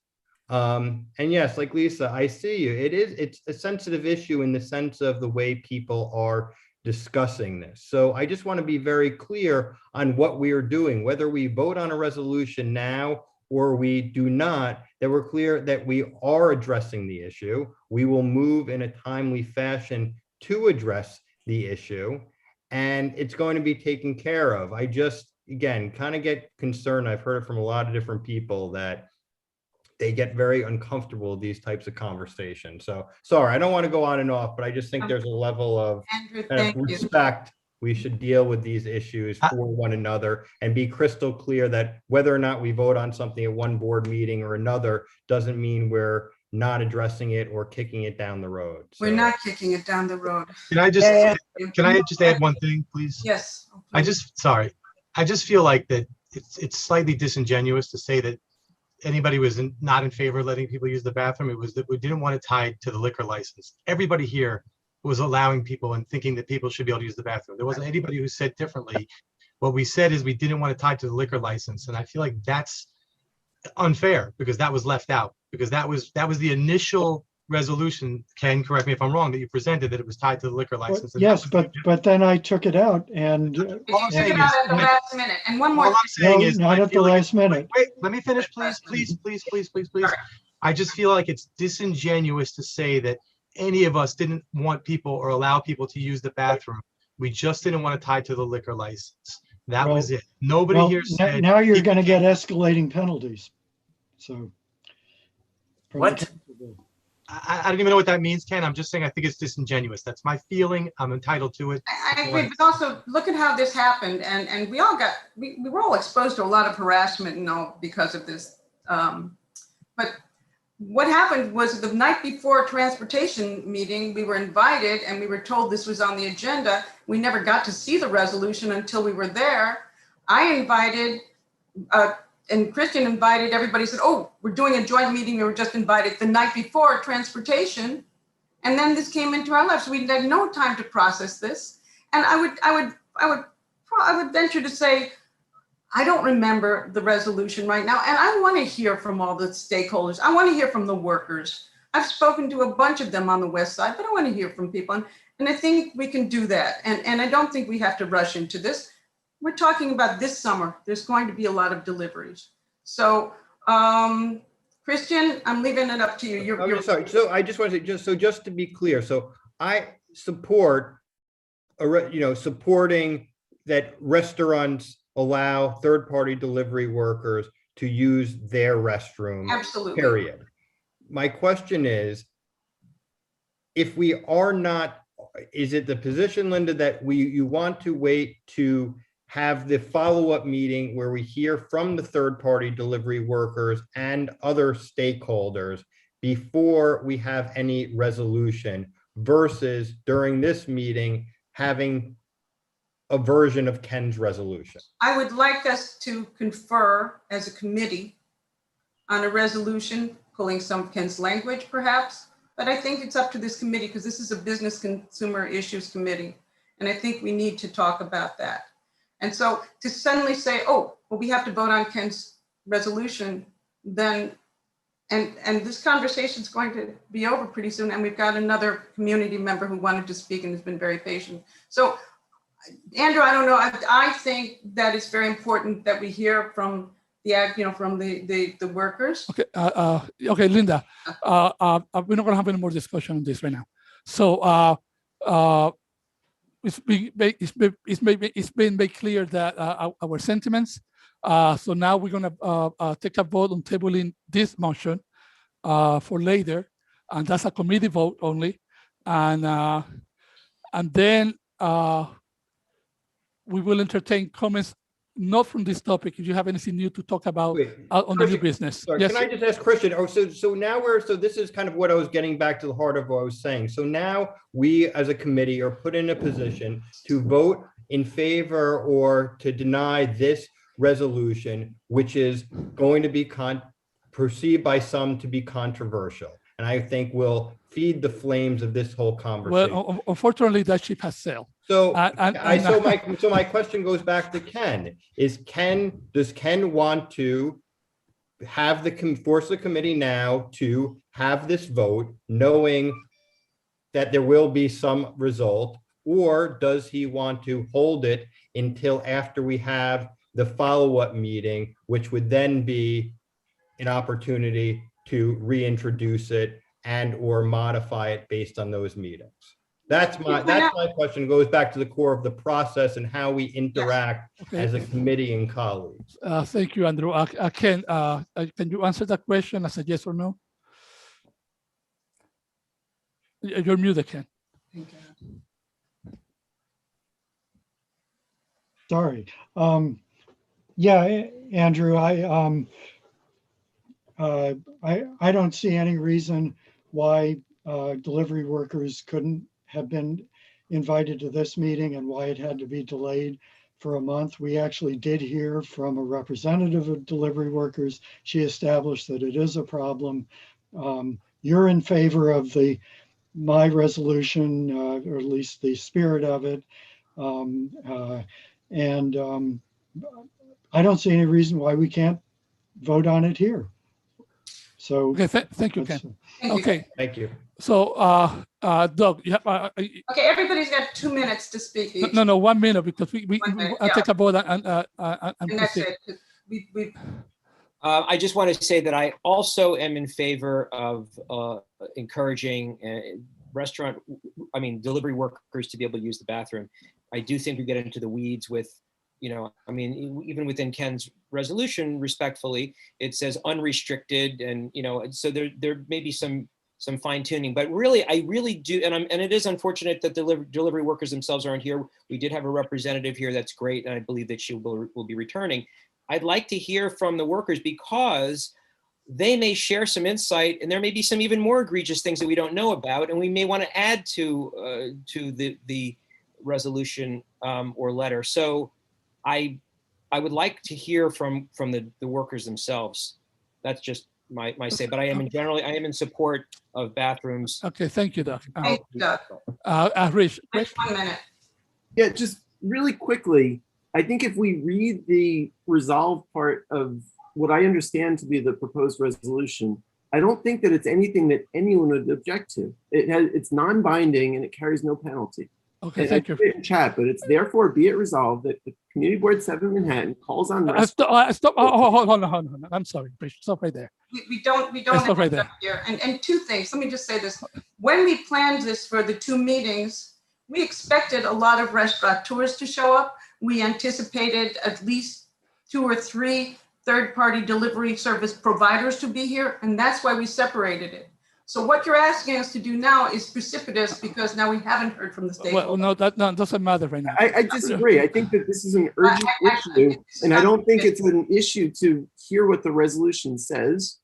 And yes, like Lisa, I see you. It's a sensitive issue in the sense of the way people are discussing this. So I just want to be very clear on what we are doing, whether we vote on a resolution now or we do not, that we're clear that we are addressing the issue. We will move in a timely fashion to address the issue, and it's going to be taken care of. I just, again, kind of get concerned. I've heard it from a lot of different people that they get very uncomfortable with these types of conversations. So sorry, I don't want to go on and off, but I just think there's a level of Andrew, kind of thank you. respect. We should deal with these issues for one another and be crystal clear that whether or not we vote on something at one board meeting or another doesn't mean we're not addressing it or kicking it down the road. We're not kicking it down the road. Can I just add one thing, please? Yes. I just feel like that it's slightly disingenuous to say that anybody was not in favor of letting people use the bathroom. It was that we didn't want it tied to the liquor license. Everybody here was allowing people and thinking that people should be able to use the bathroom. There wasn't anybody who said differently. What we said is we didn't want it tied to the liquor license. And I feel like that's unfair because that was left out, because that was the initial resolution. Ken, correct me if I'm wrong, that you presented that it was tied to the liquor license. And yes, but then I took it out and. You took it out at the last minute. And one more all I'm saying is, not at the last minute. Wait, let me finish, please. I just feel like it's disingenuous to say that any of us didn't want people or allow people to use the bathroom. We just didn't want to tie to the liquor license. That was it. Nobody here said. Now you're going to get escalating penalties. So. What? I don't even know what that means, Ken. I'm just saying I think it's disingenuous. That's my feeling. I'm entitled to it. I agree, but also look at how this happened, and we all we were all exposed to a lot of harassment and all because of this. But what happened was the night before transportation meeting, we were invited and we were told this was on the agenda. We never got to see the resolution until we were there. I invited, and Christian invited, everybody said, oh, we're doing a joint meeting. We were just invited the night before transportation. And then this came into our lives. So we had no time to process this. And I would venture to say, I don't remember the resolution right now. And I want to hear from all the stakeholders. I want to hear from the workers. I've spoken to a bunch of them on the West Side, but I want to hear from people. And I think we can do that. And I don't think we have to rush into this. We're talking about this summer. There's going to be a lot of deliveries. So, Christian, I'm leaving it up to you. You're sorry. So I just want to say, just to be clear. So I support, supporting that restaurants allow third-party delivery workers to use their restroom. Absolutely. Period. My question is, if we are not, is it the position, Linda, that you want to wait to have the follow-up meeting where we hear from the third-party delivery workers and other stakeholders before we have any resolution, versus during this meeting having a version of Ken's resolution? I would like us to confer as a committee on a resolution, pulling some of Ken's language perhaps, but I think it's up to this committee because this is a business consumer issues committee. And I think we need to talk about that. And so to suddenly say, oh, well, we have to vote on Ken's resolution, then And this conversation is going to be over pretty soon. And we've got another community member who wanted to speak and has been very patient. So Andrew, I don't know. I think that it's very important that we hear from from the workers. Okay, okay, Linda. We're not gonna have any more discussion on this right now. So it's been made clear that our sentiments. So now we're gonna take a vote on tabling this motion for later, and that's a committee vote only, and then we will entertain comments not from this topic. If you have anything new to talk about on the new business. Sorry, Yes. can I just ask Christian? Oh, so now so this is kind of what I was getting back to the heart of what I was saying. So now we as a committee are put in a position to vote in favor or to deny this resolution, which is going to be perceived by some to be controversial. And I think will feed the flames of this whole conversation. Well, unfortunately, that ship has sailed. So, so my question goes back to Ken. Does Ken want to have force the committee now to have this vote, knowing that there will be some result, or does he want to hold it until after we have the follow-up meeting, which would then be an opportunity to reintroduce it and or modify it based on those meetings? That's my question. It goes back to the core of the process and how we interact as a committee and colleagues. Thank you, Andrew. Ken, can you answer that question as a yes or no? You're muted, Ken. Sorry. Yeah, Andrew, I don't see any reason why delivery workers couldn't have been invited to this meeting and why it had to be delayed for a month. We actually did hear from a representative of delivery workers. She established that it is a problem. You're in favor of my resolution, or at least the spirit of it. I don't see any reason why we can't vote on it here. So okay, thank you, Ken. Okay, thank you. So, Doug, you have, okay, everybody's got 2 minutes to speak each. No, 1 minute because we take a vote and that's proceed. it. I just want to say that I also am in favor of encouraging delivery workers to be able to use the bathroom. I do think we get into the weeds with, even within Ken's resolution, respectfully, it says unrestricted, and so there may be some fine tuning, but really, I really do, and it is unfortunate that delivery workers themselves aren't here. We did have a representative here. That's great, and I believe that she will be returning. I'd like to hear from the workers because they may share some insight, and there may be some even more egregious things that we don't know about, and we may want to add to the resolution or letter. So I would like to hear from the workers themselves. That's just my say, but I am in support of bathrooms. Okay, thank you, Doug. Thank you, Doug. Rich. 1 minute. Yeah, just really quickly, I think if we read the resolve part of what I understand to be the proposed resolution, I don't think that it's anything that anyone would object to. It's non-binding and it carries no penalty. Okay, thank you. In chat, but it's therefore be it resolved that the Community Board 7 Manhattan calls on. Stop. Hold on. I'm sorry. Stop right there. We don't stop right there. Here. And 2 things. Let me just say this. When we planned this for the 2 meetings, we expected a lot of restaurateurs to show up. We anticipated at least 2 or 3 third-party delivery service providers to be here, and that's why we separated it. So what you're asking us to do now is precipitous because now we haven't heard from the state. Well, no, that doesn't matter right now. I disagree. I think that this is an urgent issue, and I don't think it's an issue to hear what the resolution says.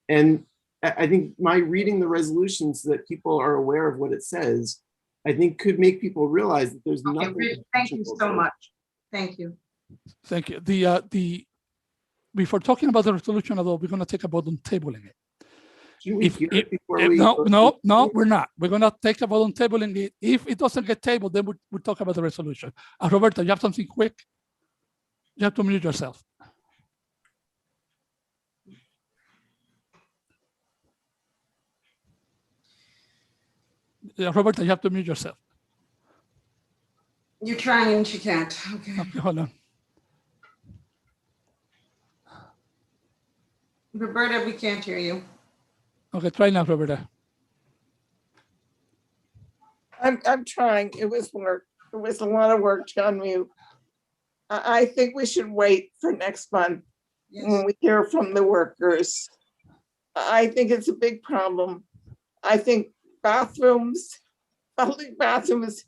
And I think my reading the resolution so that people are aware of what it says, I think could make people realize that there's nothing. Rich, thank you so much. Thank you. Thank you. Before talking about the resolution, although we're going to take a vote on tabling it. No, we're not. We're going to take a vote on tabling it. If it doesn't get tabled, then we'll talk about the resolution. Roberta, you have something quick? You have to mute yourself. Roberta, you have to mute yourself. You're trying and she can't. Okay. Okay, hold on. Roberta, we can't hear you. Okay, try now, Roberta. I'm trying. It was work. It was a lot of work to unmute. I think we should wait for next month when we hear from the workers. I think it's a big problem. I think bathrooms, public bathrooms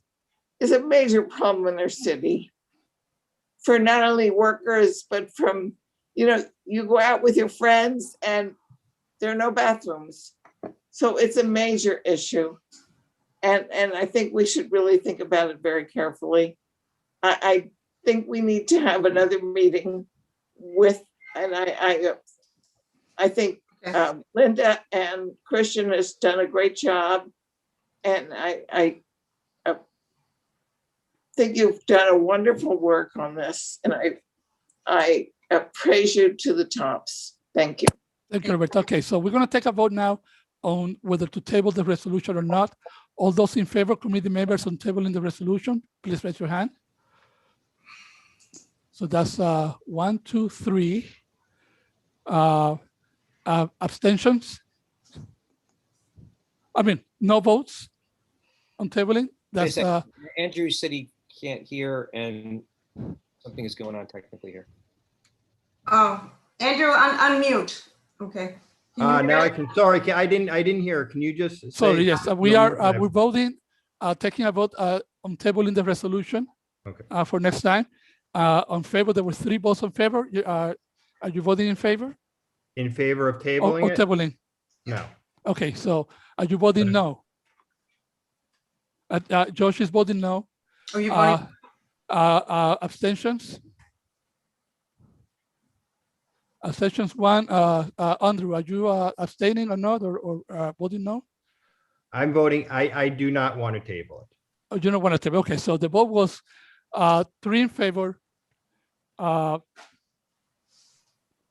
is a major problem in our city for not only workers, but from, you know, you go out with your friends and there are no bathrooms. So it's a major issue. And I think we should really think about it very carefully. I think we need to have another meeting with, and I think Linda and Christian has done a great job. And I think you've done a wonderful work on this. And I praise you to the tops. Thank you. Thank you, Roberta. Okay, so we're going to take a vote now on whether to table the resolution or not. All those in favor, committee members on tabling the resolution, please raise your hand. So that's 1, 2, 3. Abstentions? I mean, no votes on tabling? That's Andrew said he can't hear and something is going on technically here. Oh, Andrew, unmute. Okay. Now I can, sorry, I didn't hear. Can you just say? Sorry, yes, we are, we're voting, taking a vote on tabling the resolution for next time. On favor, there were 3 votes in favor. Are you voting in favor? In favor of tabling or tabling? No. Okay, so are you voting no? Josh is voting no. Are you voting? Abstentions? Abstentions 1. Andrew, are you abstaining or not, or voting no? I'm voting, I do not want to table it. Oh, you don't want to table. Okay, so the vote was 3 in favor.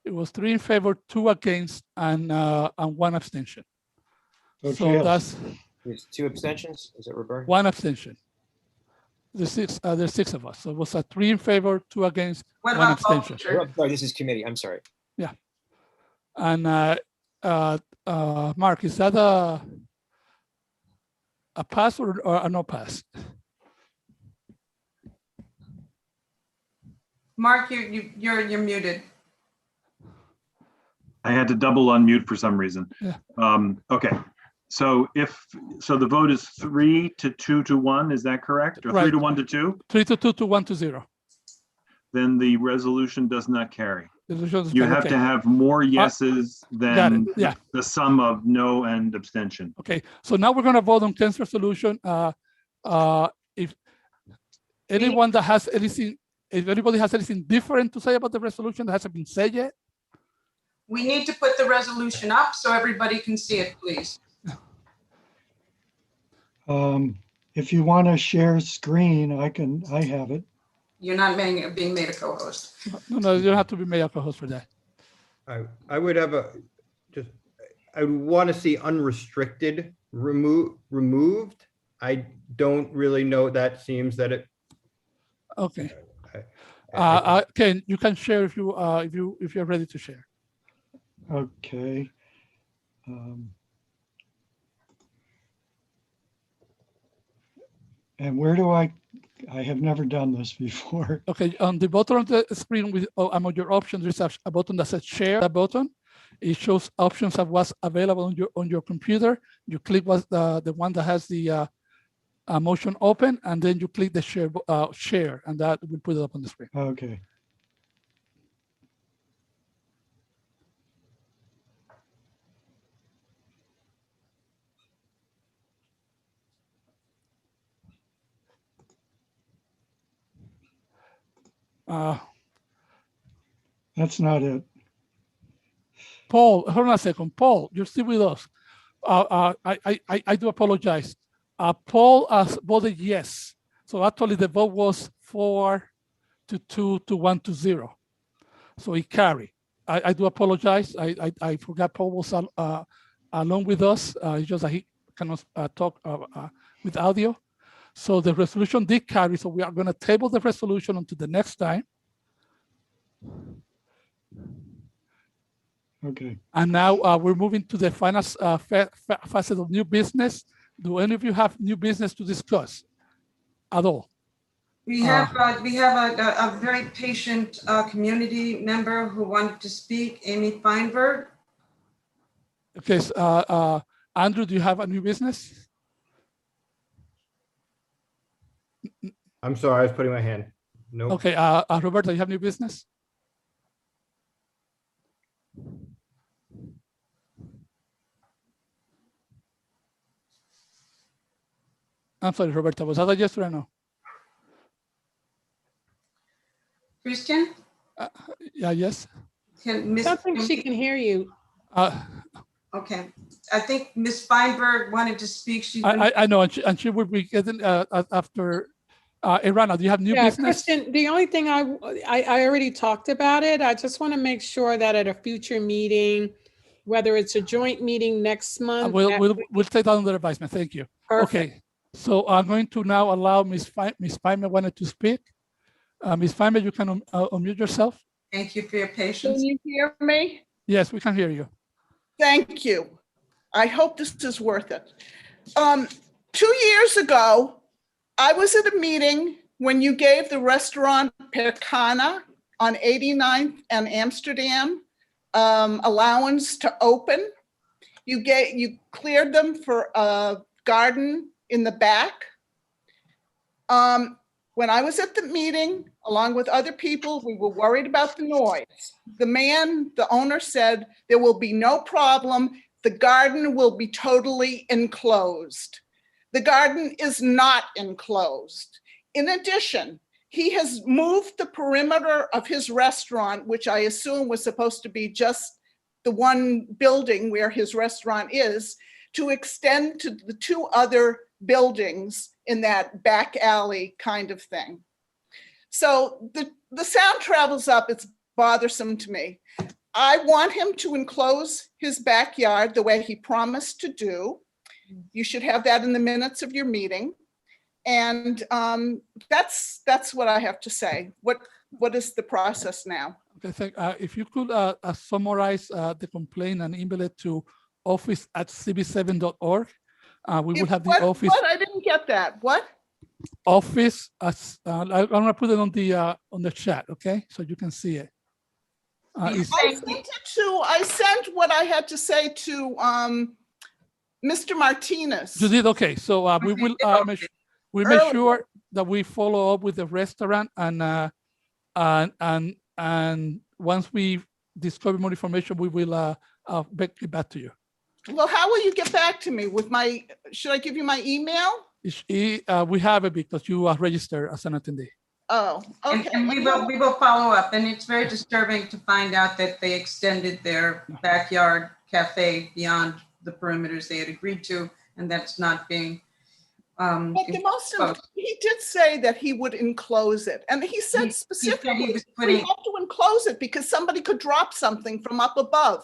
It was 3 in favor, 2 against, and 1 abstention. So So that's There's 2 abstentions. Is it Roberta? 1 abstention. There's 6 of us. So it was a 3 in favor, 2 against, What 1 about abstention. Oh, sorry, this is committee. I'm sorry. Yeah. And Mark, is that a pass or a no pass? Mark, you're muted. I had to double unmute for some reason. Yeah. Okay. So so the vote is 3 to 2 to 1, is that correct? Or 3 to 1 to 2? 3 to 2 to 1 to 0. Then the resolution does not carry. You You have to have more yeses than Yeah. the sum of no and abstention. Okay, so now we're going to vote on Ken's resolution. If anyone that has anything, if anybody has anything different to say about the resolution that hasn't been said yet. We need to put the resolution up so everybody can see it, please. If you want to share screen, I have it. You're not being made a co-host. No, you don't have to be made a co-host for that. I would have I would want to see unrestricted removed. I don't really know. That seems that it. Okay. Ken, you can share if you're ready to share. Okay. And where do I have never done this before. Okay, on the bottom of the screen with among your options, there's a button that says share. That button, it shows options of what's available on your computer. You click what's the one that has the motion open, and then you click the share, and that will put it up on the screen. Okay. That's not it. Paul, hold on a second. Paul, you're still with us. I do apologize. Paul voted yes. So actually the vote was 4 to 2 to 1 to 0. So he carried. I do apologize. I forgot Paul was along with us. It's just that he cannot talk with audio. So the resolution did carry. So we are going to table the resolution until the next time. Okay. And now we're moving to the final facet of new business. Do any of you have new business to discuss at all? We have a very patient community member who wanted to speak, Amy Feinberg. Okay, Andrew, do you have a new business? I'm sorry, I was putting my hand. No. Okay, Roberta, you have new business? I'm sorry, Roberta, was that a yes or a no? Christian? Yeah, yes. I don't think she can hear you. Okay, I think Ms. Feinberg wanted to speak. She's I know, and she will be getting after. Irana, do you have new business? Christian, the only thing I already talked about it. I just want to make sure that at a future meeting, whether it's a joint meeting next month. We'll take that under advisement. Thank you. Perfect. Okay, so I'm going to now allow Ms. Feinberg wanted to speak. Ms. Feinberg, you can unmute yourself. Thank you for your patience. Can you hear me? Yes, we can hear you. Thank you. I hope this is worth it. 2 years ago, I was at a meeting when you gave the restaurant Percana on 89th and Amsterdam allowance to open. You cleared them for a garden in the back. When I was at the meeting, along with other people, we were worried about the noise. The owner said, there will be no problem. The garden will be totally enclosed. The garden is not enclosed. In addition, he has moved the perimeter of his restaurant, which I assume was supposed to be just the one building where his restaurant is, to extend to the 2 other buildings in that back alley kind of thing. So the sound travels up, it's bothersome to me. I want him to enclose his backyard the way he promised to do. You should have that in the minutes of your meeting. And that's what I have to say. What is the process now? Okay, if you could summarize the complaint and email it to office@cb7.org. We will have the office. What? I didn't get that. What? Office. I'm gonna put it on the chat, okay, so you can see it. I sent what I had to say to Mr. Martinez. You did, okay. So we will make sure that we follow up with the restaurant and once we discover more information, we will get back to you. Well, how will you get back to me with should I give you my email? We have it because you are registered as an attendee. Oh, okay. And we will follow up. And it's very disturbing to find out that they extended their backyard cafe beyond the perimeters they had agreed to, and that's not being. But the most he did say that he would enclose it, and he said specifically we have to enclose it because somebody could drop something from up above,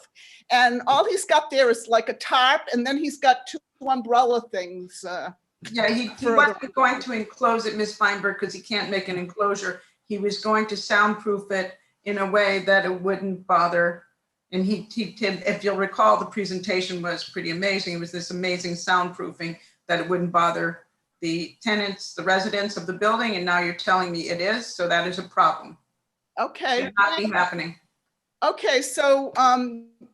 and all he's got there is like a tarp, and then he's got 2 umbrella things. Yeah, he wasn't going to enclose it, Ms. Feinberg, because he can't make an enclosure. He was going to soundproof it in a way that it wouldn't bother. And if you'll recall, the presentation was pretty amazing. It was this amazing soundproofing that it wouldn't bother the tenants, the residents of the building. And now you're telling me it is, so that is a problem. Okay. It should not be happening. Okay, so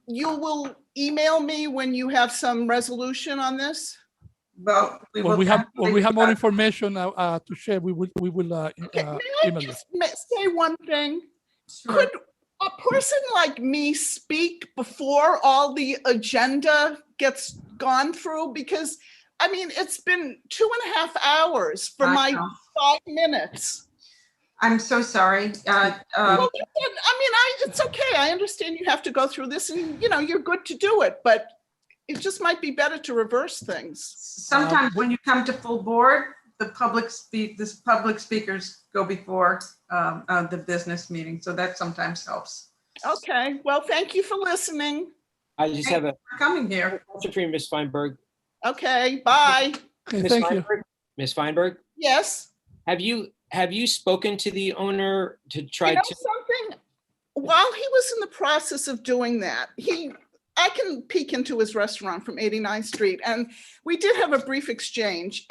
you will email me when you have some resolution on this? Well, when we have more information to share, we will email you. Say one thing. Sure. Could a person like me speak before all the agenda gets gone through? Because I mean, it's been 2.5 hours for my 5 minutes. I'm so sorry. Well, I mean, it's okay. I understand you have to go through this, and you're good to do it, but it just might be better to reverse things. Sometimes when you come to full board, the public speakers go before the business meeting, so that sometimes helps. Okay. Well, thank you for listening. I just have a coming here. question for you, Ms. Feinberg. Okay, bye. Okay, Ms. thank you. Feinberg? Ms. Feinberg, Yes. have you spoken to the owner to try You know to? something? While he was in the process of doing that, I can peek into his restaurant from 89th Street, and we did have a brief exchange.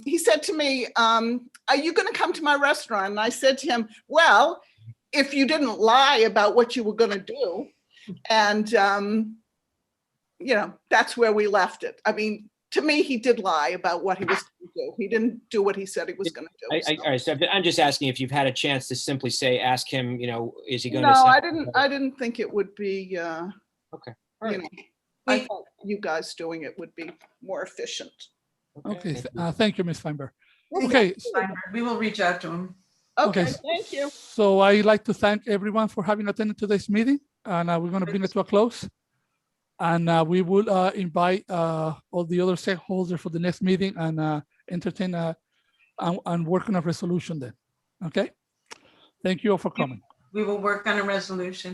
He said to me, are you going to come to my restaurant? And I said to him, well, if you didn't lie about what you were going to do. And, you know, that's where we left it. I mean, to me, he did lie about what he was going to do. He didn't do what he said he was going to do. All right, so I'm just asking if you've had a chance to simply ask him, you know, is he going to? No, I didn't think it would be, okay. You know, I thought you guys doing it would be more efficient. Okay, thank you, Ms. Feinberg. Thank Okay. We will reach out to him. Okay, thank you. So I'd like to thank everyone for having attended today's meeting, and we're going to bring it to a close. And we will invite all the other stakeholders for the next meeting and entertain and work on a resolution then. Okay? Thank you all for coming. We will work on a resolution.